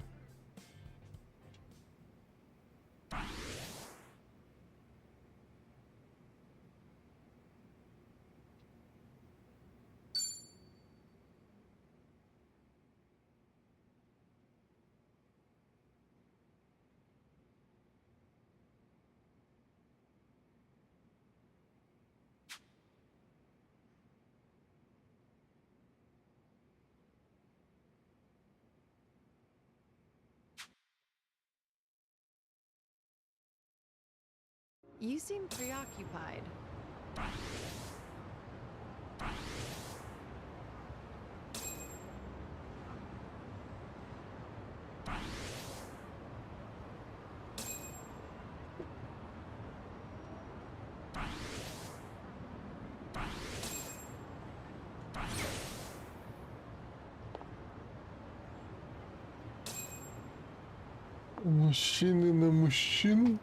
Speaker 18: You seem preoccupied.
Speaker 6: Мужчины на мужчин?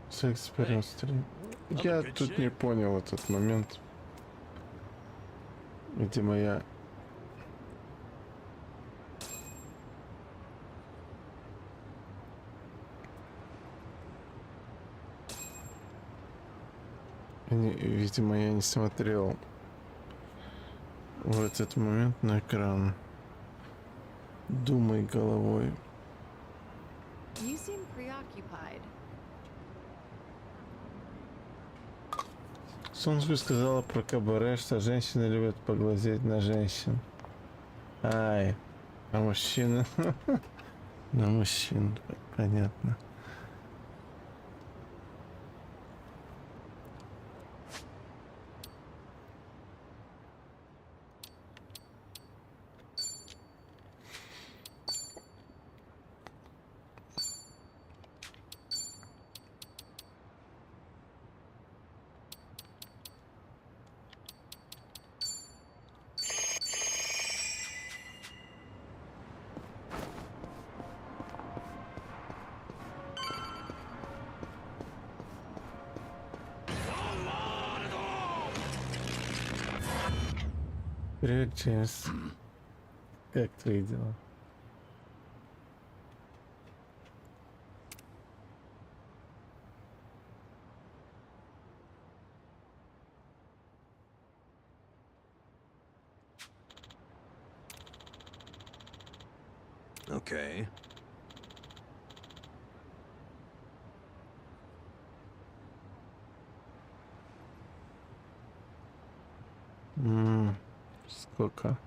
Speaker 6: Секс-эксперимент. Я тут не понял этот момент. Видимо, я... Видимо, я не смотрел в этот момент на экран. Думай головой.
Speaker 18: You seem preoccupied.
Speaker 6: Солнышко сказала про кабаре, что женщины любят поглазеть на женщин. Ай, а мужчины? На мужчин, понятно. Привет, Джеймс. Как твои дела?
Speaker 14: Okay.
Speaker 6: Сколько?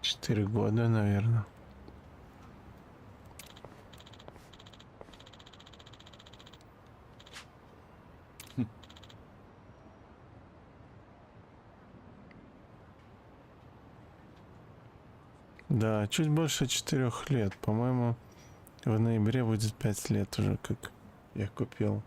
Speaker 6: 4 года, наверное. Да, чуть больше 4 лет. По-моему, в ноябре будет 5 лет уже, как я купил.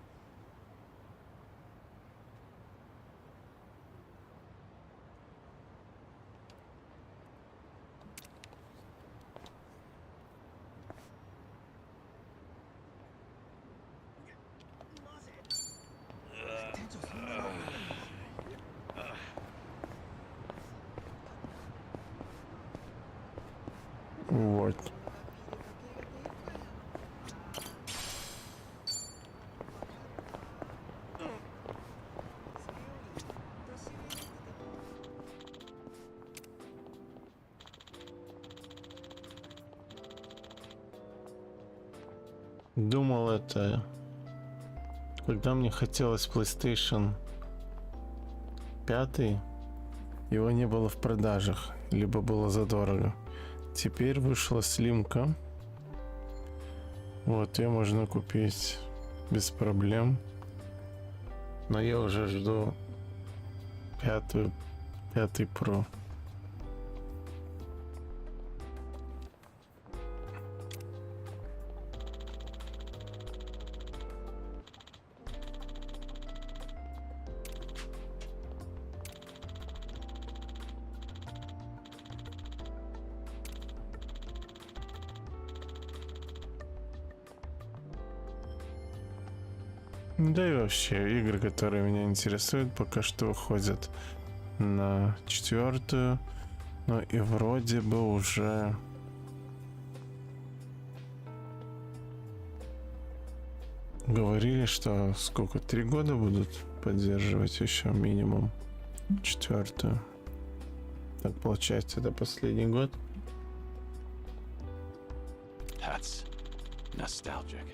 Speaker 6: Вот. Думал это, когда мне хотелось PlayStation 5, его не было в продажах, либо было задорого. Теперь вышла слимка. Вот, ее можно купить без проблем. Но я уже жду пятый Pro. Да и вообще, игры, которые меня интересуют, пока что выходят на 4-ю. Но и вроде бы уже... Говорили, что сколько, 3 года будут поддерживать еще минимум 4-ю. Так получается, это последний год.
Speaker 11: That's nostalgic.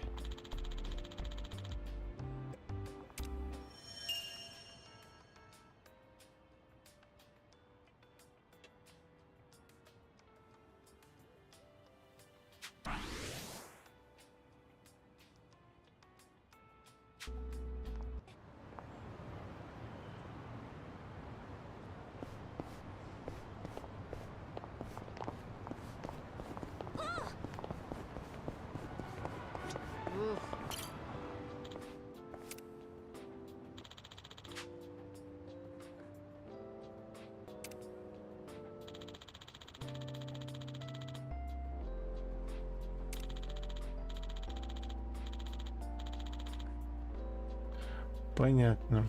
Speaker 6: Понятно.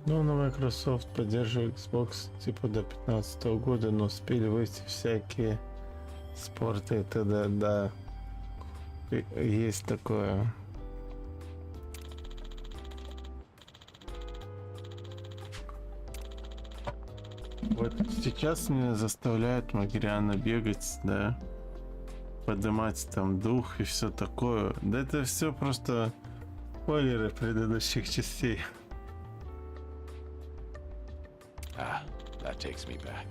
Speaker 6: Ну, на Microsoft поддерживает Xbox типа до 2015 года, но успели выйти всякие спорты и т.д. Да, есть такое. Вот сейчас меня заставляют Магриана бегать, да, поднимать там дух и все такое. Да это все просто спойлеры предыдущих частей.
Speaker 11: Ah, that takes me back.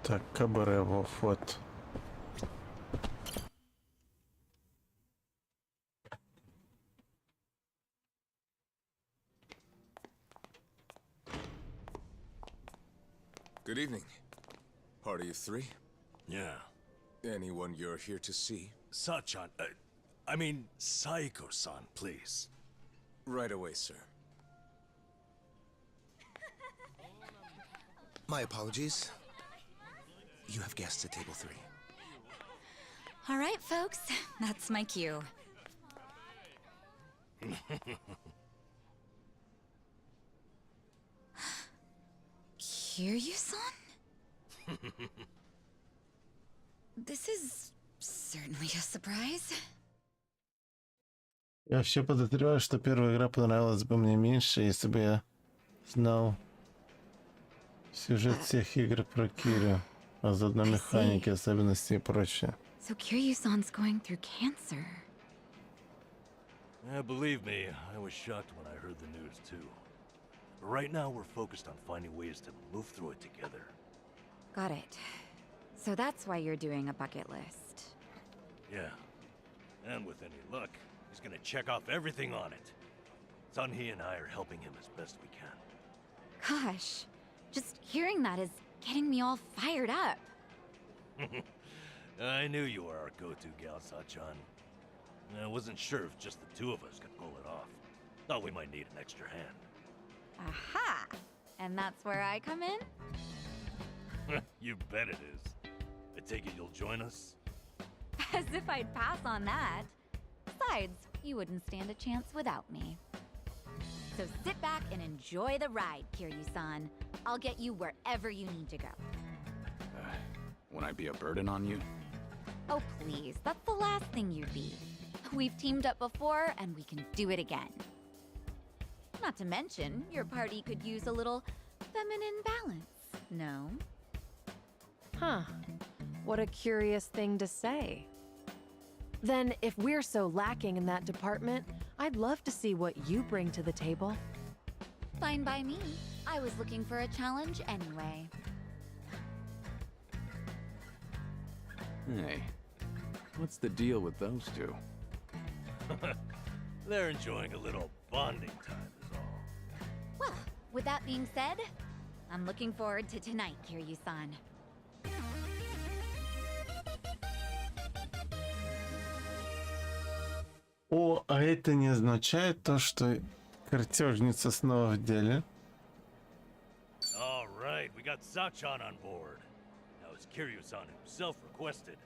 Speaker 6: Так, кабаре, вот.
Speaker 20: Good evening. Party of three?
Speaker 19: Yeah.
Speaker 20: Anyone you're here to see?
Speaker 19: Sachan, I mean, Saiko-san, please.
Speaker 20: Right away, sir.
Speaker 21: My apologies. You have guests at table 3.
Speaker 22: All right, folks. That's my cue. Kiryu-san? This is certainly a surprise.
Speaker 6: Я вообще подозреваю, что первая игра понравилась бы мне меньше, если бы я знал сюжет всех игр про Кирю, а заодно механики, особенности и прочее.
Speaker 22: So Kiryu-san's going through cancer.
Speaker 19: Yeah, believe me, I was shocked when I heard the news too. But right now we're focused on finding ways to move through it together.
Speaker 22: Got it. So that's why you're doing a bucket list.
Speaker 19: Yeah. And with any luck, he's gonna check off everything on it. Sunhee and I are helping him as best we can.
Speaker 22: Gosh, just hearing that is getting me all fired up.
Speaker 19: I knew you were our go-to gal, Sachan. I wasn't sure if just the two of us could pull it off. Thought we might need an extra hand.
Speaker 22: Aha! And that's where I come in?
Speaker 19: You bet it is. I take it you'll join us?
Speaker 22: As if I'd pass on that. Besides, you wouldn't stand a chance without me. So sit back and enjoy the ride, Kiryu-san. I'll get you wherever you need to go.
Speaker 11: Won't I be a burden on you?
Speaker 22: Oh, please. That's the last thing you'd be. We've teamed up before, and we can do it again. Not to mention, your party could use a little feminine balance, no?
Speaker 18: Huh. What a curious thing to say. Then, if we're so lacking in that department, I'd love to see what you bring to the table.
Speaker 22: Fine by me. I was looking for a challenge anyway.
Speaker 11: Hey, what's the deal with those two?
Speaker 19: They're enjoying a little bonding time is all.
Speaker 22: Well, with that being said, I'm looking forward to tonight, Kiryu-san.
Speaker 6: О, а это не означает то, что картежница снова в деле?
Speaker 19: All right, we got Sachan on board. Now, as Kiryu-san himself requested,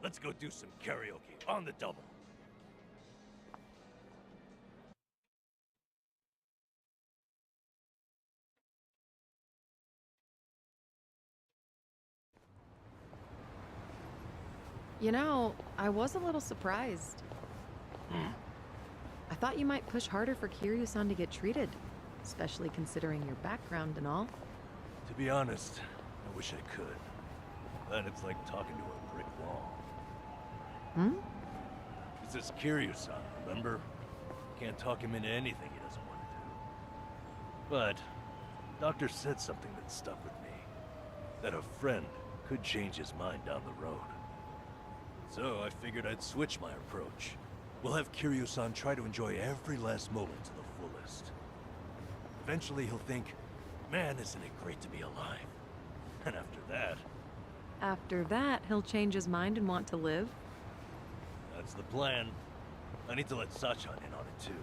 Speaker 19: let's go do some karaoke on the double.
Speaker 18: You know, I was a little surprised. I thought you might push harder for Kiryu-san to get treated, especially considering your background and all.
Speaker 19: To be honest, I wish I could. But it's like talking to a brick wall. This is Kiryu-san, remember? Can't talk him into anything he doesn't want to do. But, Doctor said something that stuck with me. That a friend could change his mind down the road. So I figured I'd switch my approach. We'll have Kiryu-san try to enjoy every last moment to the fullest. Eventually he'll think, man, isn't it great to be alive? And after that...
Speaker 18: After that, he'll change his mind and want to live?
Speaker 19: That's the plan. I need to let Sachan in on it too,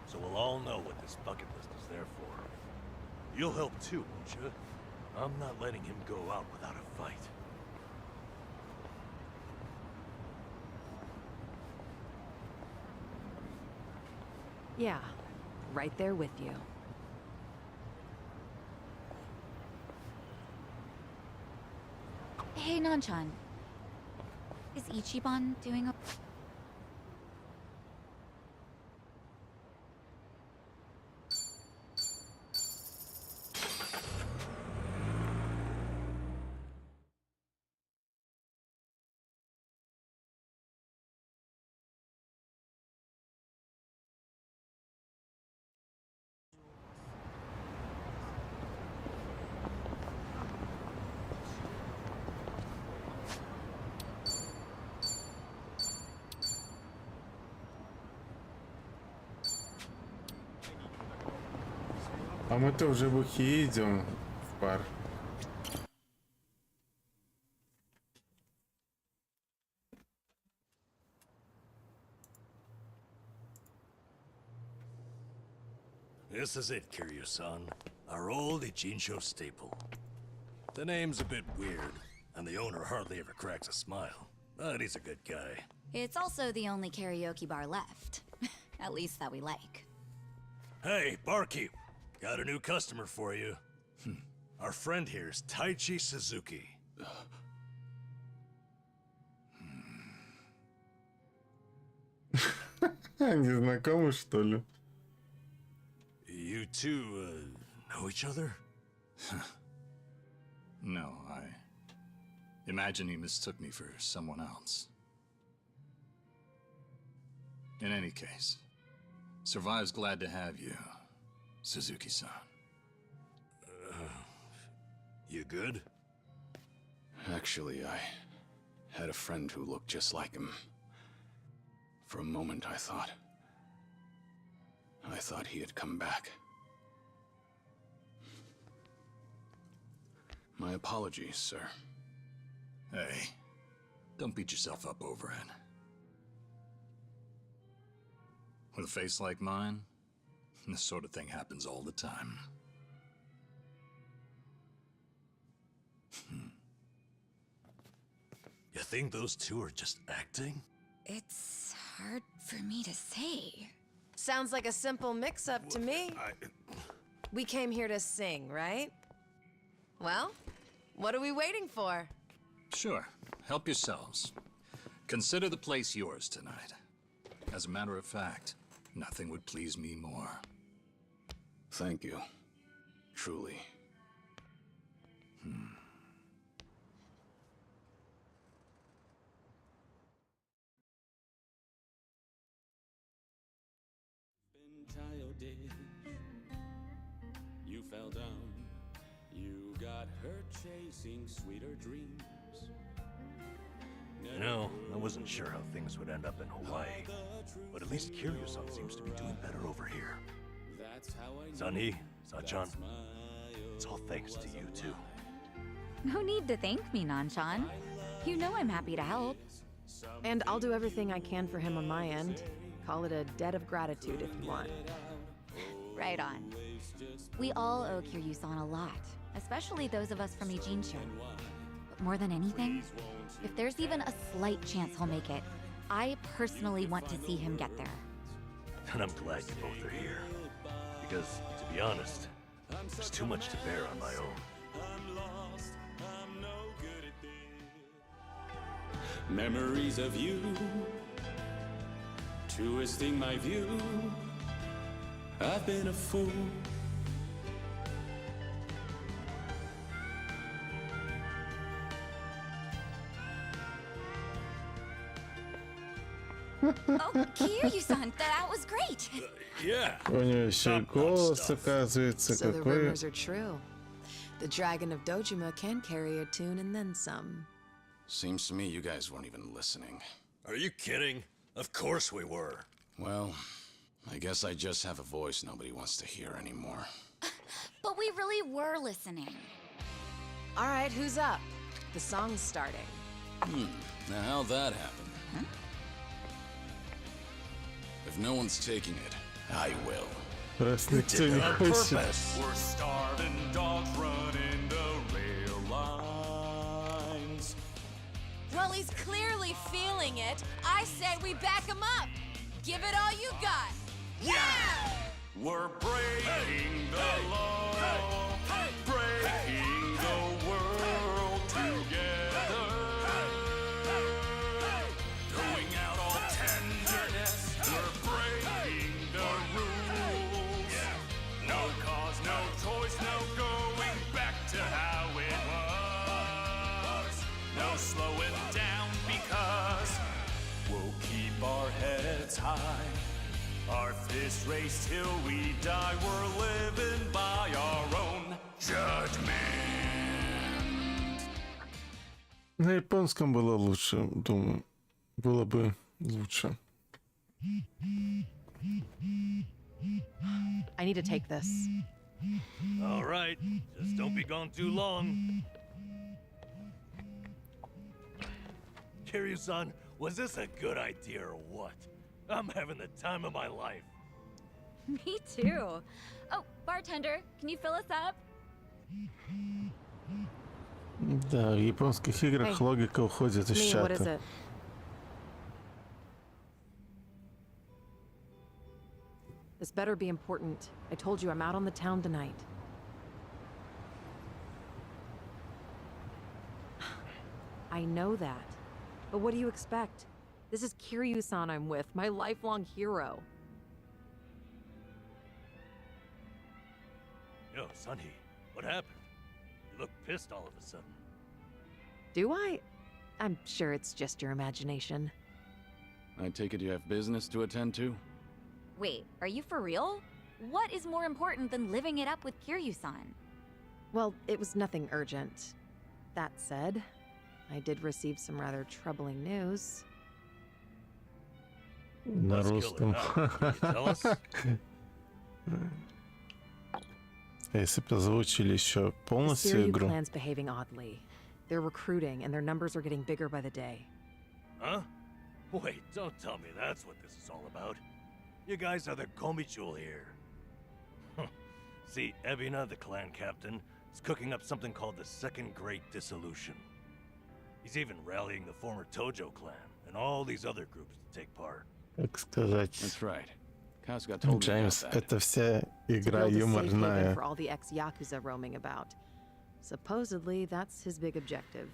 Speaker 19: so we'll all know what this bucket list is there for. You'll help too, won't you? I'm not letting him go out without a fight.
Speaker 18: Yeah, right there with you.
Speaker 22: Hey, Nanchan. Is Ichiban doing a...
Speaker 6: А мы-то уже бухие идем в бар.
Speaker 19: This is it, Kiryu-san. Our old Ichincho staple. The name's a bit weird, and the owner hardly ever cracks a smile. But he's a good guy.
Speaker 12: It's also the only karaoke bar left. At least that we like.
Speaker 19: Hey, barkeep. Got a new customer for you. Our friend here's Taichi Suzuki.
Speaker 6: Они знакомы, что ли?
Speaker 19: You two, know each other?
Speaker 8: No, I imagine he mistook me for someone else. In any case, Survive's glad to have you, Suzuki-san.
Speaker 19: You good?
Speaker 11: Actually, I had a friend who looked just like him. For a moment, I thought he had come back. My apologies, sir.
Speaker 8: Hey, don't beat yourself up over it. With a face like mine, this sort of thing happens all the time.
Speaker 19: You think those two are just acting?
Speaker 12: It's hard for me to say.
Speaker 4: Sounds like a simple mix-up to me. We came here to sing, right? Well, what are we waiting for?
Speaker 8: Sure, help yourselves. Consider the place yours tonight. As a matter of fact, nothing would please me more.
Speaker 11: Thank you. Truly.
Speaker 9: Childish. You fell down. You got hurt chasing sweeter dreams.
Speaker 19: You know, I wasn't sure how things would end up in Hawaii, but at least Kiryu-san seems to be doing better over here. Sunny, Sachan, it's all thanks to you two.
Speaker 12: No need to thank me, Nanchan. You know I'm happy to help.
Speaker 4: And I'll do everything I can for him on my end. Call it a debt of gratitude if you want.
Speaker 12: Right on. We all owe Kiryu-san a lot, especially those of us from Ijincho. But more than anything, if there's even a slight chance he'll make it, I personally want to see him get there.
Speaker 19: And I'm glad you both are here. Because, to be honest, there's too much to bear on my own.
Speaker 9: Memories of you, twisting my view. I've been a fool.
Speaker 12: Oh, Kiryu-san, that was great.
Speaker 19: Yeah.
Speaker 6: У него еще и голос, оказывается,
Speaker 4: So the
Speaker 6: какой.
Speaker 4: rumors are true. The Dragon of Dojima can carry a tune and then some.
Speaker 11: Seems to me you guys weren't even listening.
Speaker 19: Are you kidding? Of course we were.
Speaker 11: Well, I guess I just have a voice nobody wants to hear anymore.
Speaker 12: But we really were listening.
Speaker 4: All right, who's up? The song's starting.
Speaker 11: Now how'd that happen?
Speaker 12: Huh?
Speaker 11: If no one's taking it, I will.
Speaker 6: Раз никто не хочет.
Speaker 9: We're starving dogs running the rail lines.
Speaker 10: Well, he's clearly feeling it. I say we back him up. Give it all you got. Yeah!
Speaker 9: We're breaking the law, breaking the world together. Throwing out all tenderness, we're breaking the rules. No cause, no choice, no going back to how it was. No slowing down because we'll keep our heads high. Our fist raised till we die. We're living by our own judgment.
Speaker 6: На японском было лучше, думаю. Было бы лучше.
Speaker 4: I need to take this.
Speaker 19: All right, just don't be gone too long. Kiryu-san, was this a good idea or what? I'm having the time of my life.
Speaker 12: Me too. Oh, bartender, can you fill us up?
Speaker 6: Да, в японских играх логика уходит из
Speaker 18: Me, what is
Speaker 6: чата.
Speaker 18: it? This better be important. I told you I'm out on the town tonight. I know that. But what do you expect? This is Kiryu-san I'm with, my lifelong hero.
Speaker 19: Yo, Sunny, what happened? You look pissed all of a sudden.
Speaker 18: Do I? I'm sure it's just your imagination.
Speaker 11: I take it you have business to attend to?
Speaker 12: Wait, are you for real? What is more important than living it up with Kiryu-san?
Speaker 18: Well, it was nothing urgent. That said, I did receive some rather troubling news.
Speaker 6: На русском. Если бы озвучили еще
Speaker 18: The
Speaker 6: полностью
Speaker 18: Syrian
Speaker 6: игру.
Speaker 18: clan's behaving oddly. They're recruiting, and their numbers are getting bigger by the day.
Speaker 19: Huh? Wait, don't tell me that's what this is all about. You guys are the Komichul here. See, Ebina, the clan captain, is cooking up something called the Second Great Dissolution. He's even rallying the former Tojo clan and all these other groups to take part.
Speaker 6: Как сказать?
Speaker 11: That's right. Kasuga told me
Speaker 6: Джеймс,
Speaker 11: about that.
Speaker 6: это вся
Speaker 18: To
Speaker 6: игра
Speaker 18: build a safe haven
Speaker 6: юморная.
Speaker 18: for all the ex-Yakuza roaming about. Supposedly, that's his big objective.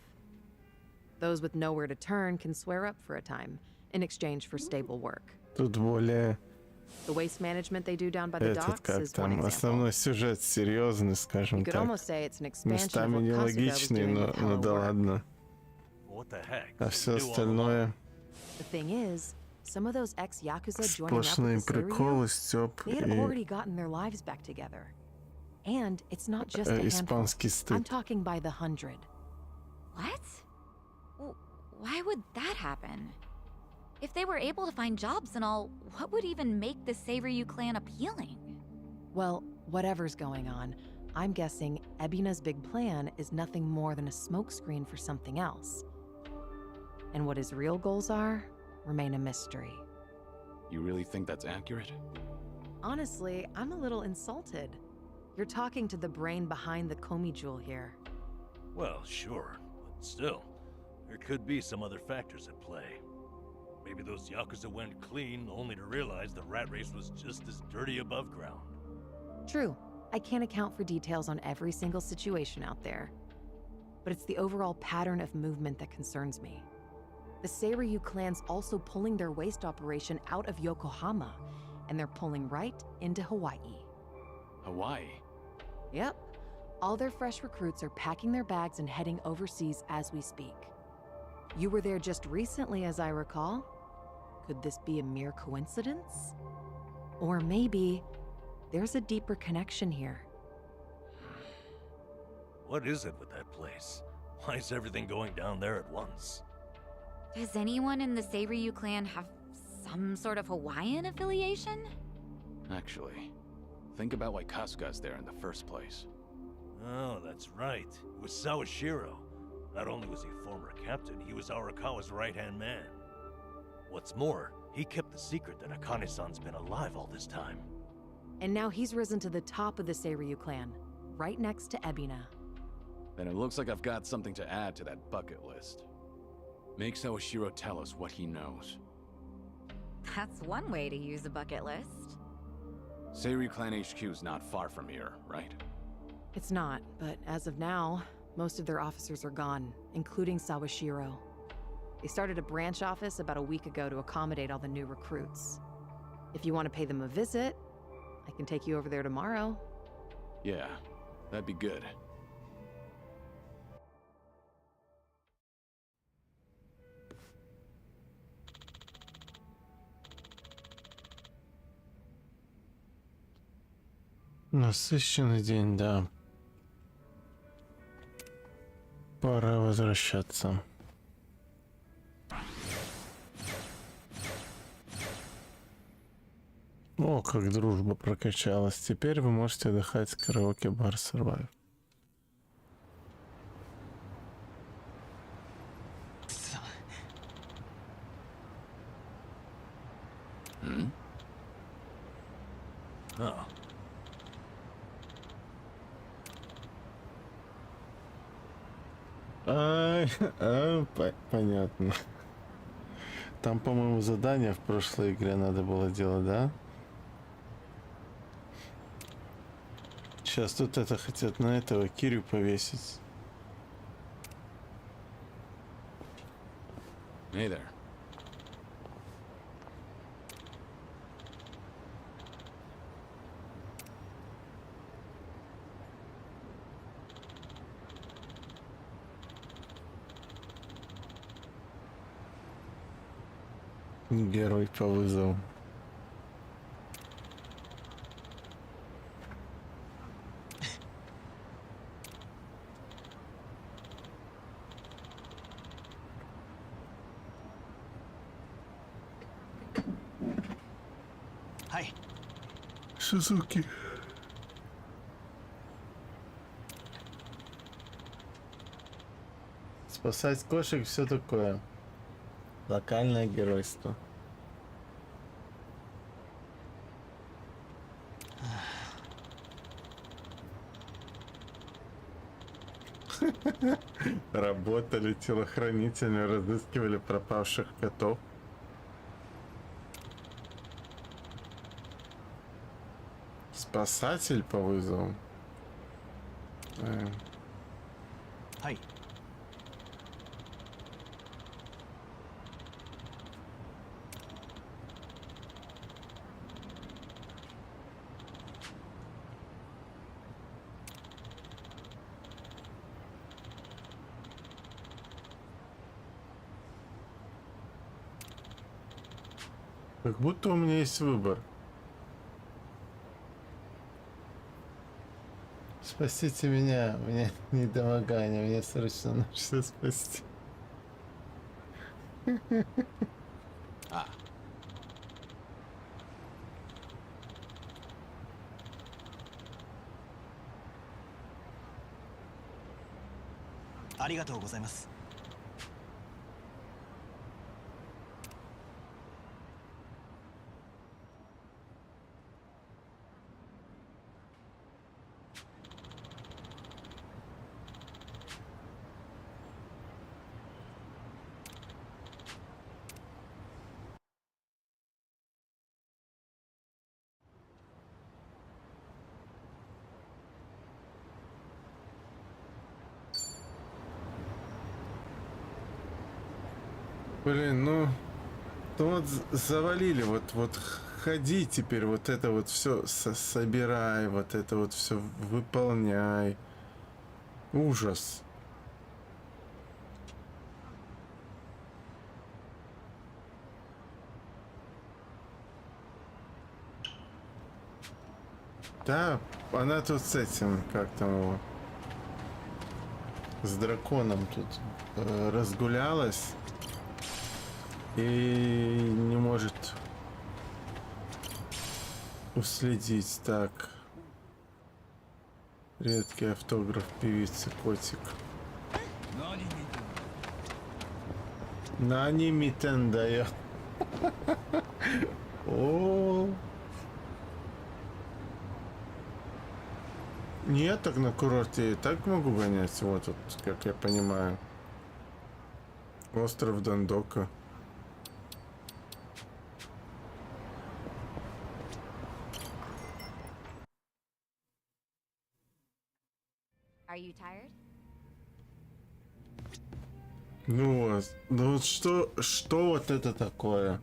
Speaker 18: Those with nowhere to turn can swear up for a time, in exchange for stable work.
Speaker 6: Тут более
Speaker 18: The waste management they do down by the
Speaker 6: этот
Speaker 18: docks
Speaker 6: как
Speaker 18: is one
Speaker 6: там
Speaker 18: example.
Speaker 6: основной сюжет серьезный,
Speaker 18: You
Speaker 6: скажем
Speaker 18: could
Speaker 6: так.
Speaker 18: almost say it's an expansion of
Speaker 6: Местами
Speaker 18: what Kasuga was
Speaker 6: нелогичный,
Speaker 18: doing
Speaker 6: но
Speaker 18: with Hello
Speaker 6: да
Speaker 18: Work.
Speaker 6: ладно.
Speaker 19: What the heck?
Speaker 6: А все
Speaker 19: You all
Speaker 6: остальное
Speaker 18: The thing is, some of those ex-Yakuza joining up
Speaker 6: сплошные
Speaker 18: with the Seiryu,
Speaker 6: приколы, стёб
Speaker 18: they had
Speaker 6: и
Speaker 18: already gotten their lives back together. And it's not just a handful.
Speaker 6: испанский
Speaker 18: I'm
Speaker 6: стыд.
Speaker 18: talking by the 100.
Speaker 12: What? Why would that happen? If they were able to find jobs and all, what would even make the Seiryu clan appealing?
Speaker 18: Well, whatever's going on, I'm guessing Ebina's big plan is nothing more than a smokescreen for something else. And what his real goals are remain a mystery.
Speaker 11: You really think that's accurate?
Speaker 18: Honestly, I'm a little insulted. You're talking to the brain behind the Komi Jewel here.
Speaker 19: Well, sure, but still, there could be some other factors at play. Maybe those Yakuza went clean only to realize the rat race was just as dirty above ground.
Speaker 18: True, I can't account for details on every single situation out there. But it's the overall pattern of movement that concerns me. The Seiryu clan's also pulling their waste operation out of Yokohama, and they're pulling right into Hawaii.
Speaker 11: Hawaii?
Speaker 18: Yep. All their fresh recruits are packing their bags and heading overseas as we speak. You were there just recently, as I recall. Could this be a mere coincidence? Or maybe there's a deeper connection here.
Speaker 19: What is it with that place? Why is everything going down there at once?
Speaker 12: Does anyone in the Seiryu clan have some sort of Hawaiian affiliation?
Speaker 11: Actually, think about why Kasuga's there in the first place.
Speaker 19: Oh, that's right. It was Sawashiro. Not only was he former captain, he was Arakawa's right-hand man. What's more, he kept the secret that Akane-san's been alive all this time.
Speaker 18: And now he's risen to the top of the Seiryu clan, right next to Ebina.
Speaker 11: Then it looks like I've got something to add to that bucket list. Make Sawashiro tell us what he knows.
Speaker 12: That's one way to use a bucket list.
Speaker 11: Seiryu Clan HQ's not far from here, right?
Speaker 18: It's not, but as of now, most of their officers are gone, including Sawashiro. They started a branch office about a week ago to accommodate all the new recruits. If you want to pay them a visit, I can take you over there tomorrow.
Speaker 11: Yeah, that'd be good.
Speaker 6: Насыщенный день, да. Пора возвращаться. О, как дружба прокачалась. Теперь вы можете отдыхать в караоке-бар Survive.
Speaker 19: Oh.
Speaker 6: Понятно. Там, по-моему, задание в прошлой игре надо было делать, да? Сейчас тут это хотят на этого Кирю повесить.
Speaker 11: Hey there.
Speaker 6: Герой по вызову.
Speaker 1: Hi.
Speaker 6: Сузуки. Спасать кошек, все такое. Локальное геройство. Работали телохранителями, разыскивали пропавших котов. Спасатель по вызову.
Speaker 1: Hi.
Speaker 6: Как будто у меня есть выбор. Спасите меня, у меня недомогание, мне срочно нужно спасти.
Speaker 11: Ah.
Speaker 1: Arigatou gozaimasu.
Speaker 6: Блин, ну вот завалили, вот ходи теперь, вот это вот все собирай, вот это вот все выполняй. Ужас. Да, она тут с этим, как там его, с драконом тут разгулялась и не может уследить. Так, редкий автограф певицы Котик. Нани митендая. О. Нет, так на курорте и так могу гонять. Вот тут, как я понимаю. Остров Дандока.
Speaker 12: Are you tired?
Speaker 6: Ну вот что вот это такое?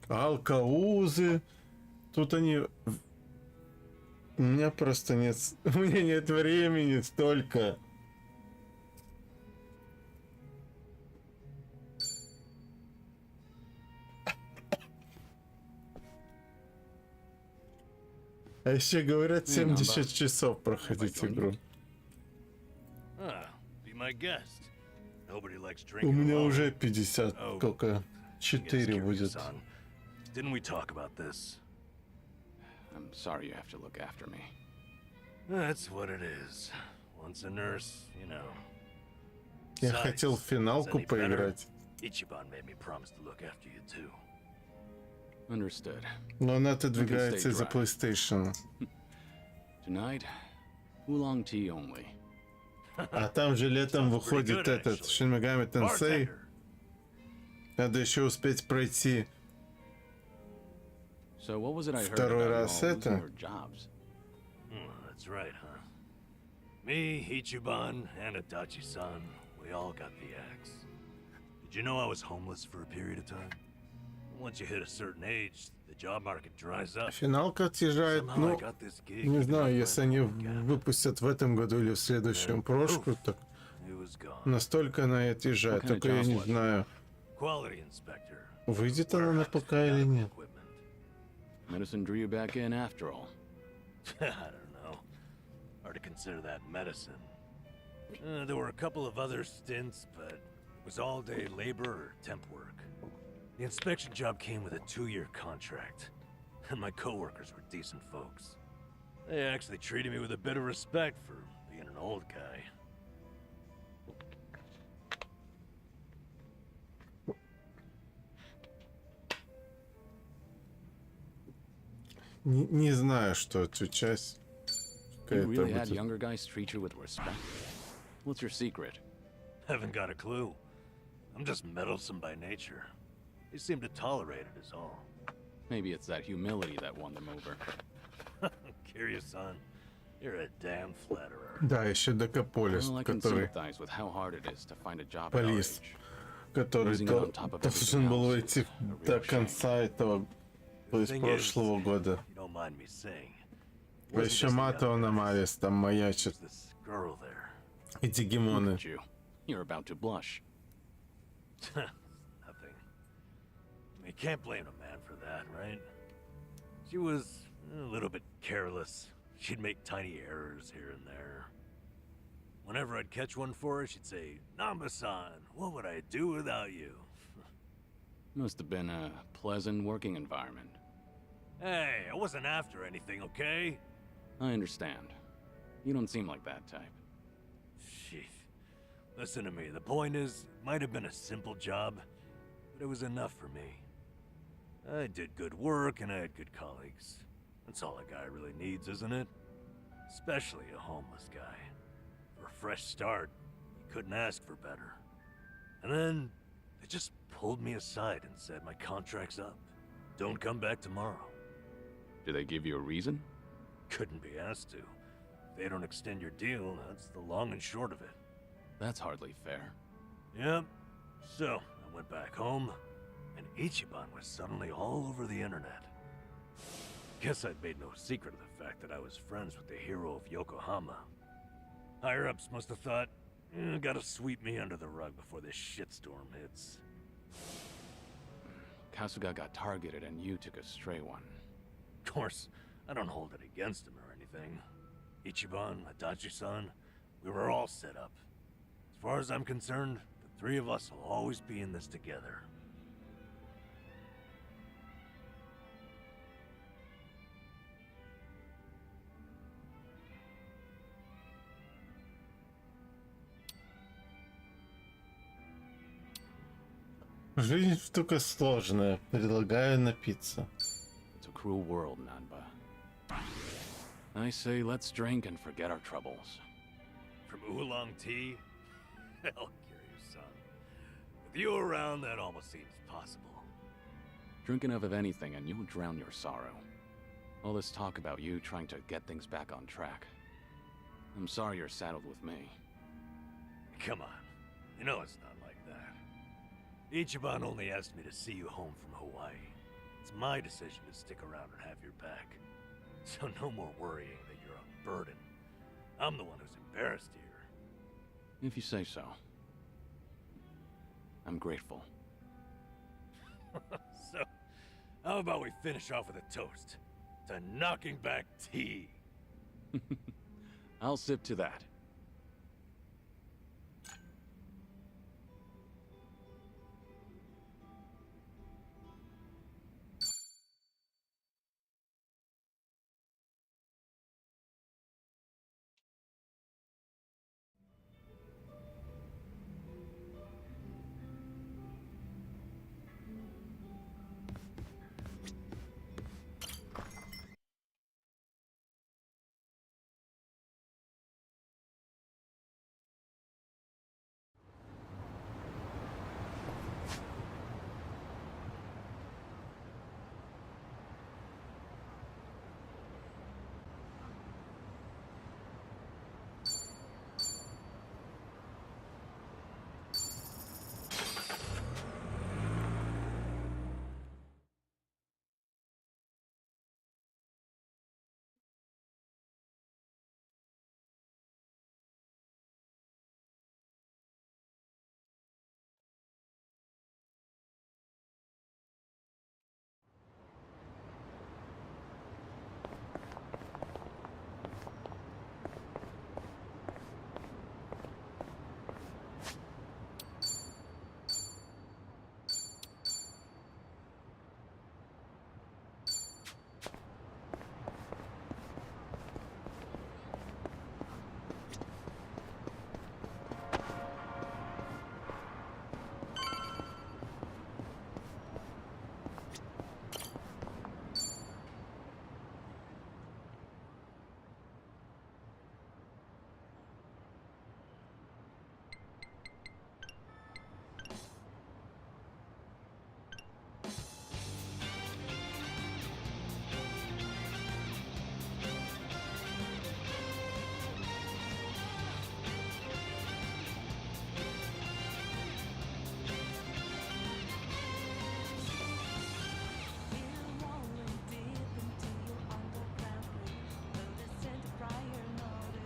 Speaker 6: Алкаузы. Тут они... У меня просто нет... У меня нет времени столько. А еще говорят 70 часов проходить игру.
Speaker 19: Be my guest. Nobody likes
Speaker 6: У
Speaker 19: drinking
Speaker 6: меня
Speaker 19: alone.
Speaker 6: уже 50 сколько. 4 будет.
Speaker 19: Didn't we talk about this?
Speaker 11: I'm sorry you have to look after me.
Speaker 19: That's what it is. Once a nurse, you know.
Speaker 6: Я хотел в финалку поиграть.
Speaker 19: Ichiban made me promise to look after you too.
Speaker 11: Understood.
Speaker 6: Но она отодвигается из-за PlayStation.
Speaker 11: Tonight, oolong tea only.
Speaker 6: А там же летом выходит этот Shin Megami Tensei. Надо еще успеть пройти второй раз это.
Speaker 19: That's right, huh? Me, Ichiban, and Adachi-san, we all got the axe. Did you know I was homeless for a period of time? Once you hit a certain age, the job market dries up.
Speaker 6: Финалка отъезжает, ну, не знаю, если они выпустят в этом году или в следующем прошку, так настолько она и отъезжает, только я не знаю, выйдет она на ПК или нет.
Speaker 11: Medicine drew you back in after all.
Speaker 19: I don't know. Hard to consider that medicine. There were a couple of other stints, but it was all-day labor or temp work. The inspection job came with a 2-year contract, and my coworkers were decent folks. They actually treated me with a bit of respect for being an old guy.
Speaker 6: Не знаю, что эту часть.
Speaker 11: You really had younger guys treat you with respect? What's your secret?
Speaker 19: Haven't got a clue. I'm just meddlesome by nature. They seem to tolerate it is all.
Speaker 11: Maybe it's that humility that won them over.
Speaker 19: Kiryu-san, you're a damn flatterer.
Speaker 6: Да, еще Декаполис, который полис, который должен был выйти до конца этого, то есть прошлого года. Еще Мато Аномалис там маячит. И Дигимоны.
Speaker 11: You're about to blush.
Speaker 19: Nothing. You can't blame a man for that, right? She was a little bit careless. She'd make tiny errors here and there. Whenever I'd catch one for her, she'd say, "Namba-san, what would I do without you?"
Speaker 11: Must have been a pleasant working environment.
Speaker 19: Hey, I wasn't after anything, okay?
Speaker 11: I understand. You don't seem like that type.
Speaker 19: Sheesh. Listen to me, the point is, it might have been a simple job, but it was enough for me. I did good work and I had good colleagues. That's all a guy really needs, isn't it? Especially a homeless guy. For a fresh start, you couldn't ask for better. And then, they just pulled me aside and said my contract's up. Don't come back tomorrow.
Speaker 11: Did they give you a reason?
Speaker 19: Couldn't be asked to. If they don't extend your deal, that's the long and short of it.
Speaker 11: That's hardly fair.
Speaker 19: Yep. So, I went back home, and Ichiban was suddenly all over the internet. Guess I'd made no secret of the fact that I was friends with the hero of Yokohama. Higher-ups must have thought, gotta sweep me under the rug before this shitstorm hits.
Speaker 11: Kasuga got targeted and you took a stray one.
Speaker 19: Of course, I don't hold it against him or anything. Ichiban, Adachi-san, we were all set up. As far as I'm concerned, the three of us will always be in this together.
Speaker 6: Жизнь штука сложная. Предлагаю напиться.
Speaker 11: It's a cruel world, Nanba. I say let's drink and forget our troubles.
Speaker 19: From oolong tea? Hell, Kiryu-san. With you around, that almost seems possible.
Speaker 11: Drink enough of anything and you'll drown your sorrow. All this talk about you trying to get things back on track. I'm sorry you're saddled with me.
Speaker 19: Come on. You know it's not like that. Ichiban only asked me to see you home from Hawaii. It's my decision to stick around and have your back. So no more worrying that you're a burden. I'm the one who's embarrassed here.
Speaker 11: If you say so. I'm grateful.
Speaker 19: So, how about we finish off with a toast to knocking back tea?
Speaker 11: I'll sip to that.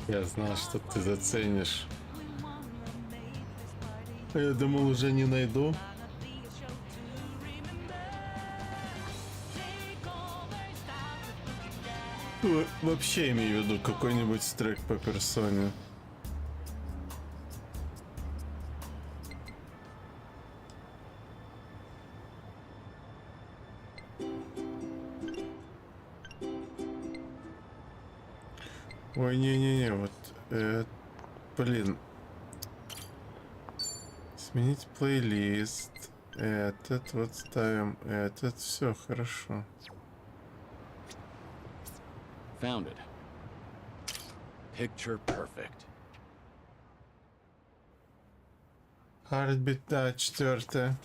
Speaker 6: Я знал, что ты заценишь. Я думал, уже не найду. Вообще имею в виду какой-нибудь трек по персоне. Ой, не-не-не, вот, блин. Сменить плейлист. Этот вот ставим, этот, все хорошо.
Speaker 11: Found it. Picture perfect.
Speaker 6: Heartbeat, да, 4.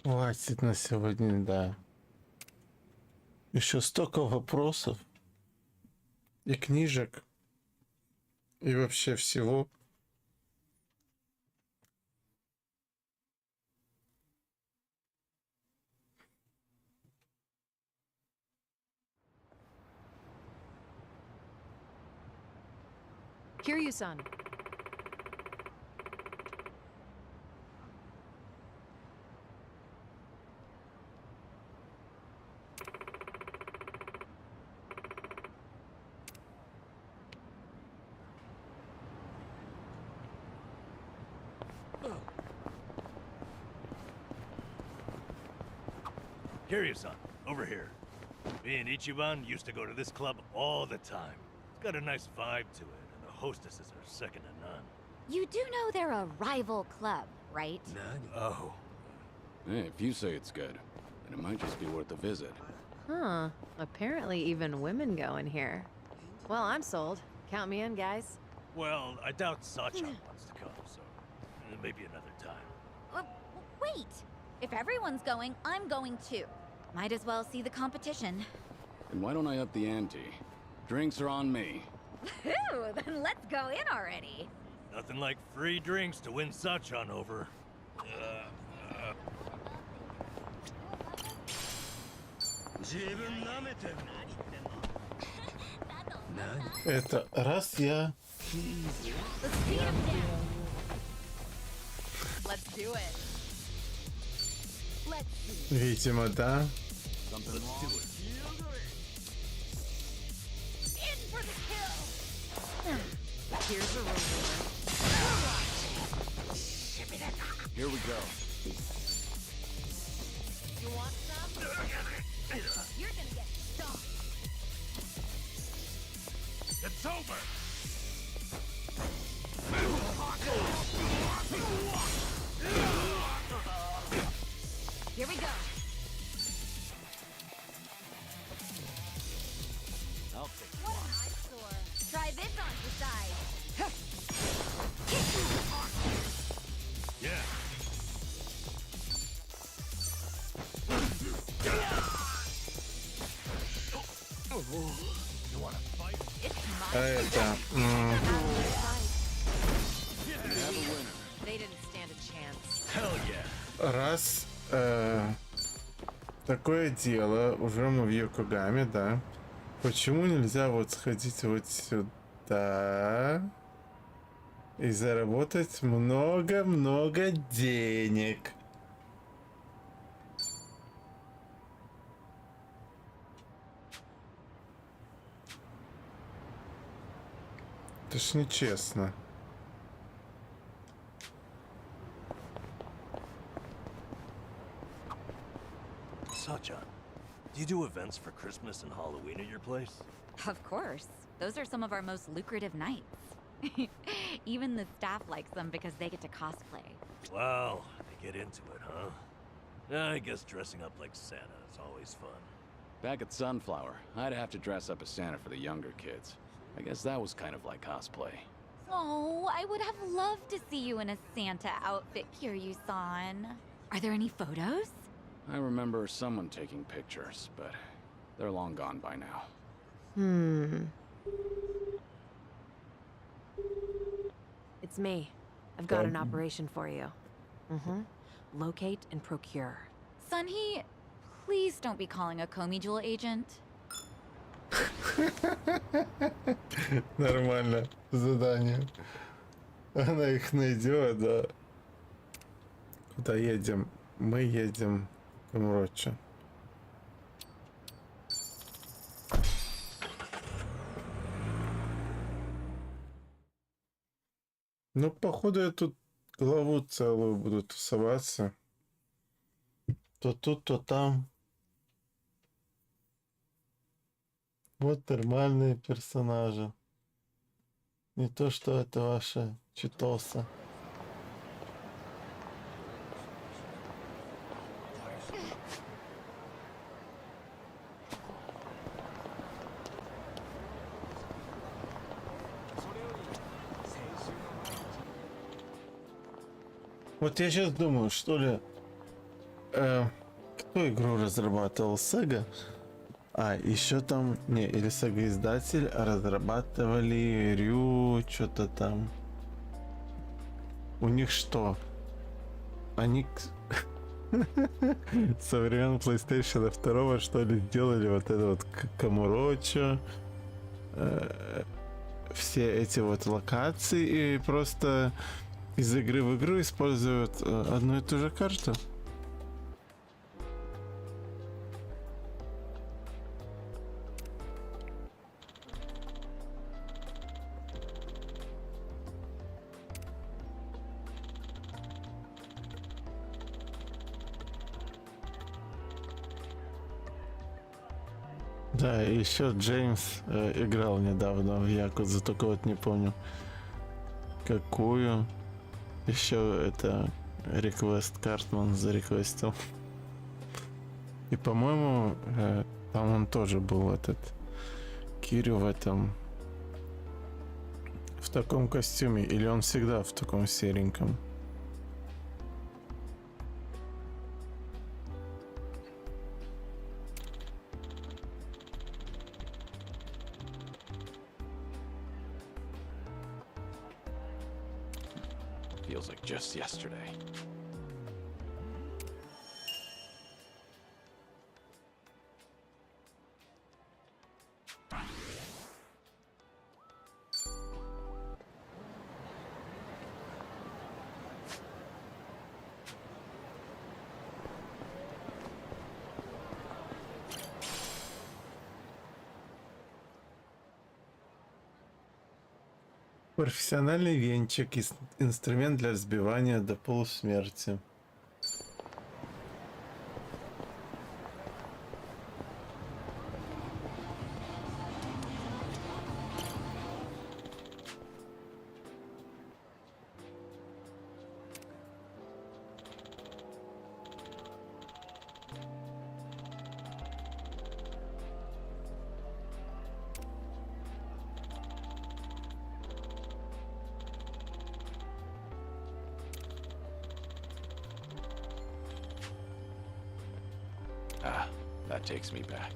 Speaker 6: Хватит на сегодня, да. Еще столько вопросов и книжек и вообще всего.
Speaker 18: Kiryu-san.
Speaker 19: Kiryu-san, over here. Me and Ichiban used to go to this club all the time. It's got a nice vibe to it, and the hostesses are second to none.
Speaker 12: You do know they're a rival club, right?
Speaker 19: Oh.
Speaker 11: Hey, if you say it's good, then it might just be worth a visit.
Speaker 18: Huh. Apparently even women go in here. Well, I'm sold. Count me in, guys.
Speaker 19: Well, I doubt Sachan wants to come, so maybe another time.
Speaker 12: Wait! If everyone's going, I'm going too. Might as well see the competition.
Speaker 11: And why don't I up the ante? Drinks are on me.
Speaker 12: Phew, then let's go in already.
Speaker 19: Nothing like free drinks to win Sachan over.
Speaker 6: Это раз я...
Speaker 10: Let's do it.
Speaker 6: Видимо, да.
Speaker 19: Let's do it.
Speaker 10: In for the kill. Here's a reward.
Speaker 11: Here we go.
Speaker 10: You want some? You're gonna get stomped.
Speaker 19: It's over!
Speaker 10: Here we go.
Speaker 19: I'll take
Speaker 10: What an eyesore. Try this on the side.
Speaker 19: Yeah. You wanna fight?
Speaker 6: А это...
Speaker 18: They didn't stand a chance.
Speaker 19: Hell yeah.
Speaker 6: Раз такое дело, уже мы в Йокогаме, да. Почему нельзя вот сходить вот сюда и заработать много-много денег? Это ж нечестно.
Speaker 19: Sachan, do you do events for Christmas and Halloween at your place?
Speaker 12: Of course. Those are some of our most lucrative nights. Even the staff likes them because they get to cosplay.
Speaker 19: Wow, they get into it, huh? I guess dressing up like Santa is always fun.
Speaker 11: Back at Sunflower, I'd have to dress up as Santa for the younger kids. I guess that was kind of like cosplay.
Speaker 12: Oh, I would have loved to see you in a Santa outfit, Kiryu-san. Are there any photos?
Speaker 11: I remember someone taking pictures, but they're long gone by now.
Speaker 18: It's me. I've got an operation for you. Locate and procure.
Speaker 12: Sunhee, please don't be calling a Komi Jewel agent.
Speaker 6: Нормально. Задание. Она их найдет, да. Куда едем? Мы едем в Мроча. Ну, походу, я тут главу целую буду тусоваться. То тут, то там. Вот нормальные персонажи. Не то, что это ваша читоса. Вот я сейчас думаю, что ли, кто игру разрабатывал? Sega? А, еще там, не, или Sega издатель, а разрабатывали Рю, что-то там. У них что? Они со времен PlayStation 2, что ли, сделали вот это вот Камурочо, все эти вот локации, и просто из игры в игру используют одну и ту же карту. Да, еще Джеймс играл недавно в Якудзу, только вот не помню какую. Еще это реквест Картман зареквестил. И, по-моему, там он тоже был, этот Кирю в этом, в таком костюме, или он всегда в таком сереньком?
Speaker 11: Feels like just yesterday.
Speaker 6: Профессиональный венчик, инструмент для взбивания до полусмерти.
Speaker 11: Ah, that takes me back.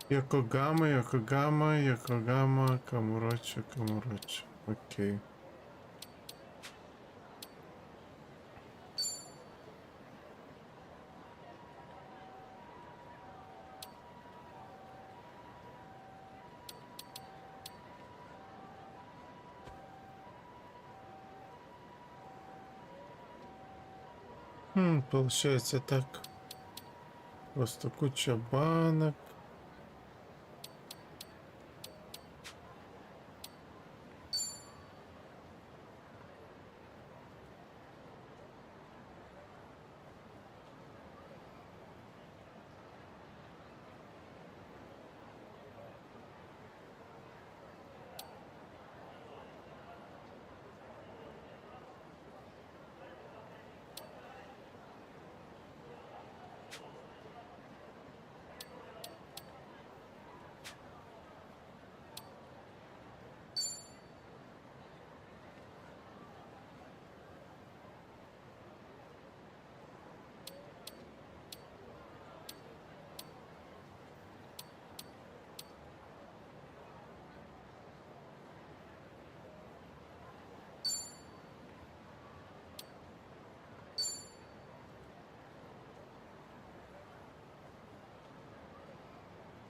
Speaker 6: Йокогама, Камурочо. Окей. Получается так. Просто куча банок.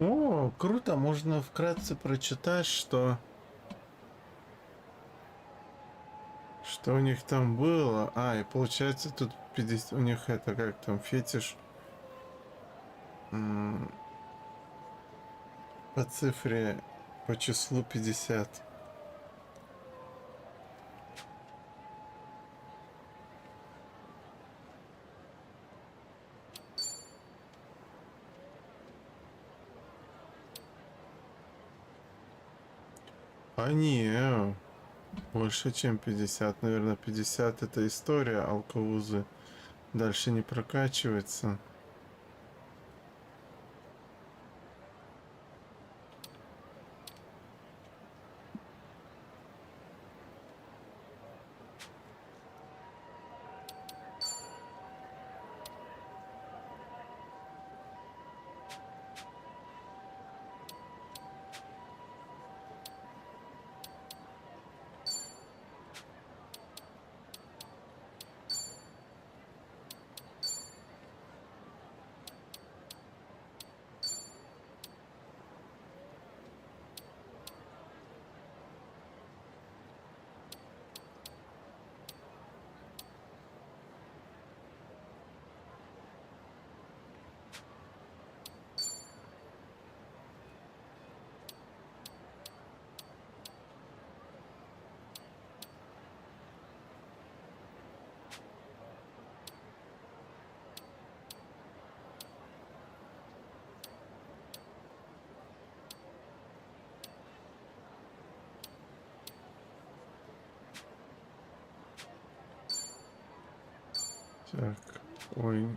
Speaker 6: О, круто, можно вкратце прочитать, что у них там было. И получается тут 50, у них это как там фетиш по цифре, по числу 50. Не, больше чем 50. Наверное, 50 это история алкоузы. Дальше не прокачивается. Так, ой.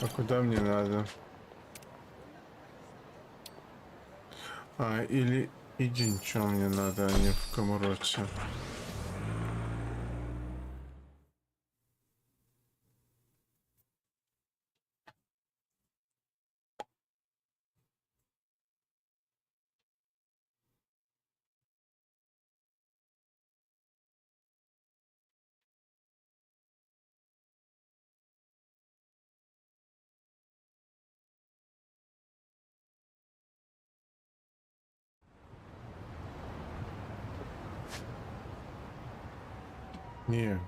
Speaker 6: А куда мне надо? Или иди, что мне надо, а не в Камурочи. Не,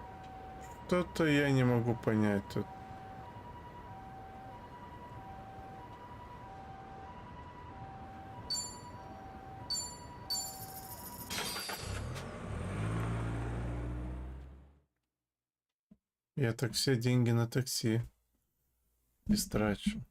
Speaker 6: что-то я не могу понять тут. Я так все деньги на такси истрачу.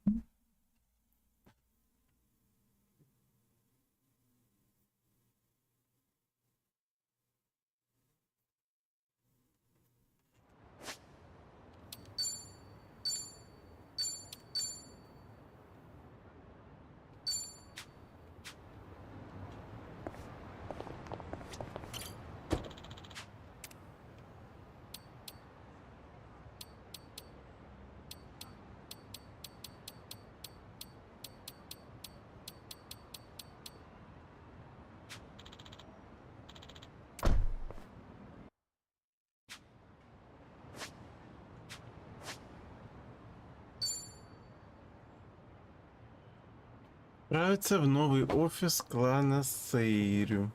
Speaker 6: Отправиться в новый офис клана Сейрю.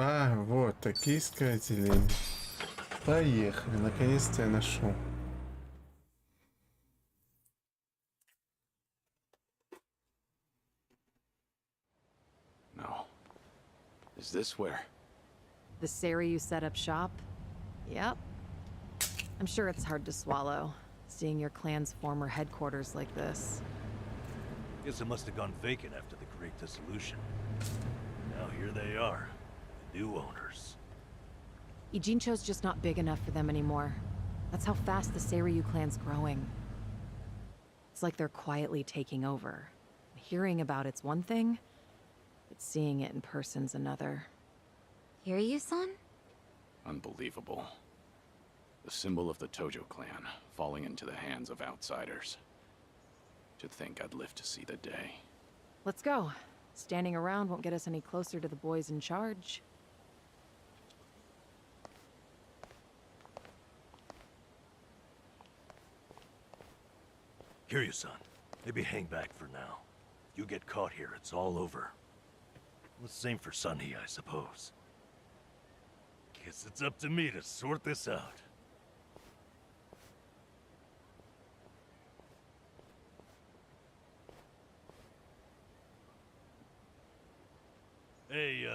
Speaker 6: А, вот, такие искатели. Поехали, наконец-то я нашел.
Speaker 11: No. Is this where?
Speaker 4: The Saryu set up shop? Yep. I'm sure it's hard to swallow, seeing your clan's former headquarters like this.
Speaker 19: Guess it must have gone vacant after the Great Dissolution. Now here they are, the new owners.
Speaker 4: Ijincho's just not big enough for them anymore. That's how fast the Saryu clan's growing. It's like they're quietly taking over. Hearing about it's one thing, but seeing it in person's another.
Speaker 12: Kiryu-san?
Speaker 11: Unbelievable. The symbol of the Tojo clan, falling into the hands of outsiders. To think I'd live to see the day.
Speaker 4: Let's go. Standing around won't get us any closer to the boys in charge.
Speaker 19: Kiryu-san, maybe hang back for now. You get caught here, it's all over. The same for Sunhee, I suppose. Guess it's up to me to sort this out. Hey,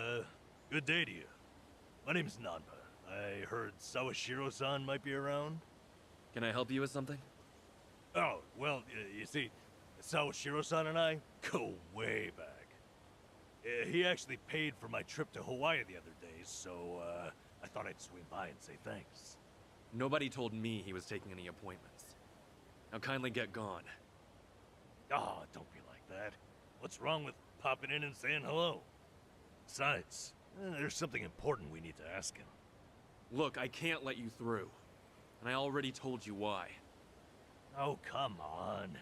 Speaker 19: good day to you. My name's Nanba. I heard Sawashiro-san might be around.
Speaker 5: Can I help you with something?
Speaker 19: Oh, well, you see, Sawashiro-san and I go way back. He actually paid for my trip to Hawaii the other day, so, I thought I'd swing by and say thanks.
Speaker 5: Nobody told me he was taking any appointments. Now kindly get gone.
Speaker 19: Oh, don't be like that. What's wrong with popping in and saying hello? Besides, there's something important we need to ask him.
Speaker 5: Look, I can't let you through. And I already told you why.
Speaker 19: Oh, come on.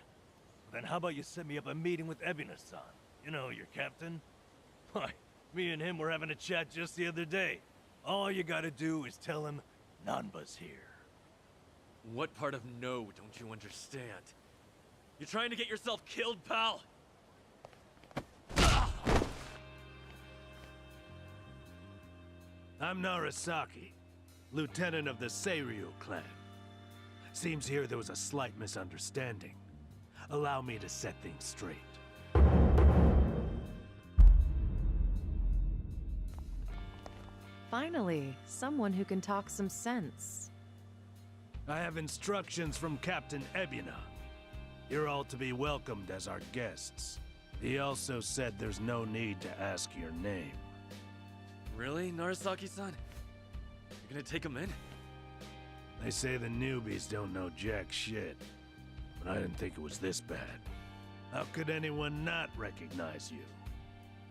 Speaker 19: Then how about you set me up a meeting with Ebina-san? You know, your captain? Why, me and him were having a chat just the other day. All you gotta do is tell him Nanba's here.
Speaker 5: What part of no don't you understand? You're trying to get yourself killed, pal?
Speaker 15: I'm Narasaki, lieutenant of the Seiryu clan. Seems here there was a slight misunderstanding. Allow me to set things straight.
Speaker 4: Finally, someone who can talk some sense.
Speaker 15: I have instructions from Captain Ebina. You're all to be welcomed as our guests. He also said there's no need to ask your name.
Speaker 5: Really, Narasaki-san? You're gonna take him in?
Speaker 15: They say the newbies don't know jack shit, but I didn't think it was this bad. How could anyone not recognize you?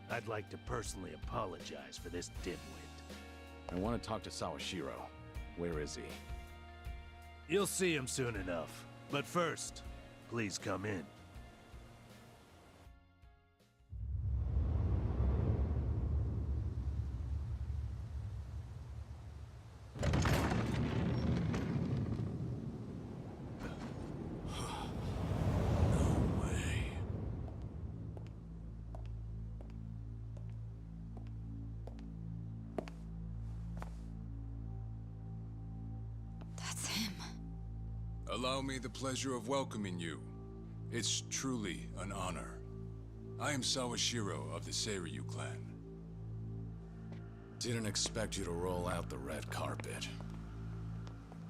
Speaker 15: I'd like to personally apologize for this dimwit.
Speaker 11: I want to talk to Sawashiro. Where is he?
Speaker 15: You'll see him soon enough. But first, please come in.
Speaker 23: Allow me the pleasure of welcoming you. It's truly an honor. I am Sawashiro of the Seiryu clan.
Speaker 11: Didn't expect you to roll out the red carpet.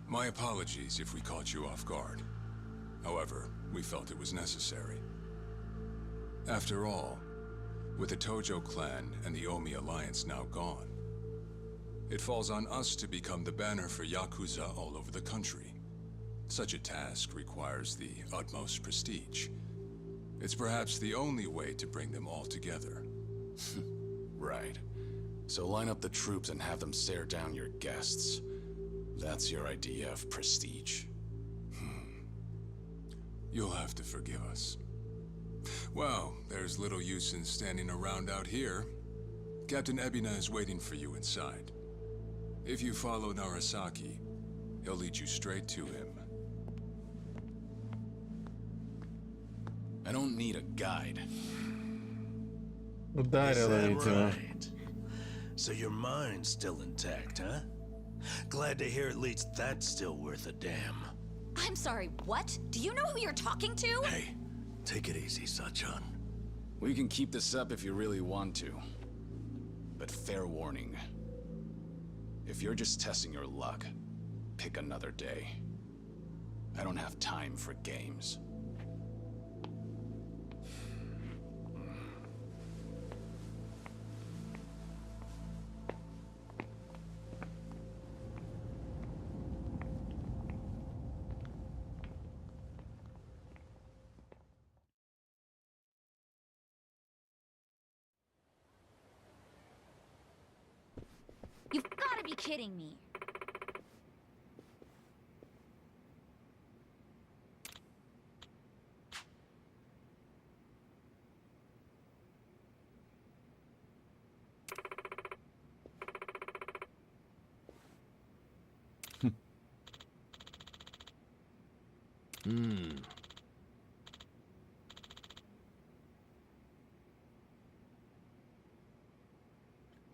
Speaker 23: My apologies if we caught you off guard. However, we felt it was necessary. After all, with the Tojo clan and the Omi alliance now gone, it falls on us to become the banner for Yakuza all over the country. Such a task requires the utmost prestige. It's perhaps the only way to bring them all together.
Speaker 11: Right. So line up the troops and have them stare down your guests. That's your idea of prestige.
Speaker 23: You'll have to forgive us. Well, there's little use in standing around out here. Captain Ebina is waiting for you inside. If you follow Narasaki, he'll lead you straight to him.
Speaker 11: I don't need a guide.
Speaker 6: Ударила, видимо.
Speaker 19: So your mind's still intact, huh? Glad to hear at least that's still worth a damn.
Speaker 12: I'm sorry, what? Do you know who you're talking to?
Speaker 19: Hey, take it easy, Sachan.
Speaker 11: We can keep this up if you really want to. But fair warning. If you're just testing your luck, pick another day. I don't have time for games.
Speaker 12: You've got to be kidding me.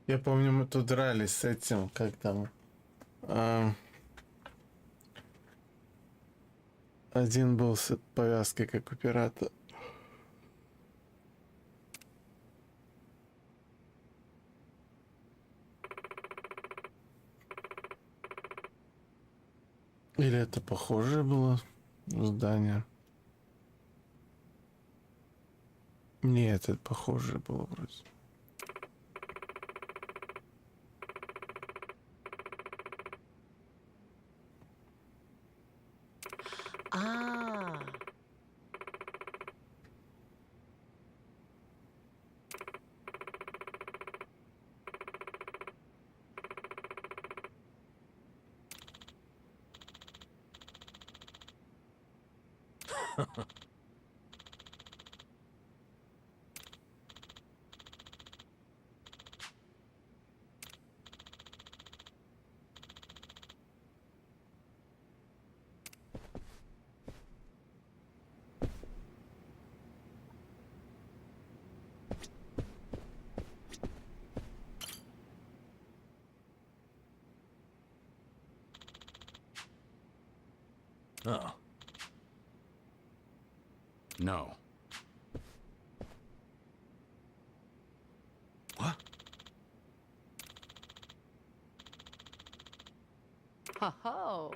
Speaker 6: Я помню, мы тут дрались с этим, как там. Один был с повязкой, как у пирата. Или это похожее было здание? Нет, это похожее было вроде.
Speaker 4: Ah.
Speaker 19: Oh.
Speaker 11: No.
Speaker 19: What?
Speaker 18: Хо-хо.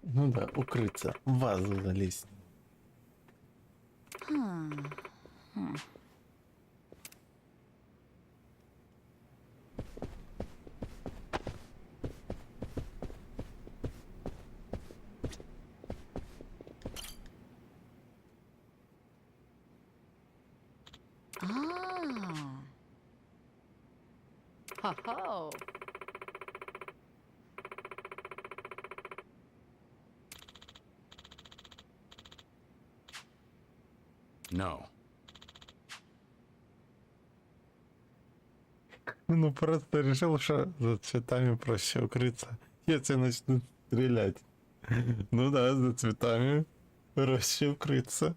Speaker 6: Ну да, укрыться, в вазу залезть.
Speaker 18: Ho-ho.
Speaker 11: No.
Speaker 6: Ну просто решил, что за цветами проще укрыться, если начнут стрелять. Ну да, за цветами проще укрыться.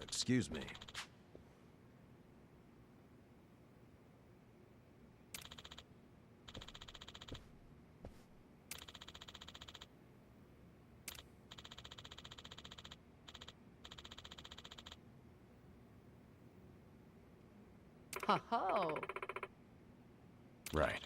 Speaker 19: Excuse me.
Speaker 18: Ho-ho.
Speaker 11: Right.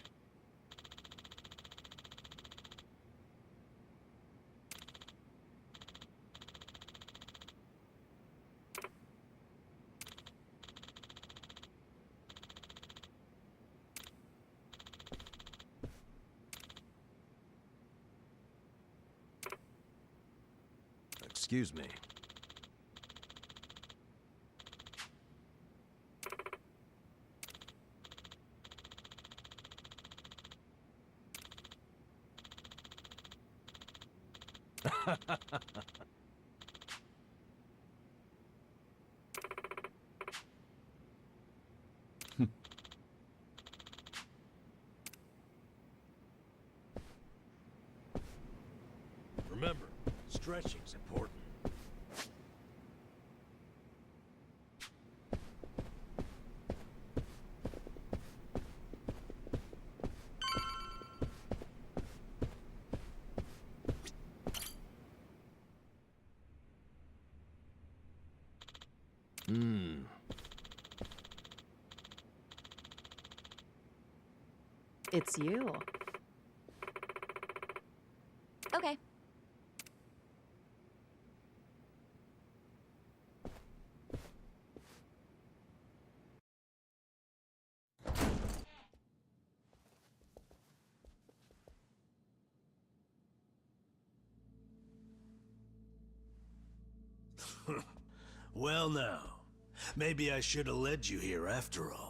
Speaker 19: Excuse me. Remember, stretching's important.
Speaker 18: It's you.
Speaker 12: Okay.
Speaker 19: Well now, maybe I should have led you here after all.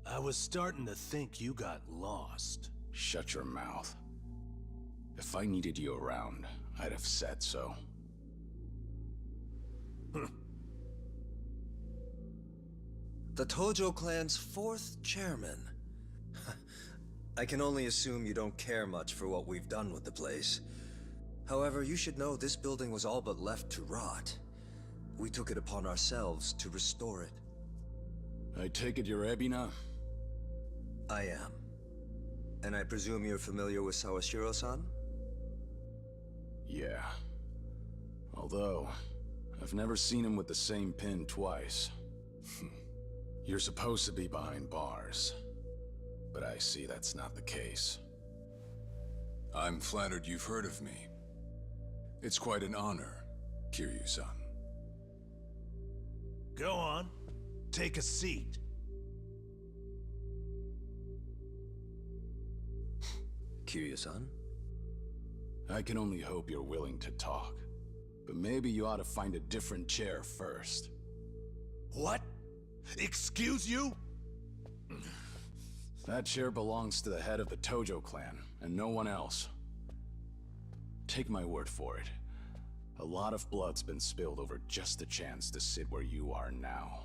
Speaker 19: I was starting to think you got lost.
Speaker 11: Shut your mouth. If I needed you around, I'd have said so.
Speaker 2: The Tojo clan's 4th chairman. I can only assume you don't care much for what we've done with the place. However, you should know this building was all but left to rot. We took it upon ourselves to restore it.
Speaker 11: I take it you're Ebina?
Speaker 2: I am. And I presume you're familiar with Sawashiro-san?
Speaker 11: Yeah. Although, I've never seen him with the same pin twice. You're supposed to be behind bars. But I see that's not the case.
Speaker 23: I'm flattered you've heard of me. It's quite an honor, Kiryu-san.
Speaker 19: Go on. Take a seat.
Speaker 2: Kiryu-san?
Speaker 11: I can only hope you're willing to talk. But maybe you ought to find a different chair first.
Speaker 19: What? Excuse you?
Speaker 11: That chair belongs to the head of the Tojo clan, and no one else. Take my word for it. A lot of blood's been spilled over just the chance to sit where you are now.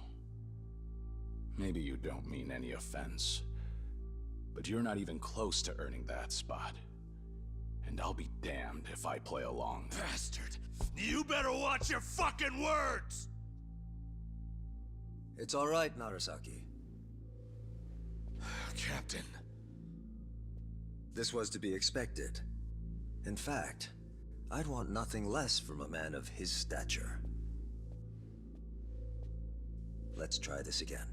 Speaker 11: Maybe you don't mean any offense, but you're not even close to earning that spot. And I'll be damned if I play along.
Speaker 19: Bastard! You better watch your fucking words!
Speaker 2: It's all right, Narasaki.
Speaker 19: Captain.
Speaker 2: This was to be expected. In fact, I'd want nothing less from a man of his stature. Let's try this again.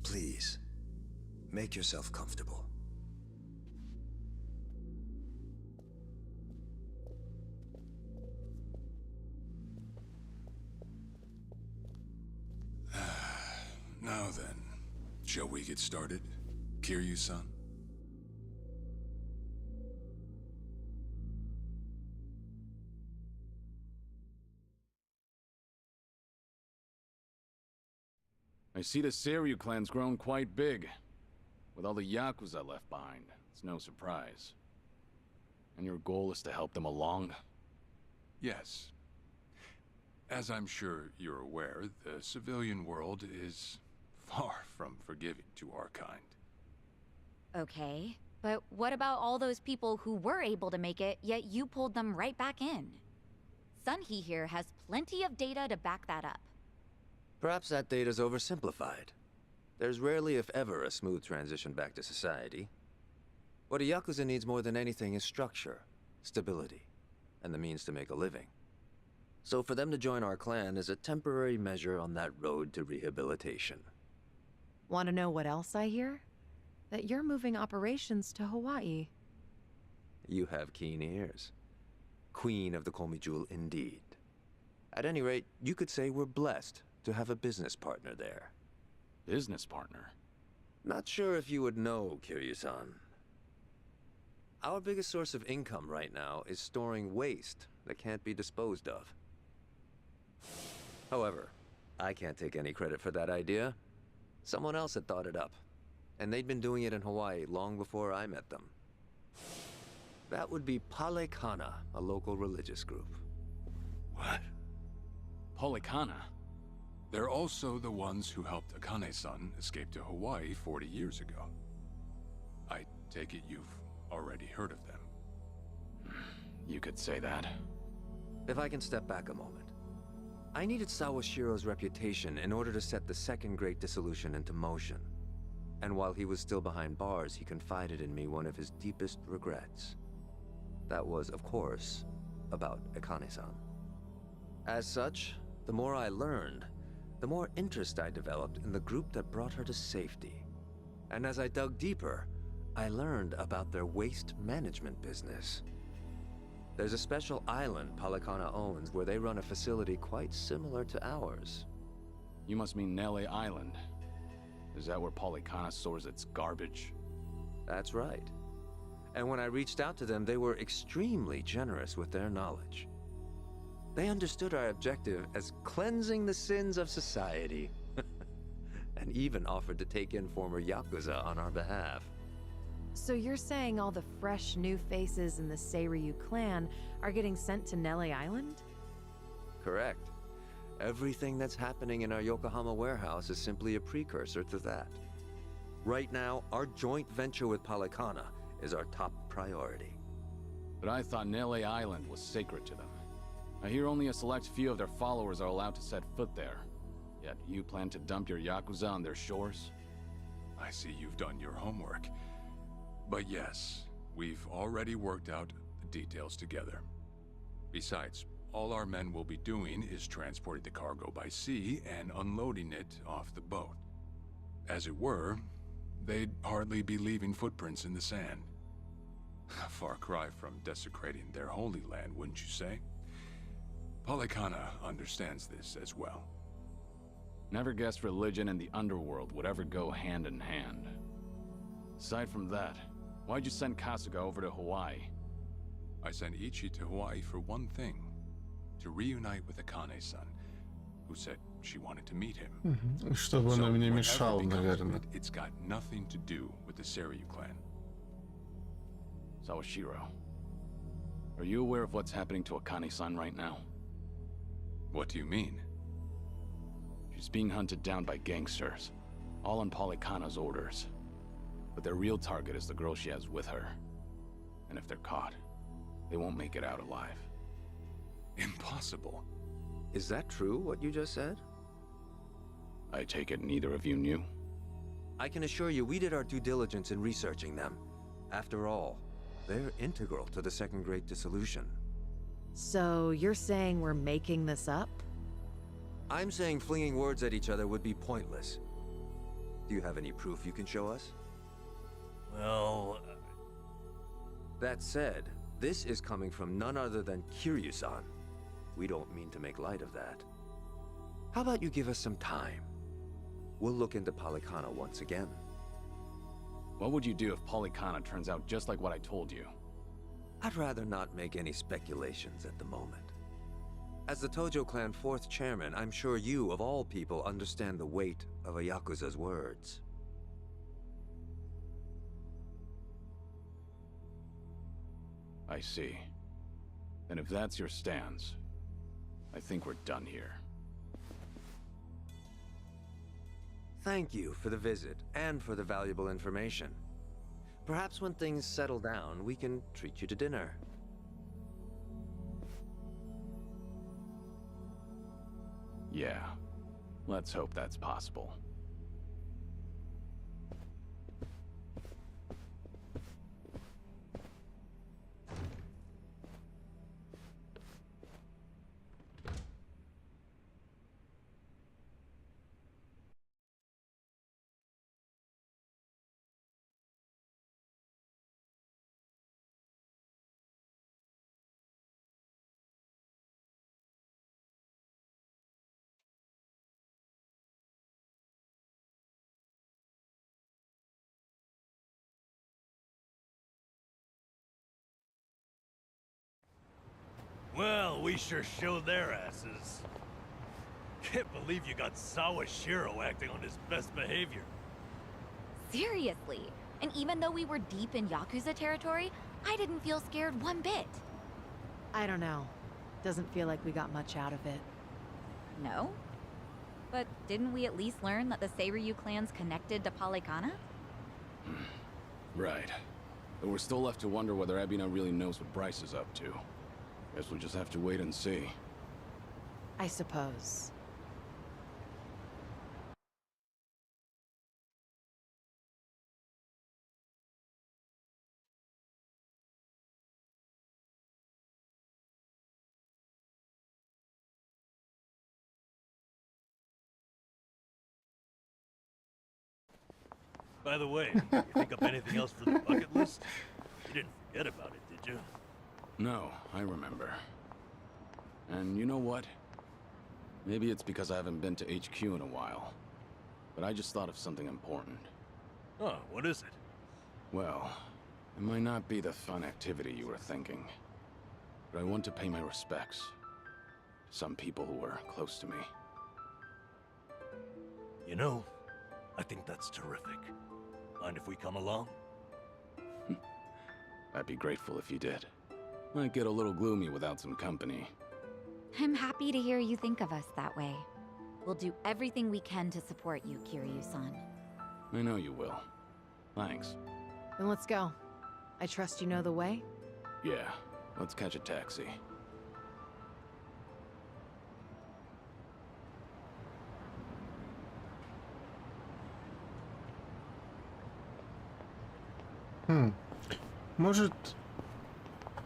Speaker 2: Please, make yourself comfortable.
Speaker 23: Now then, shall we get started, Kiryu-san?
Speaker 11: I see the Seiryu clan's grown quite big. With all the Yakuza left behind, it's no surprise. And your goal is to help them along?
Speaker 23: Yes. As I'm sure you're aware, the civilian world is far from forgiving to our kind.
Speaker 12: Okay, but what about all those people who were able to make it, yet you pulled them right back in? Sunhee here has plenty of data to back that up.
Speaker 2: Perhaps that data's oversimplified. There's rarely, if ever, a smooth transition back to society. What a Yakuza needs more than anything is structure, stability, and the means to make a living. So for them to join our clan is a temporary measure on that road to rehabilitation.
Speaker 18: Want to know what else I hear? That you're moving operations to Hawaii.
Speaker 2: You have keen ears. Queen of the Komi Jewel indeed. At any rate, you could say we're blessed to have a business partner there.
Speaker 11: Business partner?
Speaker 2: Not sure if you would know, Kiryu-san. Our biggest source of income right now is storing waste that can't be disposed of. However, I can't take any credit for that idea. Someone else had thought it up, and they'd been doing it in Hawaii long before I met them. That would be Palekana, a local religious group.
Speaker 11: What? Polikana?
Speaker 23: They're also the ones who helped Akane-san escape to Hawaii 40 years ago. I take it you've already heard of them.
Speaker 11: You could say that.
Speaker 2: If I can step back a moment. I needed Sawashiro's reputation in order to set the Second Great Dissolution into motion. And while he was still behind bars, he confided in me one of his deepest regrets. That was, of course, about Akane-san. As such, the more I learned, the more interest I developed in the group that brought her to safety. And as I dug deeper, I learned about their waste management business. There's a special island Palekana owns where they run a facility quite similar to ours.
Speaker 11: You must mean Nele Island. Is that where Polikana stores its garbage?
Speaker 2: That's right. And when I reached out to them, they were extremely generous with their knowledge. They understood our objective as cleansing the sins of society, and even offered to take in former Yakuza on our behalf.
Speaker 18: So you're saying all the fresh new faces in the Seiryu clan are getting sent to Nele Island?
Speaker 2: Correct. Everything that's happening in our Yokohama warehouse is simply a precursor to that. Right now, our joint venture with Palekana is our top priority.
Speaker 11: But I thought Nele Island was sacred to them. I hear only a select few of their followers are allowed to set foot there. Yet you plan to dump your Yakuza on their shores?
Speaker 23: I see you've done your homework. But yes, we've already worked out the details together. Besides, all our men will be doing is transporting the cargo by sea and unloading it off the boat. As it were, they'd hardly be leaving footprints in the sand. A far cry from desecrating their holy land, wouldn't you say? Palekana understands this as well.
Speaker 11: Never guessed religion and the underworld would ever go hand in hand. Aside from that, why'd you send Kasuga over to Hawaii?
Speaker 23: I sent Ichi to Hawaii for one thing. To reunite with Akane-san, who said she wanted to meet him.
Speaker 6: Чтобы он мне мешал, наверное.
Speaker 23: It's got nothing to do with the Seiryu clan.
Speaker 11: Sawashiro, are you aware of what's happening to Akane-san right now?
Speaker 23: What do you mean?
Speaker 11: She's being hunted down by gangsters, all on Polikana's orders. But their real target is the girl she has with her. And if they're caught, they won't make it out alive.
Speaker 23: Impossible.
Speaker 2: Is that true, what you just said?
Speaker 11: I take it neither of you knew?
Speaker 2: I can assure you we did our due diligence in researching them. After all, they're integral to the Second Great Dissolution.
Speaker 18: So you're saying we're making this up?
Speaker 2: I'm saying flinging words at each other would be pointless. Do you have any proof you can show us?
Speaker 15: Well...
Speaker 2: That said, this is coming from none other than Kiryu-san. We don't mean to make light of that. How about you give us some time? We'll look into Palekana once again.
Speaker 11: What would you do if Polikana turns out just like what I told you?
Speaker 2: I'd rather not make any speculations at the moment. As the Tojo clan 4th chairman, I'm sure you, of all people, understand the weight of a Yakuza's words.
Speaker 11: I see. And if that's your stance, I think we're done here.
Speaker 2: Thank you for the visit, and for the valuable information. Perhaps when things settle down, we can treat you to dinner.
Speaker 11: Yeah, let's hope that's possible.
Speaker 15: Well, we sure showed their asses. Can't believe you got Sawashiro acting on his best behavior.
Speaker 12: Seriously. And even though we were deep in Yakuza territory, I didn't feel scared one bit.
Speaker 18: I don't know. Doesn't feel like we got much out of it.
Speaker 12: No? But didn't we at least learn that the Seiryu clan's connected to Polycana?
Speaker 11: Right. But we're still left to wonder whether Abina really knows what Bryce is up to. Guess we'll just have to wait and see.
Speaker 18: I suppose.
Speaker 19: By the way, you think up anything else for the bucket list? You didn't forget about it, did you?
Speaker 11: No, I remember. And you know what? Maybe it's because I haven't been to HQ in a while. But I just thought of something important.
Speaker 19: Oh, what is it?
Speaker 11: Well, it might not be the fun activity you were thinking. But I want to pay my respects to some people who were close to me.
Speaker 19: You know, I think that's terrific. Mind if we come along?
Speaker 11: I'd be grateful if you did. Might get a little gloomy without some company.
Speaker 12: I'm happy to hear you think of us that way. We'll do everything we can to support you, Kiryu-san.
Speaker 11: I know you will. Thanks.
Speaker 18: Then let's go. I trust you know the way?
Speaker 11: Yeah, let's catch a taxi.
Speaker 6: Может,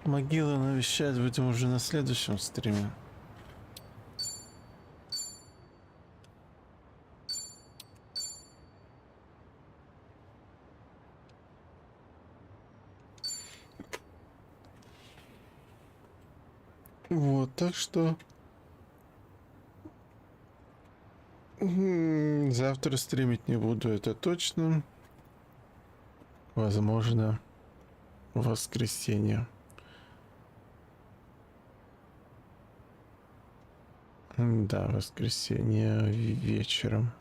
Speaker 6: могилы навещать будем уже на следующем стриме. Вот, так что завтра стримить не буду, это точно. Возможно, в воскресенье. Да, воскресенье вечером.